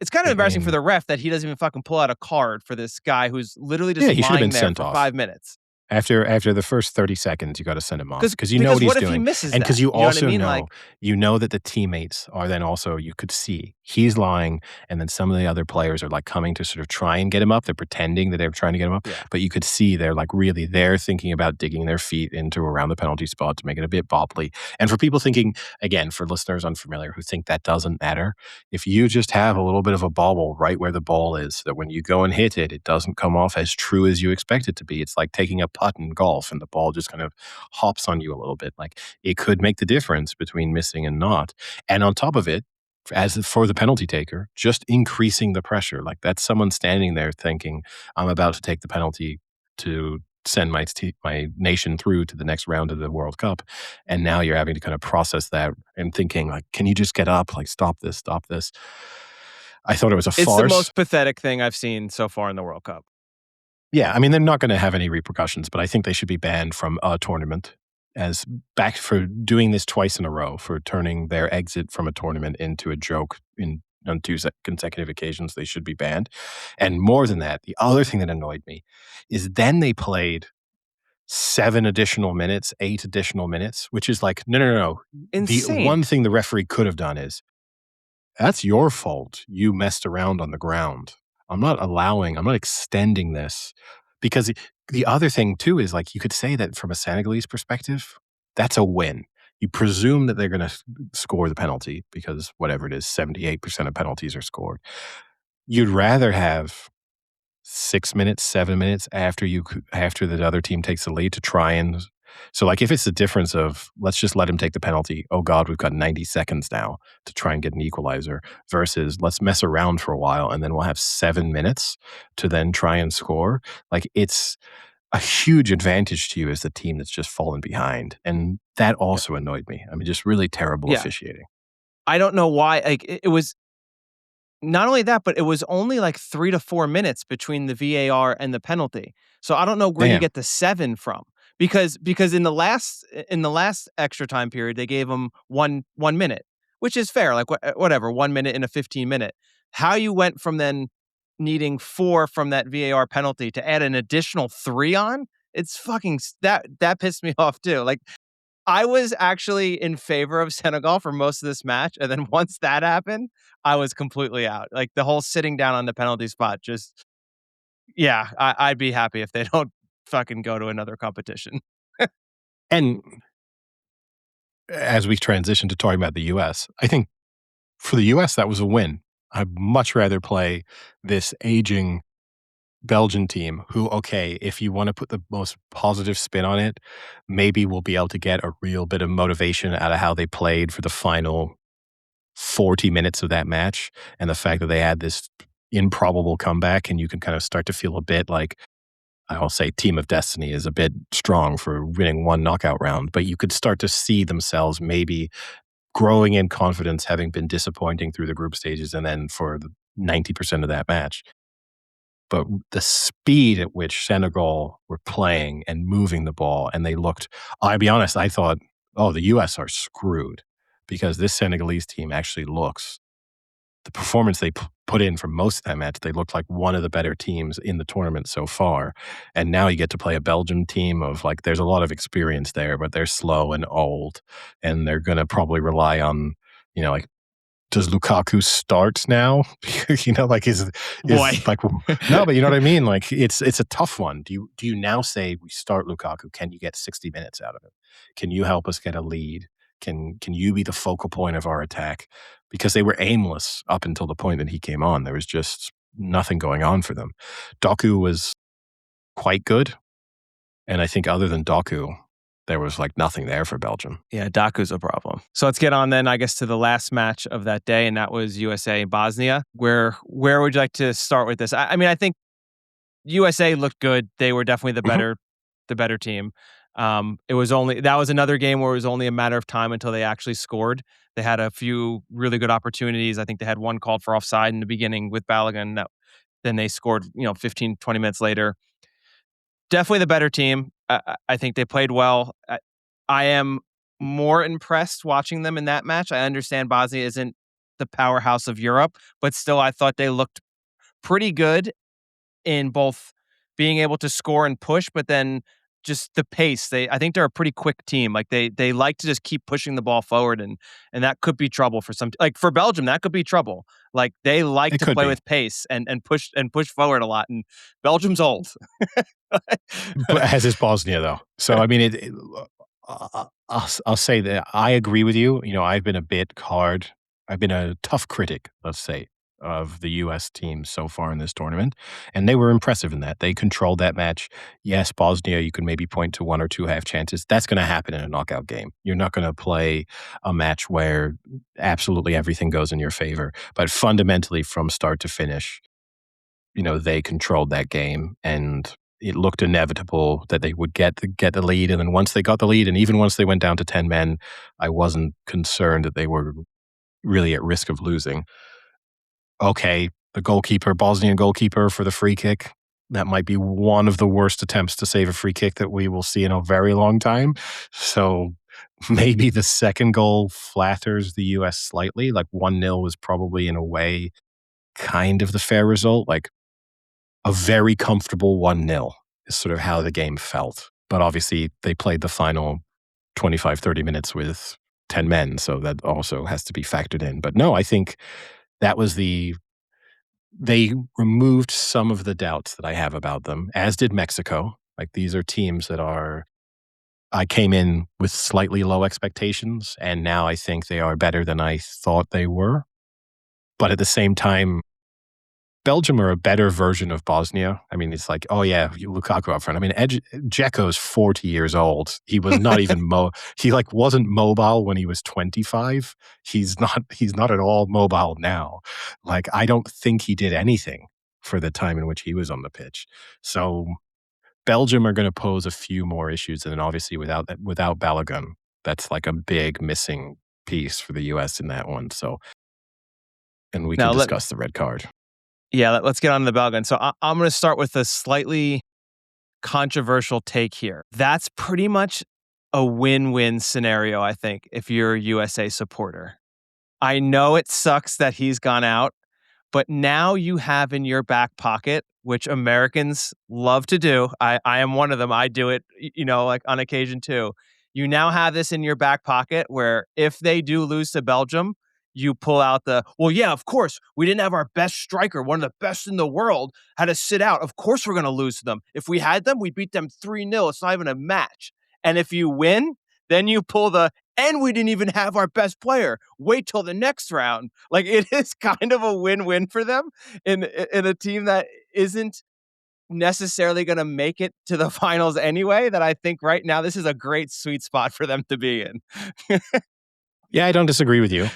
[SPEAKER 1] It's kind of embarrassing for
[SPEAKER 2] In
[SPEAKER 1] the ref that he doesn't even fucking pull out a card for this guy who's literally just
[SPEAKER 2] Yeah, he should have been
[SPEAKER 1] lying there
[SPEAKER 2] sent
[SPEAKER 1] for
[SPEAKER 2] off.
[SPEAKER 1] 5 minutes.
[SPEAKER 2] After the first 30 seconds, you gotta send him off
[SPEAKER 1] Because
[SPEAKER 2] because you know
[SPEAKER 1] because
[SPEAKER 2] what he's
[SPEAKER 1] what if he
[SPEAKER 2] doing,
[SPEAKER 1] misses
[SPEAKER 2] and because
[SPEAKER 1] that?
[SPEAKER 2] you
[SPEAKER 1] You know what I
[SPEAKER 2] also
[SPEAKER 1] mean? Like
[SPEAKER 2] know that the teammates are then also you could see he's lying, and then some of the other players are, like, coming to sort of try and get him up. They're pretending that they're trying to get him up,
[SPEAKER 1] yeah.
[SPEAKER 2] but you could see they're, like, really they're thinking about digging their feet into around the penalty spot to make it a bit bopply, and for people thinking again, for listeners unfamiliar who think that doesn't matter, if you just have a little bit of a bobble right where the ball is, so that when you go and hit it, it doesn't come off as true as you expect it to be. It's like taking a putt in golf and the ball just kind of hops on you a little bit. Like it could make the difference between missing and not. And on top of it, as for the penalty taker, just increasing the pressure. Like that's someone standing there thinking, I'm about to take the penalty to send my nation through to the next round of the World Cup. And now you're having to kind of process that and thinking like, can you just get up? Like stop this, stop this. I thought it was a
[SPEAKER 1] It's the
[SPEAKER 2] farce.
[SPEAKER 1] most pathetic thing I've seen so far in the World Cup.
[SPEAKER 2] Yeah, I mean, they're not gonna have any repercussions, but I think they should be banned from a tournament as back for doing this twice in a row, for turning their exit from a tournament into a joke on two consecutive occasions. They should be banned. And more than that, the other thing that annoyed me is then they played 7 additional minutes, 8 additional minutes, which is like, no, no, no, no. The
[SPEAKER 1] Insane.
[SPEAKER 2] one thing the referee could have done is that's your fault. You messed around on the ground. I'm not extending this because the other thing too is like you could say that from a Senegalese perspective, that's a win. You presume that they're going to score the penalty because whatever it is, 78% of penalties are scored. You'd rather have 6 minutes, 7 minutes after the other team takes the lead to try and so, like, if it's the difference of, "Let's just let him take the penalty. Oh god, we've got 90 seconds now to try and get an equalizer," versus, "Let's mess around for a while, and then we'll have 7 minutes to then try and score." Like, it's a huge advantage to you as the team that's just fallen behind, and that
[SPEAKER 1] Yeah.
[SPEAKER 2] also annoyed me. I mean, just really terrible
[SPEAKER 1] Yeah.
[SPEAKER 2] officiating.
[SPEAKER 1] I don't know why. Like it was not only that, but it was only like 3 to 4 minutes between the VAR and the penalty. So I don't know where you
[SPEAKER 2] Damn.
[SPEAKER 1] get the 7 from. Because in the last extra time period, they gave them 1 minute, which is fair, like whatever, 1 minute in a 15-minute. How you went from then needing 4 from that VAR penalty to add an additional 3 on, it's fucking that pissed me off too. Like I was actually in favor of Senegal for most of this match, and then once that happened, I was completely out. Like, the whole sitting down on the penalty spot just yeah, I'd be happy if they don't fucking go to another competition.
[SPEAKER 2] And as we transition to talking about the US, I think for the US, that was a win. I'd much rather play this aging Belgian team who, okay, if you want to put the most positive spin on it, maybe we'll be able to get a real bit of motivation out of how they played for the final 40 minutes of that match and the fact that they had this improbable comeback and you can kind of start to feel a bit like I'll say Team of Destiny is a bit strong for winning one knockout round, but you could start to see themselves maybe growing in confidence, having been disappointing through the group stages and then for the 90% of that match. But the speed at which Senegal were playing and moving the ball, and they looked, I'll be honest, I thought, oh, the US are screwed because this Senegalese team actually looks, the performance they put in for most of that match, they looked like one of the better teams in the tournament so far. And now you get to play a Belgium team of like, there's a lot of experience there, but they're slow and old, and they're going to probably rely on, like does Lukaku start now? Like
[SPEAKER 1] Boy.
[SPEAKER 2] is like no, but you know what I mean? Like it's a tough one. Do you now say we start Lukaku? Can you get 60 minutes out of him? Can you help us get a lead? Can you be the focal point of our attack? Because they were aimless up until the point that he came on. There was just nothing going on for them. Doku was quite good, and I think other than Doku, there was like nothing there for Belgium.
[SPEAKER 1] Yeah, Daku's a problem. So let's get on then, I guess, to the last match of that day, and that was USA Bosnia. Where would you like to start with this? I mean, I think USA looked good. They were definitely
[SPEAKER 2] Mhm.
[SPEAKER 1] the better team. That was another game where it was only a matter of time until they actually scored. They had a few really good opportunities. I think they had one called for offside in the beginning with Balogun. Then they scored, 15, 20 minutes later. Definitely the better team. I think they played well. I am more impressed watching them in that match. I understand Bosnia isn't the powerhouse of Europe, but still, I thought they looked pretty good in both being able to score and push, but then just the pace. I think they're a pretty quick team. Like they like to just keep pushing the ball forward, and that could be trouble for some. Like for Belgium, that could be trouble. Like they like
[SPEAKER 2] It
[SPEAKER 1] to
[SPEAKER 2] could
[SPEAKER 1] play
[SPEAKER 2] be.
[SPEAKER 1] with pace and push forward a lot. And Belgium's old.
[SPEAKER 2] But as is Bosnia, though. So, I mean, I'll say that I agree with you. I've been a bit hard. I've been a tough critic, let's say, of the U.S. team so far in this tournament, and they were impressive in that. They controlled that match. Yes, Bosnia, you can maybe point to one or two half chances. That's going to happen in a knockout game. You're not going to play a match where absolutely everything goes in your favor. But fundamentally, from start to finish, they controlled that game, and it looked inevitable that they would get the lead. And then once they got the lead, and even once they went down to 10 men, I wasn't concerned that they were really at risk of losing. Okay, the Bosnian goalkeeper for the free kick, that might be one of the worst attempts to save a free kick that we will see in a very long time. So maybe the second goal flatters the U.S. slightly. Like 1-0 was probably, in a way, kind of the fair result. Like a very comfortable 1-0 is sort of how the game felt. But obviously, they played the final 25, 30 minutes with 10 men, so that also has to be factored in. But no, I think that was they removed some of the doubts that I have about them, as did Mexico. Like, these are teams that I came in with slightly low expectations, and now I think they are better than I thought they were. But at the same time, Belgium are a better version of Bosnia. I mean, it's like, oh yeah, Lukaku up front. I mean, Dzeko's 40 years old. He was not even he wasn't mobile when he was 25. He's not at all mobile now. Like, I don't think he did anything for the time in which he was on the pitch. So Belgium are going to pose a few more issues, and then obviously without Balogun, that's like a big missing piece for the US in that one. So, and we can
[SPEAKER 1] Now
[SPEAKER 2] discuss the red card.
[SPEAKER 1] let's get on to the Belgian. So I'm going to start with a slightly controversial take here. That's pretty much a win-win scenario, I think, if you're a USA supporter. I know it sucks that he's gone out, but now you have in your back pocket, which Americans love to do. I am one of them. I do it, like on occasion too. You now have this in your back pocket where if they do lose to Belgium, you pull out well, yeah, of course, we didn't have our best striker, one of the best in the world, had to sit out. Of course we're going to lose to them. If we had them, we beat them 3-0. It's not even a match. And if you win, then you pull and we didn't even have our best player. Wait till the next round. Like, it is kind of a win-win for them in a team that isn't necessarily going to make it to the finals anyway, that I think right now this is a great sweet spot for them to be in.
[SPEAKER 2] Yeah, I don't disagree with you.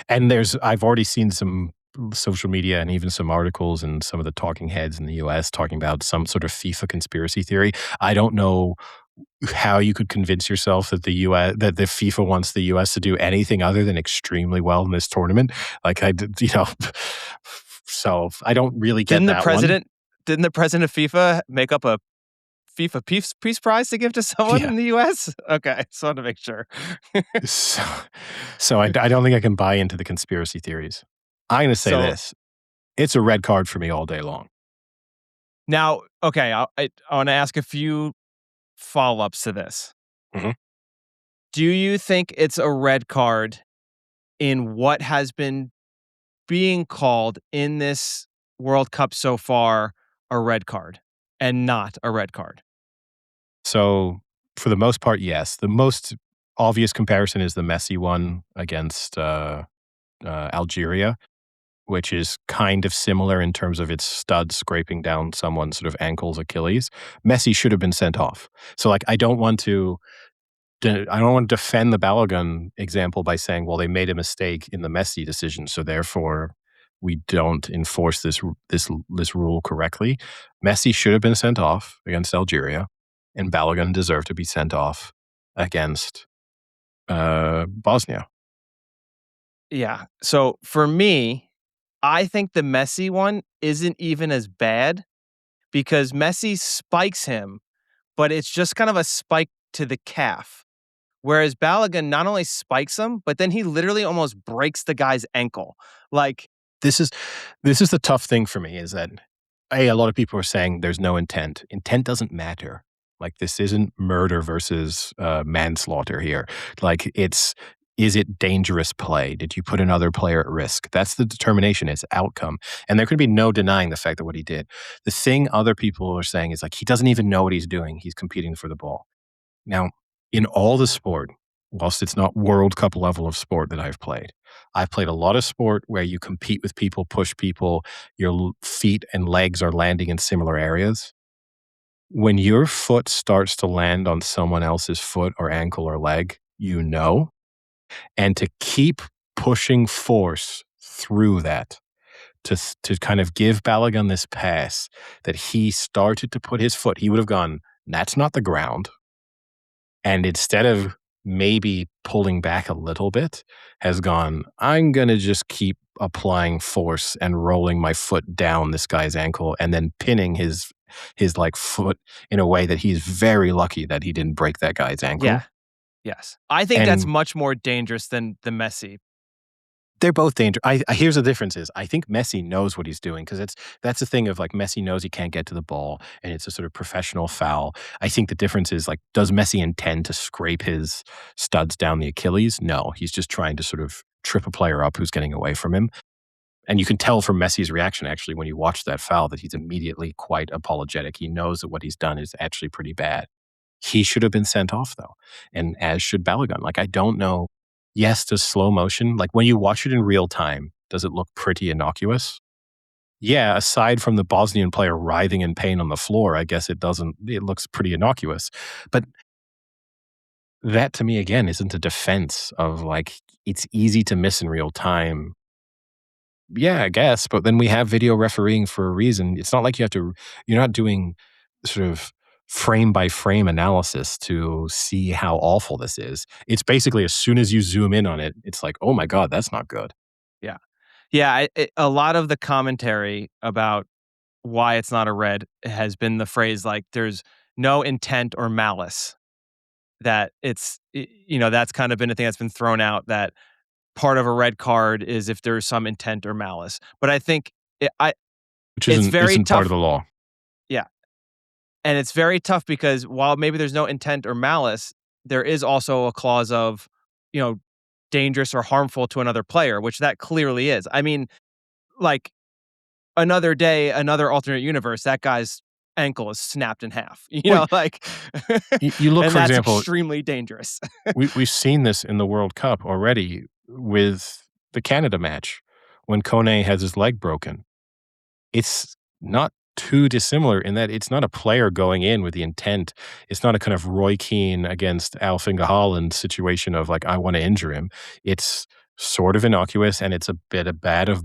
[SPEAKER 2] And I've already seen some social media and even some articles and some of the talking heads in the US talking about some sort of FIFA conspiracy theory. I don't know how you could convince yourself that the FIFA wants the US to do anything other than extremely well in this tournament. Like, so I don't really get that one.
[SPEAKER 1] Didn't the president of FIFA make up a FIFA Peace Prize to give to someone
[SPEAKER 2] Yeah.
[SPEAKER 1] in the U.S.? Okay, just wanted to make sure.
[SPEAKER 2] So I don't think I can buy into the conspiracy theories. I'm going to say this. It's a red card for me all day long.
[SPEAKER 1] Now, okay, I want to ask a few follow-ups to this.
[SPEAKER 2] Mhm.
[SPEAKER 1] Do you think it's a red card in what has been being called in this World Cup so far a red card and not a red card?
[SPEAKER 2] So for the most part, yes. The most obvious comparison is the Messi one against Algeria, which is kind of similar in terms of its stud scraping down someone's sort of ankles, Achilles. Messi should have been sent off. So, like, I don't want to defend the Balogun example by saying, well, they made a mistake in the Messi decision, so therefore we don't enforce this rule correctly. Messi should have been sent off against Algeria. and Balogun deserved to be sent off against Bosnia.
[SPEAKER 1] Yeah. So for me, I think the Messi one isn't even as bad because Messi spikes him, but it's just kind of a spike to the calf. Whereas Balogun not only spikes him, but then he literally almost breaks the guy's ankle. Like,
[SPEAKER 2] This is this is the tough thing for me is that a lot of people are saying there's no intent. Intent doesn't matter. Like this isn't murder versus manslaughter here. Like is it dangerous play? Did you put another player at risk? That's the determination. It's outcome, and there could be no denying the fact that what he did. The thing other people are saying is like he doesn't even know what he's doing. He's competing for the ball. Now, in all the sport, whilst it's not World Cup level of sport that I've played a lot of sport where you compete with people, push people, your feet and legs are landing in similar areas. When your foot starts to land on someone else's foot or ankle or leg, you know, and to keep pushing force through that, to kind of give Balogun this pass that he started to put his foot, he would have gone, that's not the ground. And instead of maybe pulling back a little bit, has gone, I'm going to just keep applying force and rolling my foot down this guy's ankle and then pinning his like foot in a way that he's very lucky that he didn't break that guy's
[SPEAKER 1] yeah,
[SPEAKER 2] ankle.
[SPEAKER 1] yes. I think that's
[SPEAKER 2] And
[SPEAKER 1] much more dangerous than the Messi.
[SPEAKER 2] they're both dangerous. Here's the difference is I think Messi knows what he's doing because that's the thing of like Messi knows he can't get to the ball and it's a sort of professional foul. I think the difference is like, does Messi intend to scrape his studs down the Achilles? No, he's just trying to sort of trip a player up who's getting away from him. And you can tell from Messi's reaction actually when you watch that foul that he's immediately quite apologetic. He knows that what he's done is actually pretty bad. He should have been sent off though, and as should Balogun. Like I don't know. Yes, does slow motion, like when you watch it in real time, does it look pretty innocuous? Yeah, aside from the Bosnian player writhing in pain on the floor, I guess it doesn't, it looks pretty innocuous. But that to me, again, isn't a defense of like, it's easy to miss in real time. Yeah, I guess. But then we have video refereeing for a reason. It's not like you're not doing sort of frame by frame analysis to see how awful this is. It's basically as soon as you zoom in on it, it's like, oh my God, that's not good.
[SPEAKER 1] Yeah. Yeah. A lot of the commentary about why it's not a red has been the phrase like there's no intent or malice. That that's kind of been a thing that's been thrown out that part of a red card is if there's some intent or malice. But I think
[SPEAKER 2] Which
[SPEAKER 1] it's
[SPEAKER 2] isn't
[SPEAKER 1] very
[SPEAKER 2] isn't part of
[SPEAKER 1] tough.
[SPEAKER 2] the law.
[SPEAKER 1] Yeah. And it's very tough because while maybe there's no intent or malice, there is also a clause of, you know, dangerous or harmful to another player, which that clearly is. I mean, like another day, another alternate universe, that guy's ankle is snapped in half,
[SPEAKER 2] Well,
[SPEAKER 1] like,
[SPEAKER 2] you look,
[SPEAKER 1] and
[SPEAKER 2] for
[SPEAKER 1] that's
[SPEAKER 2] example,
[SPEAKER 1] extremely dangerous.
[SPEAKER 2] we've seen this in the World Cup already with the Canada match when Kone has his leg broken. It's not too dissimilar in that it's not a player going in with the intent. It's not a kind of Roy Keane against Alf-Inge Haaland situation of like, I want to injure him. It's sort of innocuous and it's a bit of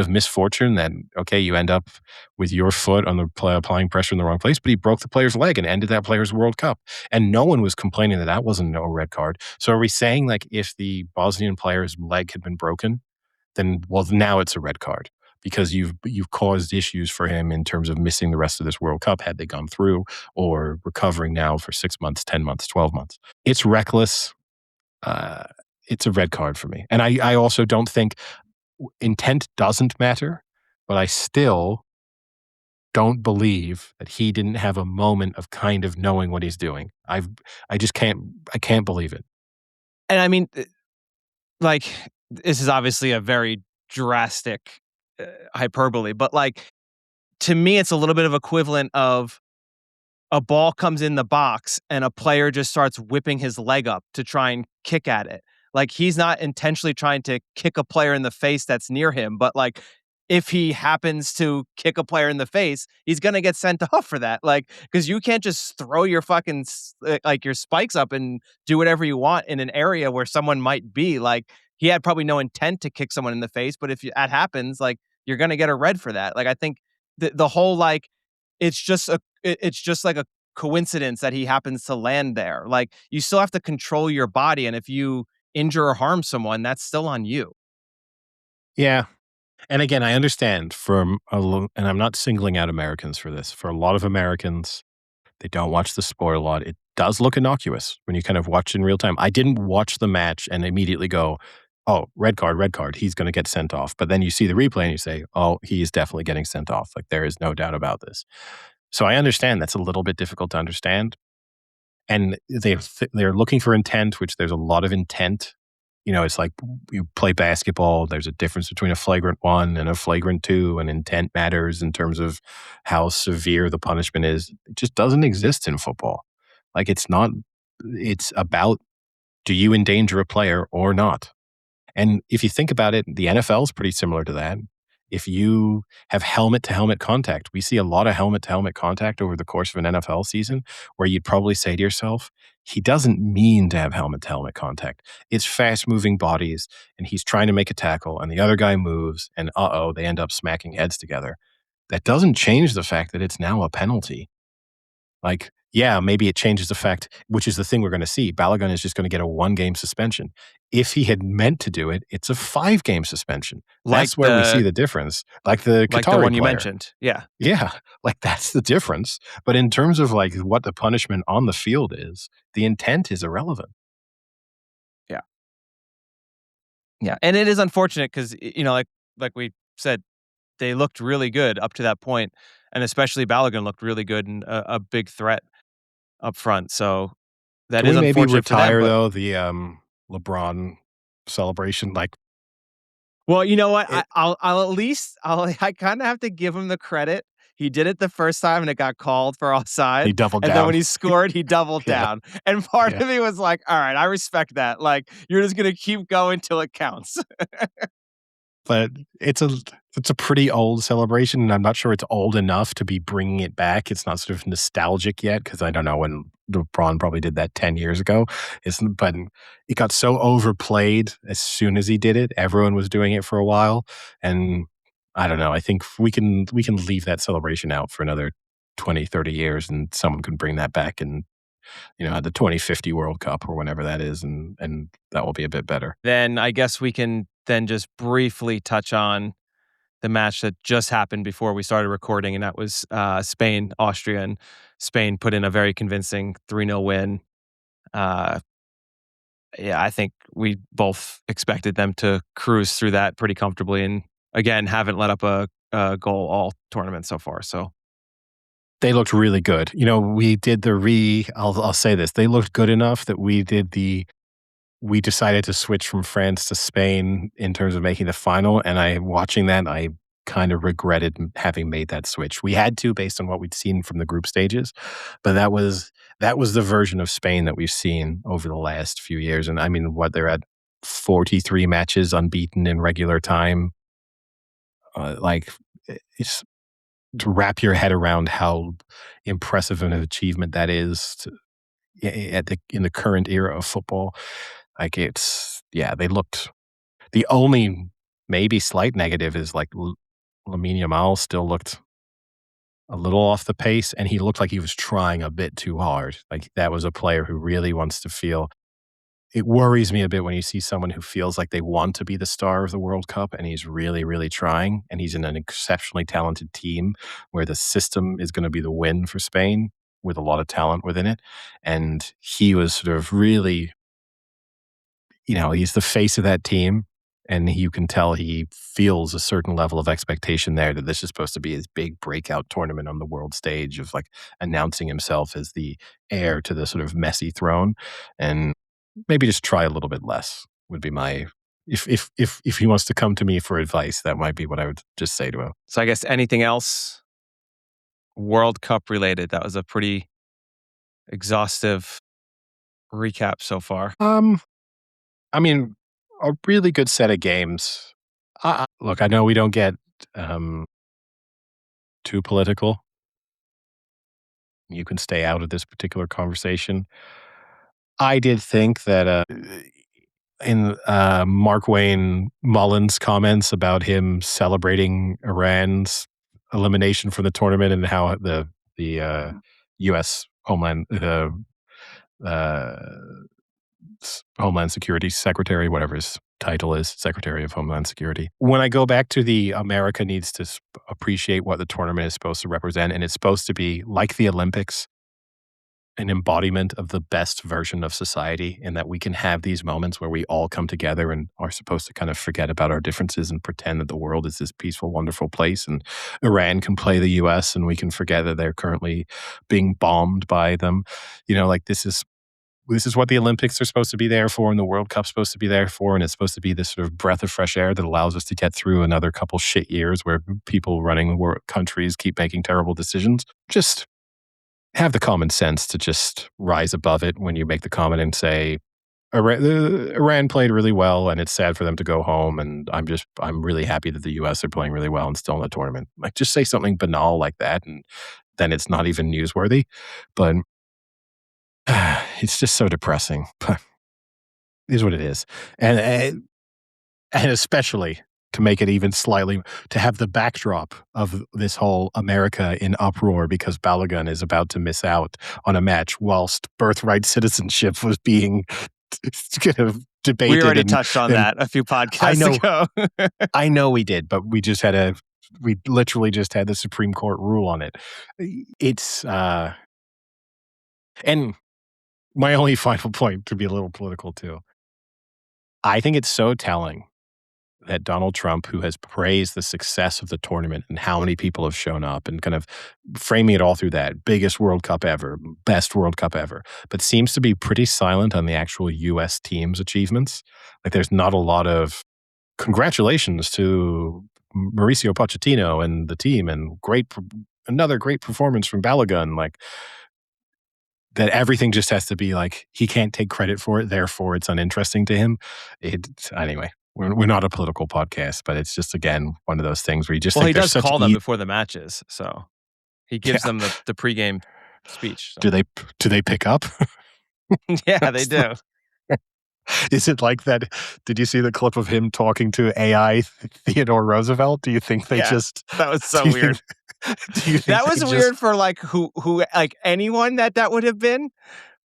[SPEAKER 2] misfortune that, okay, you end up with your foot on the play, applying pressure in the wrong place, but he broke the player's leg and ended that player's World Cup. And no one was complaining that that wasn't a red card. So are we saying like if the Bosnian player's leg had been broken, then well now it's a red card because you've caused issues for him in terms of missing the rest of this World Cup had they gone through or recovering now for 6 months, 10 months, 12 months. It's reckless. Uh, it's a red card for me. And I also don't think intent doesn't matter, but I still don't believe that he didn't have a moment of kind of knowing what he's doing. I just can't believe it.
[SPEAKER 1] And I mean, like, this is obviously a very drastic hyperbole, but like to me, it's a little bit of equivalent of a ball comes in the box and a player just starts whipping his leg up to try and kick at it. Like he's not intentionally trying to kick a player in the face that's near him, but like if he happens to kick a player in the face, he's going to get sent off for that. Like cuz you can't just throw your fucking like your spikes up and do whatever you want in an area where someone might be. Like he had probably no intent to kick someone in the face, but if that happens, like you're going to get a red for that. Like I think the whole like it's just like a coincidence that he happens to land there. Like, you still have to control your body, and if you injure or harm someone, that's still on you.
[SPEAKER 2] Yeah. And again, I understand and I'm not singling out Americans for this. For a lot of Americans, they don't watch the sport a lot. It does look innocuous when you kind of watch in real time. I didn't watch the match and immediately go, "Oh, red card, he's gonna get sent off." But then you see the replay and you say, "Oh, he is definitely getting sent off." Like, there is no doubt about this. So I understand that's a little bit difficult to understand. And they're looking for intent, which there's a lot of intent. It's like you play basketball. There's a difference between a flagrant one and a flagrant two, and intent matters in terms of how severe the punishment is. It just doesn't exist in football. Like, it's not. It's about, do you endanger a player or not? And if you think about it, the NFL is pretty similar to that. If you have helmet to helmet contact, we see a lot of helmet to helmet contact over the course of an NFL season where you'd probably say to yourself, he doesn't mean to have helmet to helmet contact. It's fast moving bodies and he's trying to make a tackle and the other guy moves and they end up smacking heads together. That doesn't change the fact that it's now a penalty. Like, yeah, maybe it changes the fact, which is the thing we're going to see. Balogun is just going to get a 1-game suspension. If he had meant to do it, it's a 5-game suspension.
[SPEAKER 1] Like
[SPEAKER 2] That's where we see the difference. Like the
[SPEAKER 1] like the
[SPEAKER 2] Qatari
[SPEAKER 1] one you
[SPEAKER 2] player.
[SPEAKER 1] mentioned. Yeah.
[SPEAKER 2] Yeah, like that's the difference. But in terms of like what the punishment on the field is, the intent is irrelevant.
[SPEAKER 1] Yeah. Yeah. And it is unfortunate because, like we said, they looked really good up to that point, and especially Balogun looked really good and a big threat up front. So that
[SPEAKER 2] Can
[SPEAKER 1] is
[SPEAKER 2] we maybe
[SPEAKER 1] unfortunate for them.
[SPEAKER 2] retire
[SPEAKER 1] But
[SPEAKER 2] though the LeBron celebration? Like,
[SPEAKER 1] well, you know what?
[SPEAKER 2] it,
[SPEAKER 1] I'll at least I kind of have to give him the credit. He did it the first time and it got called for
[SPEAKER 2] he
[SPEAKER 1] offside.
[SPEAKER 2] doubled
[SPEAKER 1] And then
[SPEAKER 2] down.
[SPEAKER 1] when he scored, he doubled
[SPEAKER 2] Yeah,
[SPEAKER 1] down. And part
[SPEAKER 2] yeah.
[SPEAKER 1] of me was like, all right, I respect that. Like, you're just going to keep going till it counts.
[SPEAKER 2] But it's a pretty old celebration, and I'm not sure it's old enough to be bringing it back. It's not sort of nostalgic yet because I don't know when LeBron probably did that 10 years ago. But it got so overplayed as soon as he did it. Everyone was doing it for a while, and I don't know. I think we can leave that celebration out for another 20, 30 years, and someone can bring that back and at the 2050 World Cup or whenever that is, and that will be a bit better.
[SPEAKER 1] Then I guess we can then just briefly touch on the match that just happened before we started recording, and that was Spain, Austria, and Spain put in a very convincing 3-0 win. Uh, yeah, I think we both expected them to cruise through that pretty comfortably, and again, haven't let up a goal all tournament so far. So
[SPEAKER 2] They looked really good. We did I'll say this. They looked good enough that we decided to switch from France to Spain in terms of making the final, and watching that, I kind of regretted having made that switch. We had to based on what we'd seen from the group stages, but that was the version of Spain that we've seen over the last few years. And I mean, they're at 43 matches unbeaten in regular time. Like, it's to wrap your head around how impressive an achievement that is in the current era of football. Like, they looked. The only maybe slight negative is like Lamine Yamal still looked a little off the pace, and he looked like he was trying a bit too hard. Like, that was a player who really wants to feel. It worries me a bit when you see someone who feels like they want to be the star of the World Cup and he's really, really trying, and he's in an exceptionally talented team where the system is going to be the win for Spain with a lot of talent within it. And he was sort of really, he's the face of that team, and you can tell he feels a certain level of expectation there that this is supposed to be his big breakout tournament on the world stage of like announcing himself as the heir to the sort of Messi throne. And maybe just try a little bit less would be my, if he wants to come to me for advice, that might be what I would just say to him.
[SPEAKER 1] so I guess anything else World Cup related? That was a pretty exhaustive recap so far.
[SPEAKER 2] I mean, a really good set of games. Look, I know we don't get too political. You can stay out of this particular conversation. I did think that in Mark Wayne Mullins' comments about him celebrating Iran's elimination from the tournament and how the U.S. Homeland uh, Homeland Security Secretary, whatever his title is, Secretary of Homeland Security. When I go back to the America needs to appreciate what the tournament is supposed to represent, and it's supposed to be like the Olympics, an embodiment of the best version of society, in that we can have these moments where we all come together and are supposed to kind of forget about our differences and pretend that the world is this peaceful, wonderful place. And Iran can play the US and we can forget that they're currently being bombed by them. Like this is what the Olympics are supposed to be there for, and the World Cup's supposed to be there for, and it's supposed to be this sort of breath of fresh air that allows us to get through another couple shit years where people running countries keep making terrible decisions. Just have the common sense to just rise above it when you make the comment and say, Iran played really well, and it's sad for them to go home, and I'm really happy that the US are playing really well and still in the tournament. Like, just say something banal like that, and then it's not even newsworthy. But it's just so depressing. But it is what it is. And especially to make it even slightly, to have the backdrop of this whole America in uproar because Balogun is about to miss out on a match whilst birthright citizenship was being kind of debated.
[SPEAKER 1] We already touched on that a few podcasts ago.
[SPEAKER 2] I know we did, but we literally just had the Supreme Court rule on it. It's, and my only final point, to be a little political too, I think it's so telling that Donald Trump, who has praised the success of the tournament and how many people have shown up and kind of framing it all through that biggest World Cup ever, best World Cup ever, but seems to be pretty silent on the actual U.S. team's achievements. Like, there's not a lot of congratulations to Mauricio Pochettino and the team, and another great performance from Balogun. Like, that everything just has to be like, he can't take credit for it, therefore it's uninteresting to him. Anyway. We're not a political podcast, but it's just, again, one of those things where you just think
[SPEAKER 1] he does call them before the matches, so he gives them the pregame speech. So.
[SPEAKER 2] Do they pick up?
[SPEAKER 1] Yeah, they do.
[SPEAKER 2] Is it like that? Did you see the clip of him talking to AI Theodore Roosevelt? Do you think they just...
[SPEAKER 1] That was so weird. That was weird for like who like anyone that would have been.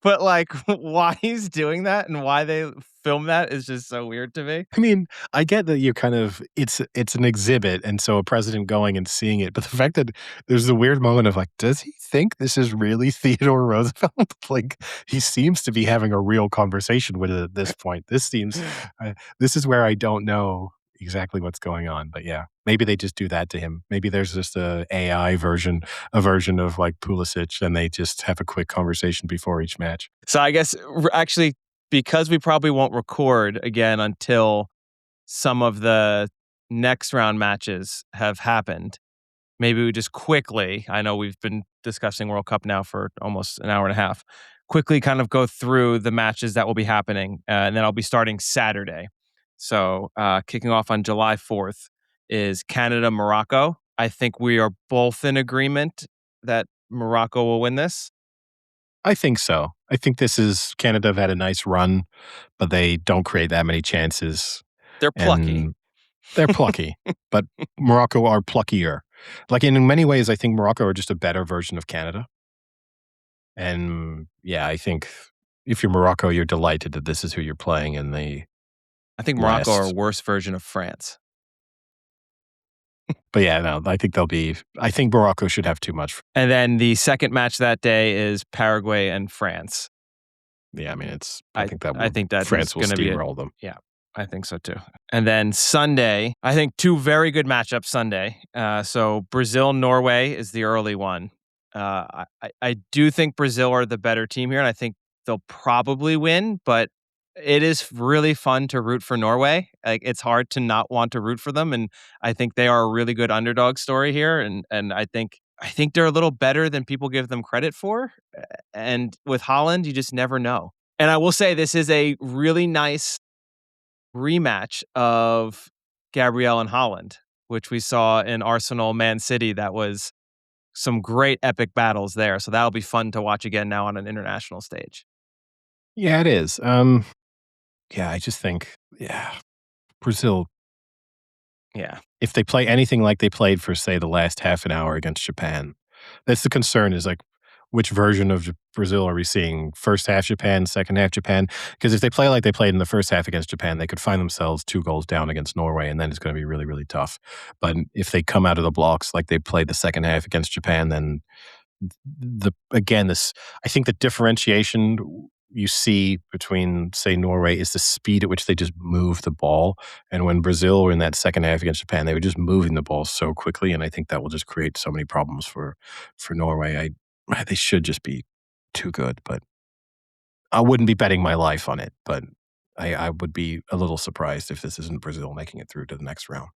[SPEAKER 1] But like why he's doing that and why they film that is just so weird to me.
[SPEAKER 2] I mean, I get that you kind of, it's an exhibit, and so a president going and seeing it, but the fact that there's the weird moment of like, does he think this is really Theodore Roosevelt? Like, he seems to be having a real conversation with it at this point. This is where I don't know exactly what's going on, but yeah, maybe they just do that to him. Maybe there's just a version of like Pulisic, and they just have a quick conversation before each match.
[SPEAKER 1] So I guess actually, because we probably won't record again until some of the next round matches have happened, maybe we just quickly, I know we've been discussing World Cup now for almost an hour and a half, quickly kind of go through the matches that will be happening, and then I'll be starting Saturday. So kicking off on July 4th is Canada-Morocco. I think we are both in agreement that Morocco will win this.
[SPEAKER 2] I think so. I think Canada have had a nice run, but they don't create that many chances.
[SPEAKER 1] They're plucky.
[SPEAKER 2] But Morocco are pluckier. Like, in many ways, I think Morocco are just a better version of Canada. And yeah, I think if you're Morocco, you're delighted that this is who you're playing in the...
[SPEAKER 1] I think Morocco are a worse version of France.
[SPEAKER 2] But yeah, no, I think Morocco should have too much.
[SPEAKER 1] And then the second match that day is Paraguay and France.
[SPEAKER 2] Yeah, I mean,
[SPEAKER 1] I think that
[SPEAKER 2] France will steamroll them.
[SPEAKER 1] Yeah, I think so too. And then Sunday, I think two very good matchups Sunday. So Brazil-Norway is the early one. I do think Brazil are the better team here, and I think they'll probably win, but it is really fun to root for Norway. Like, it's hard to not want to root for them, and I think they are a really good underdog story here. And I think they're a little better than people give them credit for. And with Holland, you just never know. And I will say this is a really nice rematch of Gabriel and Holland, which we saw in Arsenal Man City. That was some great epic battles there. So that'll be fun to watch again now on an international stage.
[SPEAKER 2] Yeah, it is. Yeah, I just think, Brazil.
[SPEAKER 1] Yeah.
[SPEAKER 2] If they play anything like they played for, say, the last half an hour against Japan, that's the concern, is like, which version of Brazil are we seeing? First half Japan, second half Japan? Because if they play like they played in the first half against Japan, they could find themselves 2 goals down against Norway, and then it's going to be really, really tough. But if they come out of the blocks like they played the second half against Japan, then this I think the differentiation you see between, say, Norway is the speed at which they just move the ball. And when Brazil were in that second half against Japan, they were just moving the ball so quickly, and I think that will just create so many problems for Norway. They should just be too good, but I wouldn't be betting my life on it. But I would be a little surprised if this isn't Brazil making it through to the next round.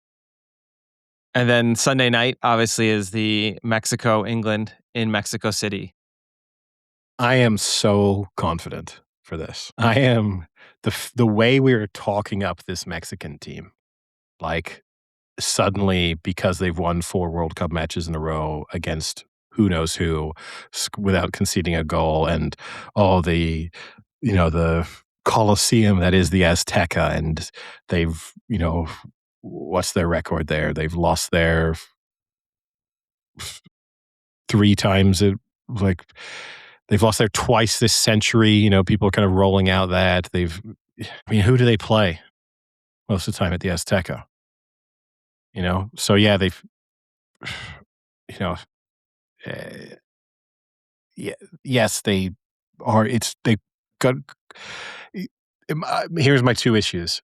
[SPEAKER 1] And then Sunday night, obviously, is the Mexico-England in Mexico City.
[SPEAKER 2] I am so confident for this. I am the way we're talking up this Mexican team, like suddenly because they've won 4 World Cup matches in a row against who knows who without conceding a goal, and the Coliseum that is the Azteca, and they've what's their record there? They've lost there 3 times. They've lost there twice this century. People are kind of rolling out that who do they play most of the time at the Azteca? So yeah, they've, uh, yeah, yes, they are. They got. Here's my 2 issues.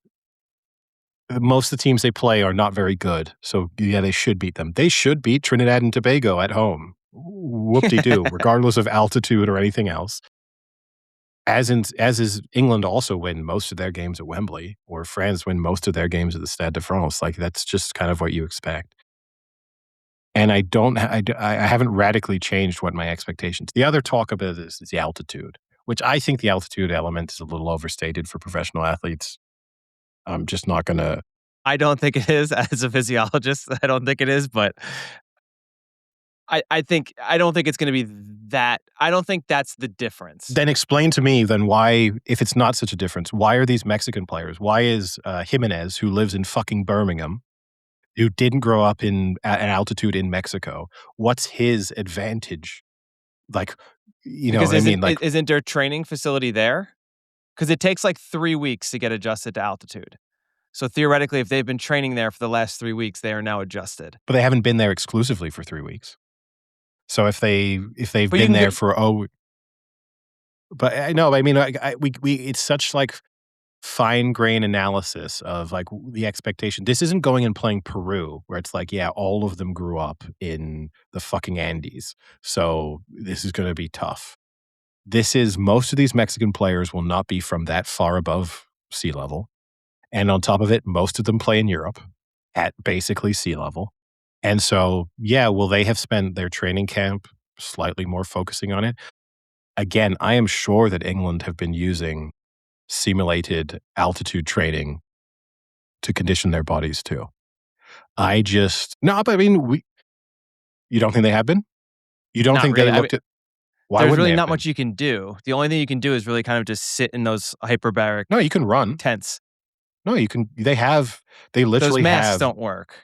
[SPEAKER 2] Most of the teams they play are not very good, so yeah, they should beat them. They should beat Trinidad and Tobago at home. Whoop-de-doo, regardless of altitude or anything else. As is England also win most of their games at Wembley, or France win most of their games at the Stade de France. Like, that's just kind of what you expect. And I haven't radically changed what my expectations. The other talk about this is the altitude, which I think the altitude element is a little overstated for professional athletes. I'm just not going to.
[SPEAKER 1] I don't think it is. As a physiologist, I don't think it is, but I don't think it's going to be that. I don't think that's the difference.
[SPEAKER 2] Then explain to me then why, if it's not such a difference, why are these Mexican players? Why is Jimenez, who lives in fucking Birmingham, who didn't grow up at an altitude in Mexico, what's his advantage? Like,
[SPEAKER 1] Because
[SPEAKER 2] what I mean? Like,
[SPEAKER 1] isn't there a training facility there? Because it takes like 3 weeks to get adjusted to altitude. So theoretically, if they've been training there for the last 3 weeks, they are now adjusted.
[SPEAKER 2] But they haven't been there exclusively for 3 weeks. So if they've been there but I know. I mean, it's such like fine grain analysis of like the expectation. This isn't going and playing Peru, where it's like, yeah, all of them grew up in the fucking Andes, so this is going to be tough. This is, most of these Mexican players will not be from that far above sea level. And on top of it, most of them play in Europe at basically sea level. And so, yeah, will they have spent their training camp slightly more focusing on it? Again, I am sure that England have been using simulated altitude training to condition their bodies too. No, but I mean, you don't think they have been? You don't think
[SPEAKER 1] really.
[SPEAKER 2] they looked at, why
[SPEAKER 1] there's
[SPEAKER 2] wouldn't
[SPEAKER 1] really
[SPEAKER 2] they have
[SPEAKER 1] not
[SPEAKER 2] been?
[SPEAKER 1] much you can do. The only thing you can do is really kind of just sit in those hyperbaric
[SPEAKER 2] No, you can run.
[SPEAKER 1] tents.
[SPEAKER 2] No, you can. They literally
[SPEAKER 1] Those masks
[SPEAKER 2] have.
[SPEAKER 1] don't work.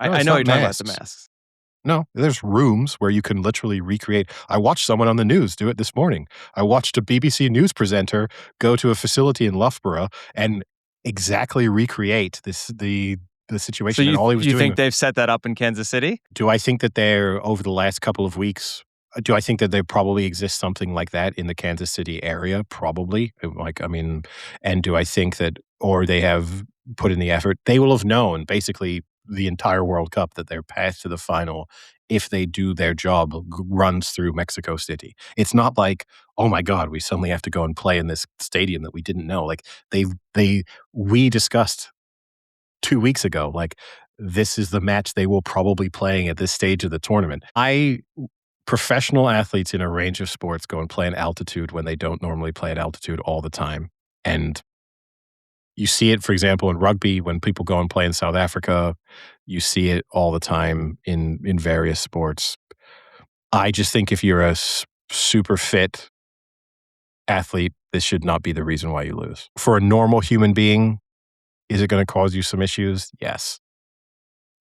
[SPEAKER 2] No,
[SPEAKER 1] I
[SPEAKER 2] it's
[SPEAKER 1] know
[SPEAKER 2] not
[SPEAKER 1] you're talking about the
[SPEAKER 2] masks.
[SPEAKER 1] masks.
[SPEAKER 2] No, there's rooms where you can literally recreate. I watched someone on the news do it this morning. I watched a BBC News presenter go to a facility in Loughborough and exactly recreate the situation.
[SPEAKER 1] So
[SPEAKER 2] And all he was
[SPEAKER 1] you
[SPEAKER 2] doing.
[SPEAKER 1] think they've set that up in Kansas City?
[SPEAKER 2] Do I think that they're, over the last couple of weeks, do I think that there probably exists something like that in the Kansas City area? Probably. And do I think that, or they have put in the effort, they will have known basically the entire World Cup that their path to the final, if they do their job, runs through Mexico City. It's not like, oh my God, we suddenly have to go and play in this stadium that we didn't know. Like we discussed 2 weeks ago, like, this is the match they will probably playing at this stage of the tournament. Professional athletes in a range of sports go and play at altitude when they don't normally play at altitude all the time. And you see it, for example, in rugby when people go and play in South Africa. You see it all the time in various sports. I just think if you're a super fit athlete, this should not be the reason why you lose. For a normal human being, is it going to cause you some issues? Yes.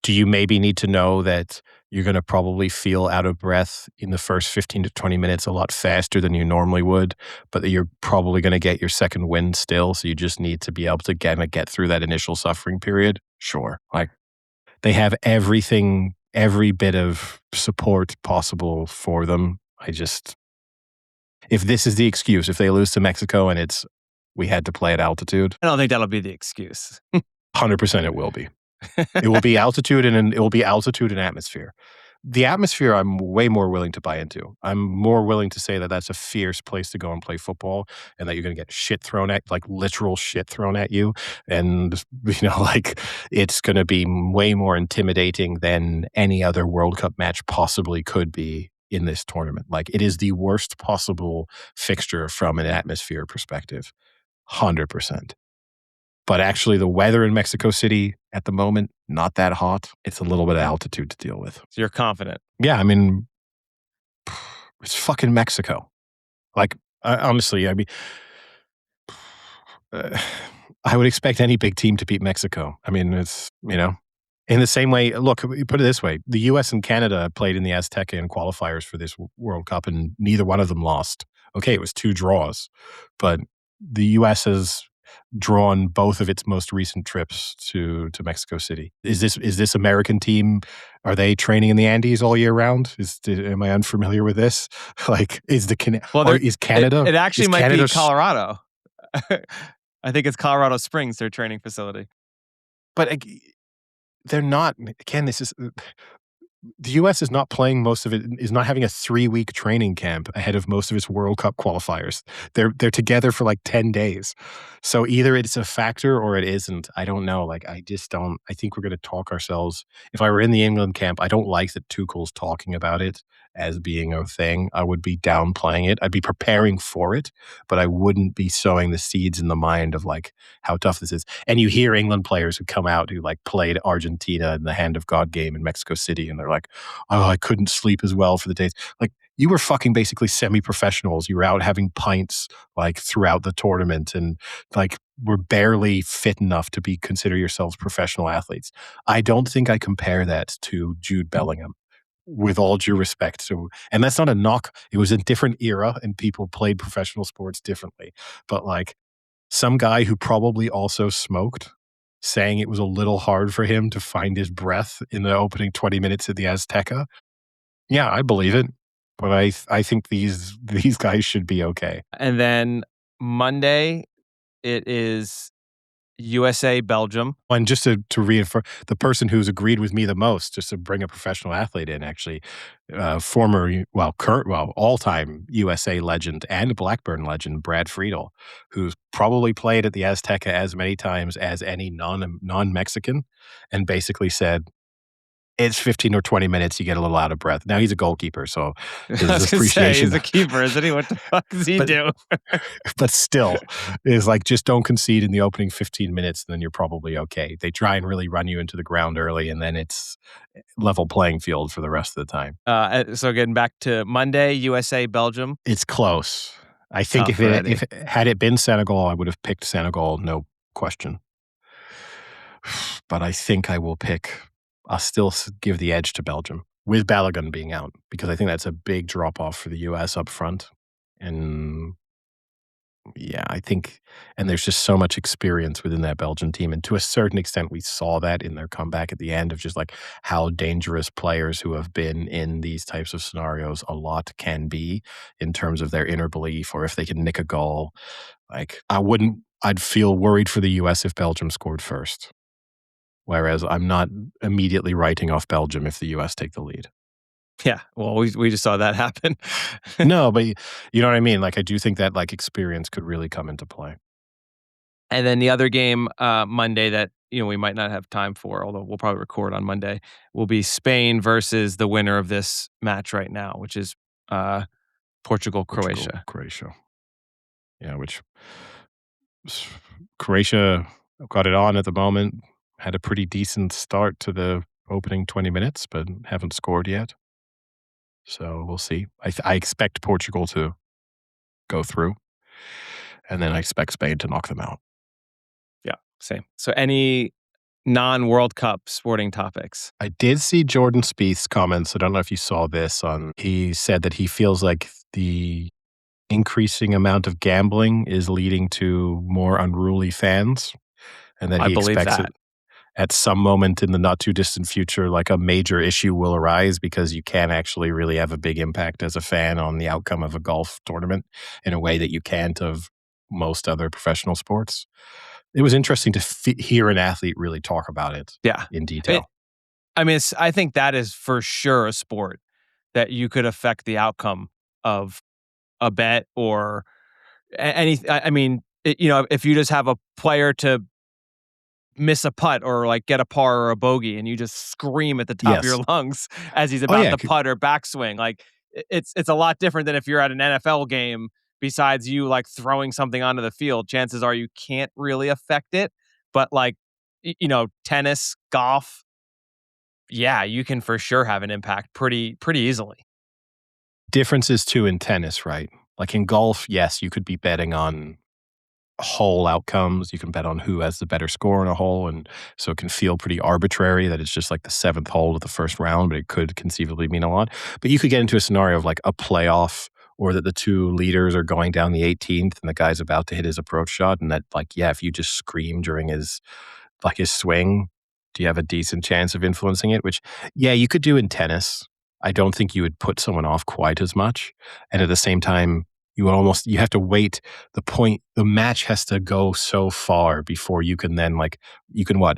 [SPEAKER 2] Do you maybe need to know that You're going to probably feel out of breath in the first 15 to 20 minutes a lot faster than you normally would, but you're probably going to get your second wind still. So you just need to be able to get through that initial suffering period. Sure. Like they have everything, every bit of support possible for them. If this is the excuse, if they lose to Mexico and we had to play at altitude,
[SPEAKER 1] I don't think that'll be the excuse.
[SPEAKER 2] 100% it will be. It will be altitude and atmosphere. The atmosphere I'm way more willing to buy into. I'm more willing to say that that's a fierce place to go and play football and that you're going to get shit thrown at, like literal shit thrown at you. And, like it's going to be way more intimidating than any other World Cup match possibly could be in this tournament. Like it is the worst possible fixture from an atmosphere perspective. 100%. But actually, the weather in Mexico City at the moment, not that hot. It's a little bit of altitude to deal with.
[SPEAKER 1] So you're confident.
[SPEAKER 2] Yeah, I mean, it's fucking Mexico. Like, honestly, I mean, I would expect any big team to beat Mexico. I mean, it's, in the same way, look, put it this way. The U.S. and Canada played in the Azteca in qualifiers for this World Cup, and neither one of them lost. Okay, it was 2 draws, but the U.S. has drawn both of its most recent trips to Mexico City. Is this American team? Are they training in the Andes all year round? Am I unfamiliar with this? Like, is Canada?
[SPEAKER 1] It actually might
[SPEAKER 2] Canada
[SPEAKER 1] be Colorado. I think it's Colorado Springs, their training facility.
[SPEAKER 2] But they're not. Again, the U.S. is not playing most of it, is not having a 3-week training camp ahead of most of its World Cup qualifiers. They're together for like 10 days. So either it's a factor or it isn't. I don't know. Like, I just don't. I think we're going to talk ourselves. If I were in the England camp, I don't like that Tuchel's talking about it as being a thing. I would be downplaying it. I'd be preparing for it, but I wouldn't be sowing the seeds in the mind of like how tough this is. And you hear England players who come out who like played Argentina in the Hand of God game in Mexico City, and they're like, oh, I couldn't sleep as well for the days. Like, you were fucking basically semi-professionals. You were out having pints like throughout the tournament and like were barely fit enough to consider yourselves professional athletes. I don't think I compare that to Jude Bellingham, with all due respect to, and that's not a knock. It was a different era and people played professional sports differently. But like some guy who probably also smoked, saying it was a little hard for him to find his breath in the opening 20 minutes at the Azteca. Yeah, I believe it. But I think these guys should be okay.
[SPEAKER 1] And then Monday, it is USA, Belgium.
[SPEAKER 2] And just to reinforce, the person who's agreed with me the most, just to bring a professional athlete in, actually, all-time USA legend and Blackburn legend, Brad Friedel, who's probably played at the Azteca as many times as any non-Mexican, and basically said, it's 15 or 20 minutes, you get a little out of breath. Now he's a goalkeeper, so his appreciation.
[SPEAKER 1] He's a keeper, isn't he? What the fuck does he do?
[SPEAKER 2] But still, is like, just don't concede in the opening 15 minutes, and then you're probably okay. They try and really run you into the ground early, and then it's level playing field for the rest of the time.
[SPEAKER 1] So getting back to Monday, USA, Belgium.
[SPEAKER 2] It's close. I think if had it been Senegal, I would have picked Senegal, no question. But I think I'll still give the edge to Belgium, with Balogun being out, because I think that's a big drop-off for the U.S. up front. And yeah, I think, and there's just so much experience within that Belgian team. And to a certain extent, we saw that in their comeback at the end of just like how dangerous players who have been in these types of scenarios a lot can be in terms of their inner belief, or if they can nick a goal. Like, I'd feel worried for the U.S. if Belgium scored first. Whereas I'm not immediately writing off Belgium if the U.S. take the lead.
[SPEAKER 1] Yeah, well, we just saw that happen.
[SPEAKER 2] No, but you know what I mean? Like, I do think that like experience could really come into play.
[SPEAKER 1] And then the other game Monday that we might not have time for, although we'll probably record on Monday, will be Spain versus the winner of this match right now, which is Portugal-Croatia.
[SPEAKER 2] Croatia. Yeah, which Croatia got it on at the moment. Had a pretty decent start to the opening 20 minutes, but haven't scored yet. So we'll see. I expect Portugal to go through, and then I expect Spain to knock them out.
[SPEAKER 1] Yeah, same. So any non-World Cup sporting topics.
[SPEAKER 2] I did see Jordan Spieth's comments. I don't know if you saw this on he said that he feels like the increasing amount of gambling is leading to more unruly fans, and that
[SPEAKER 1] I
[SPEAKER 2] he
[SPEAKER 1] believe
[SPEAKER 2] expects
[SPEAKER 1] that.
[SPEAKER 2] it at some moment in the not too distant future, like a major issue will arise because you can actually really have a big impact as a fan on the outcome of a golf tournament in a way that you can't of most other professional sports. It was interesting to hear an athlete really talk about it
[SPEAKER 1] Yeah.
[SPEAKER 2] in
[SPEAKER 1] It
[SPEAKER 2] detail.
[SPEAKER 1] I mean, I think that is for sure a sport that you could affect the outcome of a bet or any. I mean, if you just have a player to miss a putt or like get a par or a bogey and you just scream at the top of your
[SPEAKER 2] Yes.
[SPEAKER 1] lungs as he's
[SPEAKER 2] Oh
[SPEAKER 1] about
[SPEAKER 2] yeah.
[SPEAKER 1] to putt or backswing, like it's a lot different than if you're at an NFL game. Besides you like throwing something onto the field, chances are you can't really affect it. But like tennis, golf, yeah, you can for sure have an impact pretty easily.
[SPEAKER 2] Differences too in tennis, right? Like in golf, yes, you could be betting on hole outcomes. You can bet on who has the better score in a hole. And so it can feel pretty arbitrary that it's just like the seventh hole of the first round, but it could conceivably mean a lot. But you could get into a scenario of like a playoff or that the two leaders are going down the 18th and the guy's about to hit his approach shot. And that, like, yeah, if you just scream during his swing, do you have a decent chance of influencing it? Which, yeah, you could do in tennis. I don't think you would put someone off quite as much. And at the same time, you have to wait the match has to go so far before you can then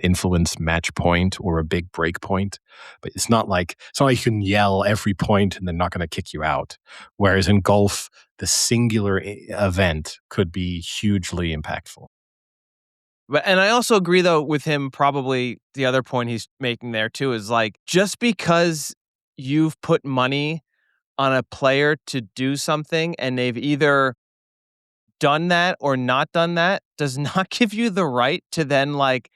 [SPEAKER 2] influence match point or a big break point. But it's not like you can yell every point and they're not going to kick you out. Whereas in golf, the singular event could be hugely impactful.
[SPEAKER 1] And I also agree though with him. Probably the other point he's making there too is like just because you've put money on a player to do something and they've either done that or not done that does not give you the right to then like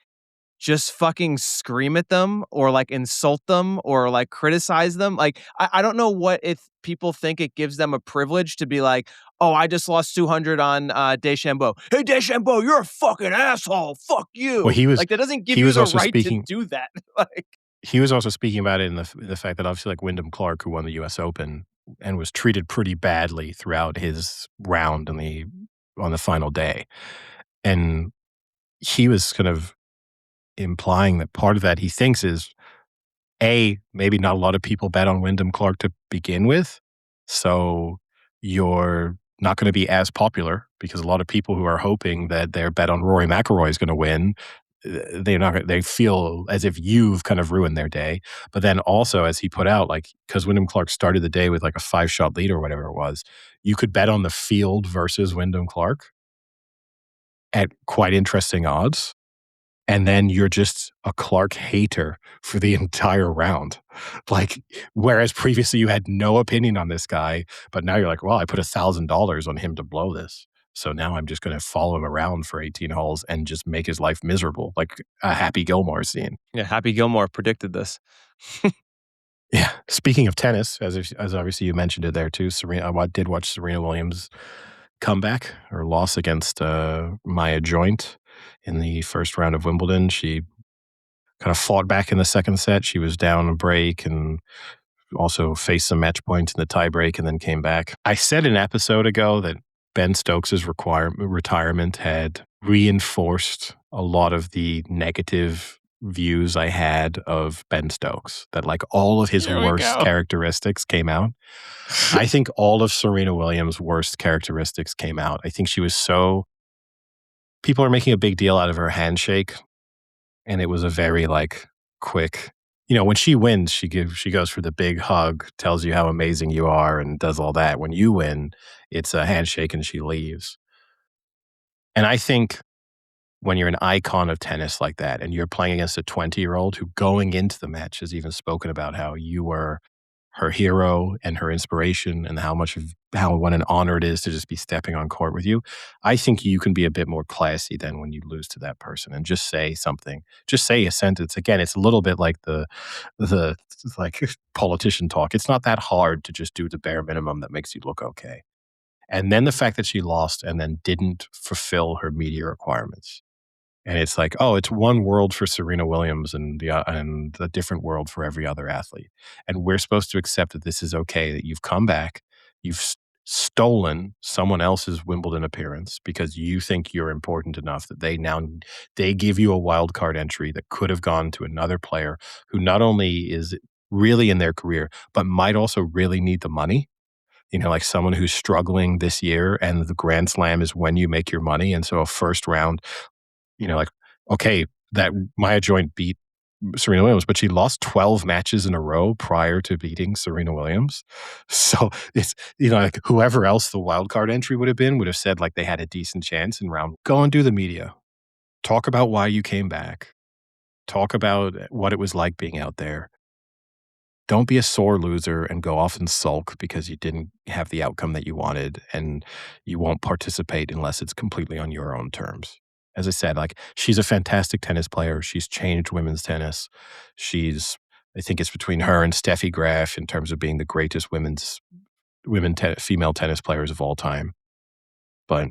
[SPEAKER 1] just fucking scream at them or like insult them or like criticize them. Like I don't know what if people think it gives them a privilege to be like, oh, I just lost 200 on Deschambeau. Hey Deschambeau, you're a fucking asshole. Fuck
[SPEAKER 2] Well,
[SPEAKER 1] you.
[SPEAKER 2] he was
[SPEAKER 1] Like that doesn't give
[SPEAKER 2] he
[SPEAKER 1] you
[SPEAKER 2] was
[SPEAKER 1] the
[SPEAKER 2] also
[SPEAKER 1] right to
[SPEAKER 2] speaking
[SPEAKER 1] do that. Like
[SPEAKER 2] he was also speaking about it in the fact that obviously like Wyndham Clark, who won the US Open and was treated pretty badly throughout his round on the final day. And he was kind of implying that part of that he thinks is maybe not a lot of people bet on Wyndham Clark to begin with. So you're not going to be as popular because a lot of people who are hoping that their bet on Rory McIlroy is going to win, they feel as if you've kind of ruined their day. But then also, as he put out, like, because Wyndham Clark started the day with like a 5-shot lead or whatever it was, you could bet on the field versus Wyndham Clark at quite interesting odds. And then you're just a Clark hater for the entire round. Like, whereas previously you had no opinion on this guy, but now you're like, well, I put $1,000 on him to blow this. So now I'm just going to follow him around for 18 holes and just make his life miserable, like a Happy Gilmore scene.
[SPEAKER 1] yeah, Happy Gilmore predicted this.
[SPEAKER 2] Yeah. Speaking of tennis, as obviously you mentioned it there too, I did watch Serena Williams comeback or loss against Maya Joint in the first round of Wimbledon. She kind of fought back in the second set. She was down a break and also faced some match points in the tie break and then came back. I said an episode ago that Ben Stokes' retirement had reinforced a lot of the negative views I had of Ben Stokes, that like all of his
[SPEAKER 1] Here we
[SPEAKER 2] worst
[SPEAKER 1] go.
[SPEAKER 2] characteristics came out. I think all of Serena Williams' worst characteristics came out. I think she was people are making a big deal out of her handshake, and it was a very like quick, when she wins, she goes for the big hug, tells you how amazing you are and does all that. When you win, it's a handshake and she leaves. And I think when you're an icon of tennis like that and you're playing against a 20-year-old who going into the match has even spoken about how you were her hero and her inspiration and what an honor it is to just be stepping on court with you. I think you can be a bit more classy than when you lose to that person and just say something. Just say a sentence. Again, it's a little bit like the like politician talk. It's not that hard to just do the bare minimum that makes you look okay. And then the fact that she lost and then didn't fulfill her media requirements. And it's like, oh, it's one world for Serena Williams and a different world for every other athlete. And we're supposed to accept that this is okay, that you've come back, you've stolen someone else's Wimbledon appearance because you think you're important enough that they give you a wild card entry that could have gone to another player who not only is really in their career, but might also really need the money. Like someone who's struggling this year and the Grand Slam is when you make your money. And so a first round, like, okay, that Maya Joint beat Serena Williams, but she lost 12 matches in a row prior to beating Serena Williams. So it's, like whoever else the wild card entry would have said like they had a decent chance in round. Go and do the media. Talk about why you came back. Talk about what it was like being out there. Don't be a sore loser and go off and sulk because you didn't have the outcome that you wanted and you won't participate unless it's completely on your own terms. As I said, like she's a fantastic tennis player. She's changed women's tennis. I think it's between her and Steffi Graf in terms of being the greatest female tennis players of all time. But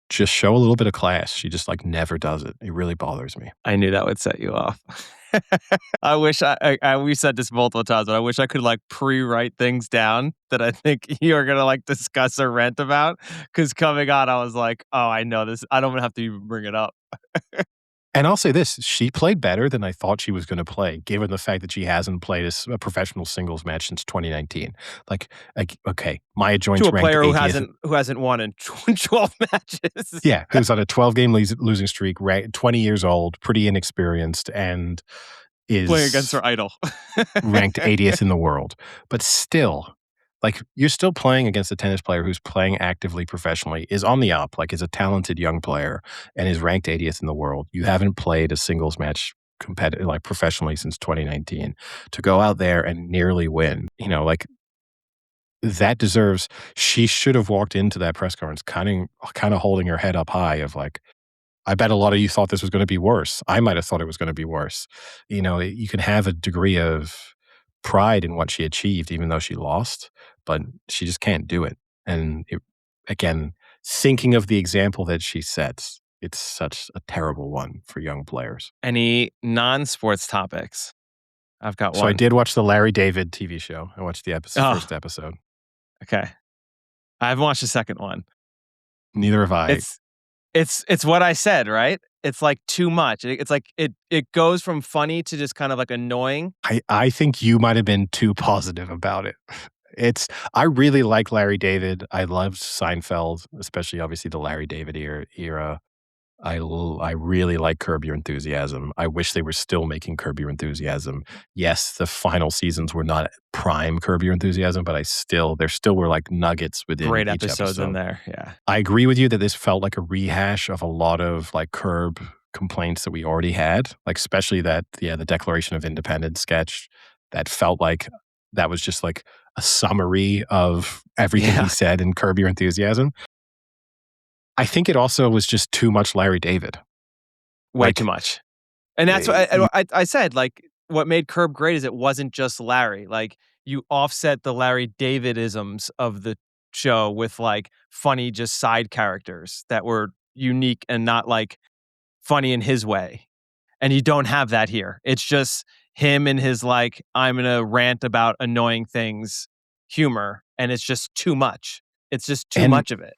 [SPEAKER 2] just show a little bit of class. She just like never does it. It really bothers me.
[SPEAKER 1] I knew that would set you off. I wish we said this multiple times, but I wish I could like pre-write things down that I think you're gonna like discuss or rant about. Because coming on, I was like, oh, I know this. I don't even have to even bring it up.
[SPEAKER 2] And I'll say this, she played better than I thought she was going to play, given the fact that she hasn't played a professional singles match since 2019. Like okay, Maya Joint's
[SPEAKER 1] To a
[SPEAKER 2] ranked
[SPEAKER 1] player who
[SPEAKER 2] 80th.
[SPEAKER 1] hasn't won in 12 matches.
[SPEAKER 2] Yeah, who's on a 12-game losing streak, 20 years old, pretty inexperienced, and is
[SPEAKER 1] Playing against her idol.
[SPEAKER 2] ranked 80th in the world. But still, like you're still playing against a tennis player who's playing actively professionally, is on the up, like is a talented young player, and is ranked 80th in the world. You haven't played a singles match like professionally since 2019. To go out there and nearly win, like that deserves. She should have walked into that press conference kind of holding her head up high of like, I bet a lot of you thought this was going to be worse. I might have thought it was going to be worse. You can have a degree of pride in what she achieved, even though she lost, but she just can't do it. And again, thinking of the example that she sets, it's such a terrible one for young players.
[SPEAKER 1] Any non-sports topics? I've got one.
[SPEAKER 2] So I did watch the Larry David TV show. I watched the first episode.
[SPEAKER 1] Okay. I haven't watched the second one.
[SPEAKER 2] Neither have I.
[SPEAKER 1] It's what I said, right? It's like too much. It's like it goes from funny to just kind of like annoying.
[SPEAKER 2] I think you might have been too positive about it. I really like Larry David. I loved Seinfeld, especially obviously the Larry David era. I really like Curb Your Enthusiasm. I wish they were still making Curb Your Enthusiasm. Yes, the final seasons were not prime Curb Your Enthusiasm, but there still were like nuggets within
[SPEAKER 1] great
[SPEAKER 2] each
[SPEAKER 1] episodes
[SPEAKER 2] episode.
[SPEAKER 1] in there. Yeah,
[SPEAKER 2] I agree with you that this felt like a rehash of a lot of like Curb complaints that we already had, like especially the Declaration of Independence sketch that felt like that was just like a summary of everything he said in Curb Your Enthusiasm. I think it also was just too much Larry David.
[SPEAKER 1] Way too much. And that's what I said, like, what made Curb great is it wasn't just Larry. Like, you offset the Larry David-isms of the show with, like, funny just side characters that were unique and not, like, funny in his way. And you don't have that here. It's just him and his, like, I'm gonna rant about annoying things humor, and it's just too much. It's just too much of it.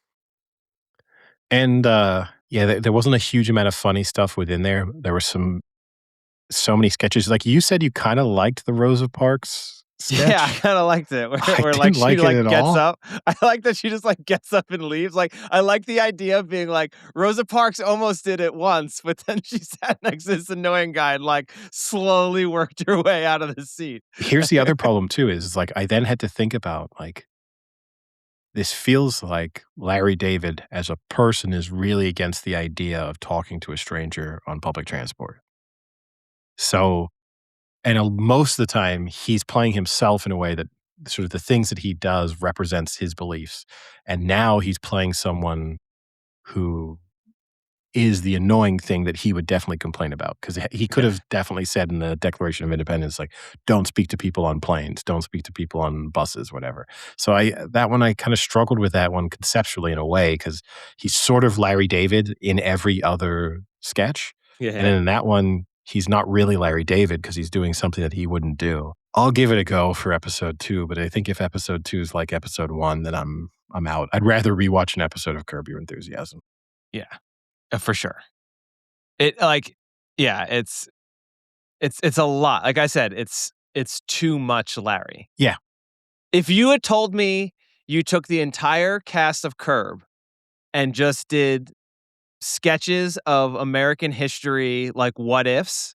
[SPEAKER 2] And, there wasn't a huge amount of funny stuff within there. There were so many sketches. Like, you said you kinda liked the Rosa Parks sketch?
[SPEAKER 1] Yeah, I kinda liked it. Where
[SPEAKER 2] I didn't like it at
[SPEAKER 1] gets
[SPEAKER 2] all.
[SPEAKER 1] up. I like that she just, like, gets up and leaves. Like, I like the idea of being like, Rosa Parks almost did it once, but then she sat next to this annoying guy and, like, slowly worked her way out of the seat.
[SPEAKER 2] Here's the other problem too is like, I then had to think about, like, this feels like Larry David as a person is really against the idea of talking to a stranger on public transport. So, and most of the time, he's playing himself in a way that sort of the things that he does represents his beliefs. And now he's playing someone who is the annoying thing that he would definitely complain about, because he could have definitely said in the Declaration of Independence, like, don't speak to people on planes, don't speak to people on buses, whatever. So I kind of struggled with that one conceptually in a way, because he's sort of Larry David in every other sketch.
[SPEAKER 1] Yeah.
[SPEAKER 2] And then in that one, he's not really Larry David because he's doing something that he wouldn't do. I'll give it a go for episode 2, but I think if episode 2 is like episode 1, then I'm out. I'd rather rewatch an episode of Curb Your Enthusiasm.
[SPEAKER 1] Yeah. For sure. It's a lot. Like I said, it's too much Larry.
[SPEAKER 2] Yeah.
[SPEAKER 1] If you had told me you took the entire cast of Curb and just did sketches of American history, like what ifs,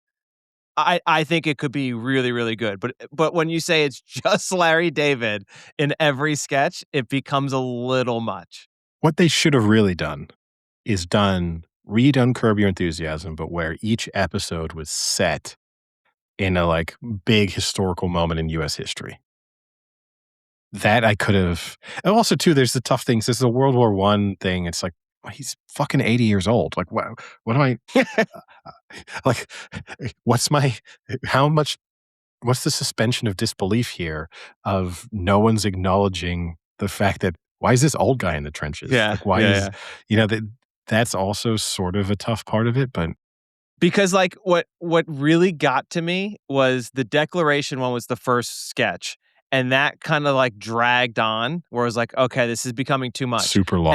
[SPEAKER 1] I think it could be really, really good. But when you say it's just Larry David in every sketch, it becomes a little much.
[SPEAKER 2] What they should have really done is redone Curb Your Enthusiasm, but where each episode was set in a like big historical moment in U.S. history. That I could have. And also, too, there's the tough things. This is a World War I thing. It's like, well, he's fucking 80 years old. Like, what am I like? What's the suspension of disbelief here of no one's acknowledging the fact that why is this old guy in the trenches?
[SPEAKER 1] Yeah.
[SPEAKER 2] Like, why is, that's also sort of a tough part of it, but.
[SPEAKER 1] Because like what really got to me was the Declaration one was the first sketch, and that kind of like dragged on where I was like, okay, this is becoming too much.
[SPEAKER 2] Super long.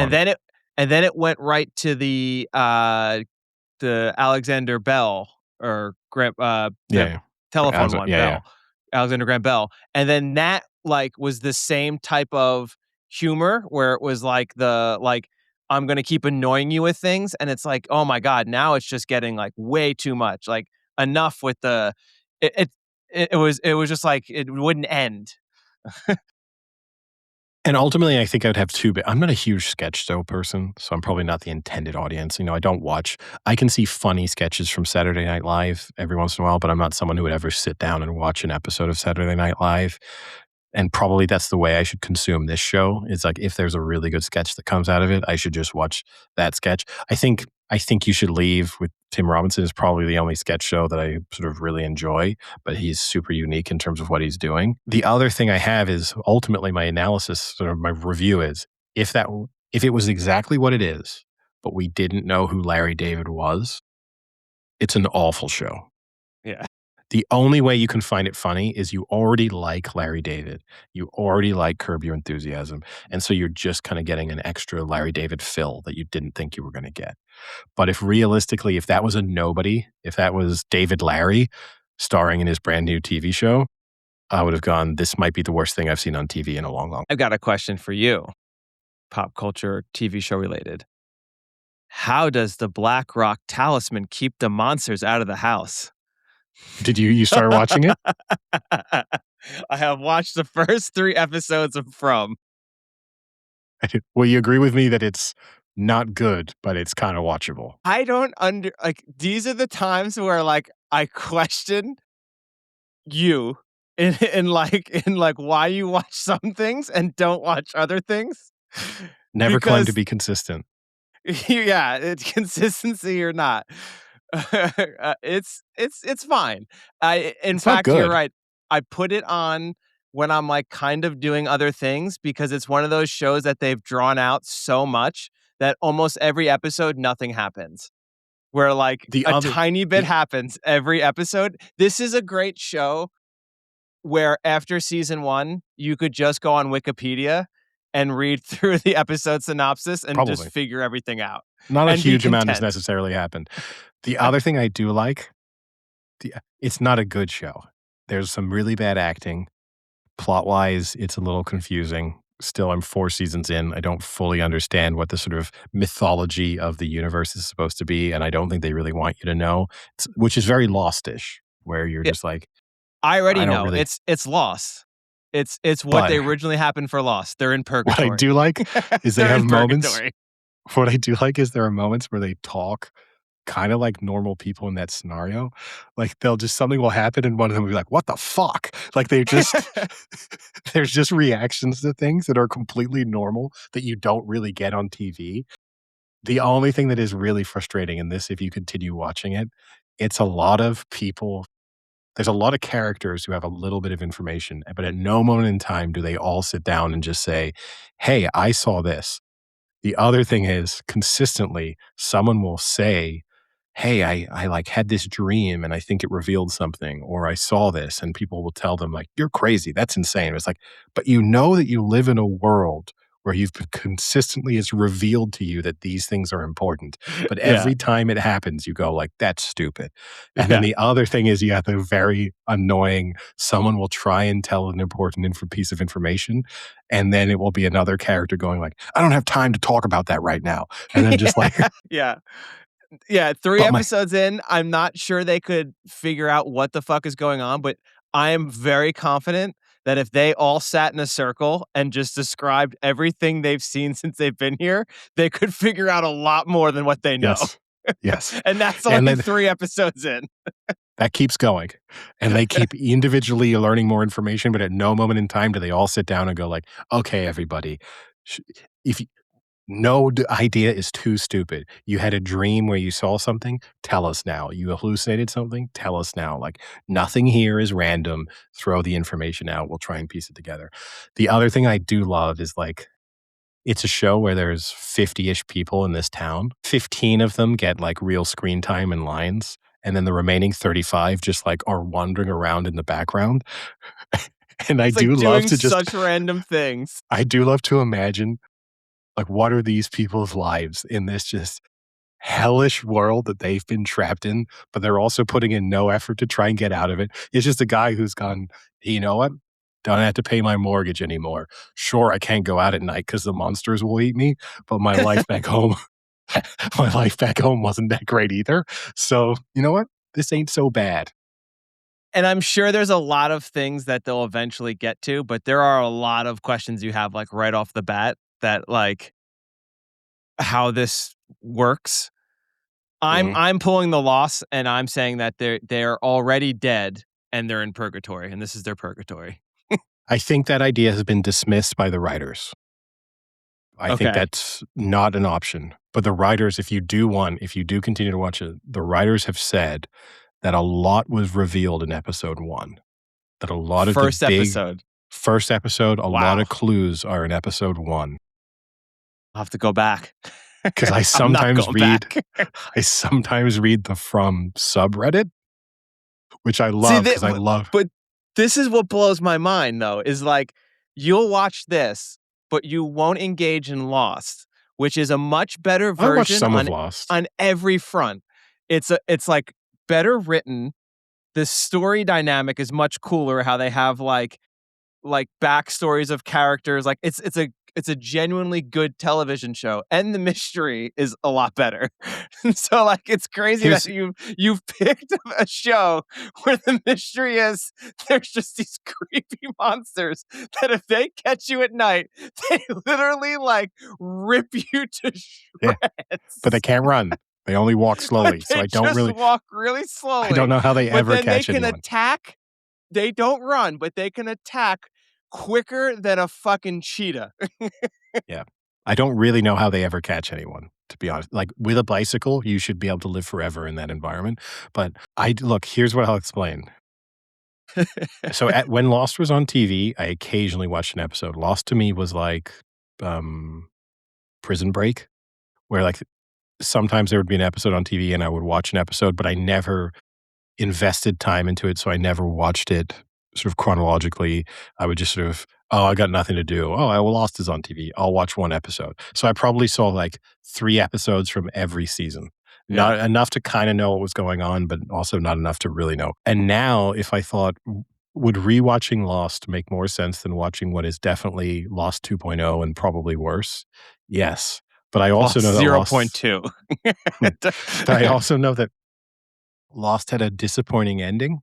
[SPEAKER 1] And then it went right to the Alexander Bell or the telephone one, Bell. Alexander Graham Bell. And then that like was the same type of humor where it was like I'm going to keep annoying you with things. And it's like, oh my God, now it's just getting like way too much. Like enough with it was just like, it wouldn't end.
[SPEAKER 2] And ultimately, I think I'd have two. I'm not a huge sketch show person, so I'm probably not the intended audience. I don't watch. I can see funny sketches from Saturday Night Live every once in a while, but I'm not someone who would ever sit down and watch an episode of Saturday Night Live. And probably that's the way I should consume this show. It's like, if there's a really good sketch that comes out of it, I should just watch that sketch. I think You Should Leave with Tim Robinson is probably the only sketch show that I sort of really enjoy, but he's super unique in terms of what he's doing. The other thing I have is ultimately my analysis, sort of my review is, if it was exactly what it is, but we didn't know who Larry David was, it's an awful show.
[SPEAKER 1] Yeah.
[SPEAKER 2] The only way you can find it funny is you already like Larry David. You already like Curb Your Enthusiasm. And so you're just kind of getting an extra Larry David fill that you didn't think you were going to get. But if that was a nobody, if that was David Larry starring in his brand new TV show, I would have gone, this might be the worst thing I've seen on TV in a long, long time.
[SPEAKER 1] I've got a question for you, pop culture TV show related. How does the Black Rock talisman keep the monsters out of the house?
[SPEAKER 2] Did you start watching it?
[SPEAKER 1] I have watched the first 3 episodes of From.
[SPEAKER 2] Well, you agree with me that it's not good, but it's kind of watchable.
[SPEAKER 1] I don't these are the times where like I question you in why you watch some things and don't watch other things.
[SPEAKER 2] Never claim to be consistent.
[SPEAKER 1] Yeah, it's consistency or not. It's fine. In fact, you're right. I put it on when I'm like kind of doing other things, because it's one of those shows that they've drawn out so much that almost every episode nothing happens. Where like tiny bit happens every episode. This is a great show where after season 1, you could just go on Wikipedia and read through the episode synopsis and just figure everything out.
[SPEAKER 2] Not a huge amount has necessarily happened. The other thing I do like, it's not a good show. There's some really bad acting. Plot-wise, it's a little confusing. Still, I'm 4 seasons in. I don't fully understand what the sort of mythology of the universe is supposed to be, and I don't think they really want you to know, which is very Lost-ish, where you're just like,
[SPEAKER 1] I already know. It's Lost. It's what they originally happened for Lost. They're in purgatory.
[SPEAKER 2] What I do like is they have moments. What I do like is there are moments where they talk kind of like normal people in that scenario. Like something will happen and one of them will be like, what the fuck? Like there's just reactions to things that are completely normal that you don't really get on TV. The only thing that is really frustrating in this, if you continue watching it, it's a lot of people there's a lot of characters who have a little bit of information, but at no moment in time do they all sit down and just say, "Hey, I saw this." The other thing is consistently someone will say, "Hey, I like had this dream and I think it revealed something," or "I saw this," and people will tell them like, "You're crazy. That's insane." It's like, but you know that you live in a world where you've been consistently it's revealed to you that these things are important. But
[SPEAKER 1] Yeah.
[SPEAKER 2] every time it happens, you go like, "That's stupid." And then
[SPEAKER 1] Yeah.
[SPEAKER 2] the other thing is you have the very annoying someone will try and tell an important piece of information, and then it will be another character going like, "I don't have time to talk about that right now." And then just like,
[SPEAKER 1] Yeah. Yeah, 3
[SPEAKER 2] but my
[SPEAKER 1] episodes in, I'm not sure they could figure out what the fuck is going on, but I am very confident that if they all sat in a circle and just described everything they've seen since they've been here, they could figure out a lot more than what they know.
[SPEAKER 2] yes. Yes.
[SPEAKER 1] And that's
[SPEAKER 2] And
[SPEAKER 1] only
[SPEAKER 2] then
[SPEAKER 1] 3 episodes in.
[SPEAKER 2] that keeps going, and they keep individually learning more information, but at no moment in time do they all sit down and go like, "Okay, everybody, sh if you no idea is too stupid. You had a dream where you saw something? Tell us now. You hallucinated something? Tell us now. Like, nothing here is random. Throw the information out. We'll try and piece it together." The other thing I do love is, like, it's a show where there's 50-ish people in this town. 15 of them get, like, real screen time and lines, and then the remaining 35 just, like, are wandering around in the background. And
[SPEAKER 1] It's like doing such random things.
[SPEAKER 2] I do love to imagine, like, what are these people's lives in this just hellish world that they've been trapped in, but they're also putting in no effort to try and get out of it. It's just a guy who's gone, "You know what? Don't have to pay my mortgage anymore. Sure, I can't go out at night because the monsters will eat me, but my life back home my life back home wasn't that great either. So, you know what? This ain't so bad."
[SPEAKER 1] And I'm sure there's a lot of things that they'll eventually get to, but there are a lot of questions you have, like, right off the bat that, like, how this works.
[SPEAKER 2] Mhm.
[SPEAKER 1] I'm pulling the loss, and I'm saying that they're already dead, and they're in purgatory, and this is their purgatory.
[SPEAKER 2] I think that idea has been dismissed by the writers. I think
[SPEAKER 1] Okay.
[SPEAKER 2] that's not an option. But the writers, if you do continue to watch it, the writers have said that a lot was revealed in episode 1, that a lot of the
[SPEAKER 1] First
[SPEAKER 2] big
[SPEAKER 1] episode.
[SPEAKER 2] first episode, a lot
[SPEAKER 1] Wow.
[SPEAKER 2] of clues are in episode 1.
[SPEAKER 1] I'll have to go back.
[SPEAKER 2] 'Cause
[SPEAKER 1] I'm not going back.
[SPEAKER 2] I sometimes read the From subreddit, which I
[SPEAKER 1] See,
[SPEAKER 2] love
[SPEAKER 1] that
[SPEAKER 2] because I love
[SPEAKER 1] but this is what blows my mind, though, is, like, you'll watch this, but you won't engage in Lost, which is a much better
[SPEAKER 2] I watched
[SPEAKER 1] version
[SPEAKER 2] some of Lost.
[SPEAKER 1] on every front. It's, like, better written. The story dynamic is much cooler, how they have, like backstories of characters. Like it's a genuinely good television show, and the mystery is a lot better. So like it's crazy that
[SPEAKER 2] Here's
[SPEAKER 1] you've picked a show where the mystery is there's just these creepy monsters that if they catch you at night, they literally like rip you to
[SPEAKER 2] yeah, but they
[SPEAKER 1] shreds.
[SPEAKER 2] can't run. They only walk
[SPEAKER 1] But
[SPEAKER 2] slowly, so
[SPEAKER 1] they just walk really
[SPEAKER 2] I don't
[SPEAKER 1] slowly.
[SPEAKER 2] know how they
[SPEAKER 1] But
[SPEAKER 2] ever
[SPEAKER 1] then they
[SPEAKER 2] catch
[SPEAKER 1] can
[SPEAKER 2] anyone.
[SPEAKER 1] attack. They don't run, but they can attack quicker than a fucking cheetah.
[SPEAKER 2] Yeah. I don't really know how they ever catch anyone, to be honest. Like, with a bicycle, you should be able to live forever in that environment, but look, here's what I'll explain. So, when Lost was on TV, I occasionally watched an episode. Lost to me was like, um, Prison Break, where, like, sometimes there would be an episode on TV and I would watch an episode, but I never invested time into it, so I never watched it sort of chronologically. I would just sort of, "Oh, I got nothing to do. Oh, I well, Lost is on TV. I'll watch 1 episode." So I probably saw, like, 3 episodes from every season.
[SPEAKER 1] Yeah.
[SPEAKER 2] Not enough to kinda know what was going on, but also not enough to really know. And now if I thought, would rewatching Lost make more sense than watching what is definitely Lost 2.0 and probably worse? Yes. But I also
[SPEAKER 1] Lost
[SPEAKER 2] know that
[SPEAKER 1] zero point
[SPEAKER 2] Lost
[SPEAKER 1] 0.2.
[SPEAKER 2] but I also know that Lost had a disappointing ending,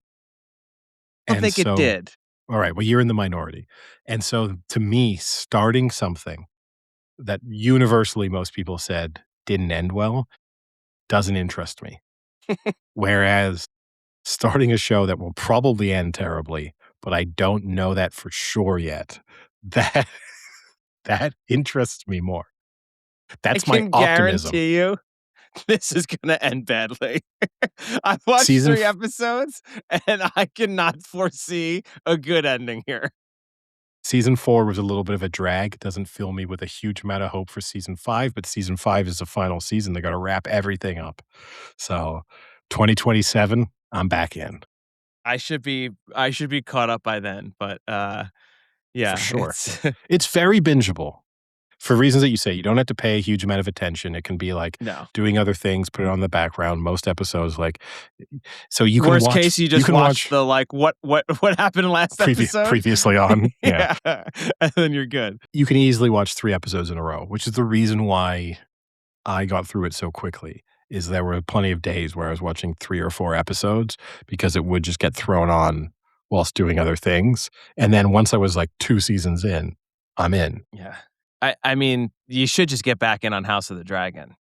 [SPEAKER 1] I don't
[SPEAKER 2] and
[SPEAKER 1] think it
[SPEAKER 2] so
[SPEAKER 1] did.
[SPEAKER 2] all right, well, you're in the minority, and so to me, starting something that universally most people said didn't end well doesn't interest me, whereas starting a show that will probably end terribly, but I don't know that for sure yet, that that interests me more.
[SPEAKER 1] I
[SPEAKER 2] That's my
[SPEAKER 1] can
[SPEAKER 2] optimism.
[SPEAKER 1] guarantee you this is gonna end badly. I've watched
[SPEAKER 2] Season
[SPEAKER 1] 3
[SPEAKER 2] f
[SPEAKER 1] episodes, and I cannot foresee a good ending here.
[SPEAKER 2] Season 4 was a little bit of a drag. It doesn't fill me with a huge amount of hope for season 5, but season 5 is the final season. They gotta wrap everything up. So, 2027, I'm back in,
[SPEAKER 1] I should be caught up by then, but,
[SPEAKER 2] for
[SPEAKER 1] yeah,
[SPEAKER 2] sure.
[SPEAKER 1] it's
[SPEAKER 2] It's very bingeable. For reasons that you say, you don't have to pay a huge amount of attention. It can be like
[SPEAKER 1] no.
[SPEAKER 2] doing other things, put it on the background. Most episodes, like, so you can
[SPEAKER 1] Worst
[SPEAKER 2] watch
[SPEAKER 1] case, you
[SPEAKER 2] you
[SPEAKER 1] just
[SPEAKER 2] can
[SPEAKER 1] watch
[SPEAKER 2] watch
[SPEAKER 1] the, like, what happened last episode?
[SPEAKER 2] previously on. Yeah.
[SPEAKER 1] Yeah, and then you're good.
[SPEAKER 2] You can easily watch 3 episodes in a row, which is the reason why I got through it so quickly, is there were plenty of days where I was watching 3 or 4 episodes because it would just get thrown on whilst doing other things, and then once I was, like, 2 seasons in, I'm in.
[SPEAKER 1] Yeah. I mean, you should just get back in on House of the Dragon.
[SPEAKER 2] No, I'm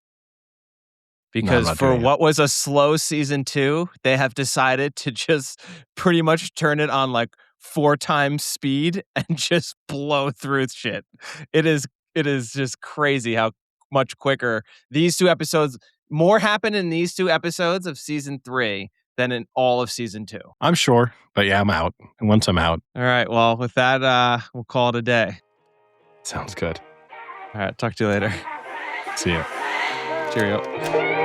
[SPEAKER 1] Because
[SPEAKER 2] not
[SPEAKER 1] for
[SPEAKER 2] doing it.
[SPEAKER 1] what was a slow season 2, they have decided to just pretty much turn it on, like, 4 times speed and just blow through shit. It is it is just crazy how much quicker these 2 episodes more happen in these 2 episodes of season 3 than in all of season 2.
[SPEAKER 2] I'm sure, but yeah, I'm out, and once I'm out,
[SPEAKER 1] Alright, well, with that, we'll call it a day.
[SPEAKER 2] sounds good.
[SPEAKER 1] Alright, talk to you later.
[SPEAKER 2] See ya.
[SPEAKER 1] Cheerio.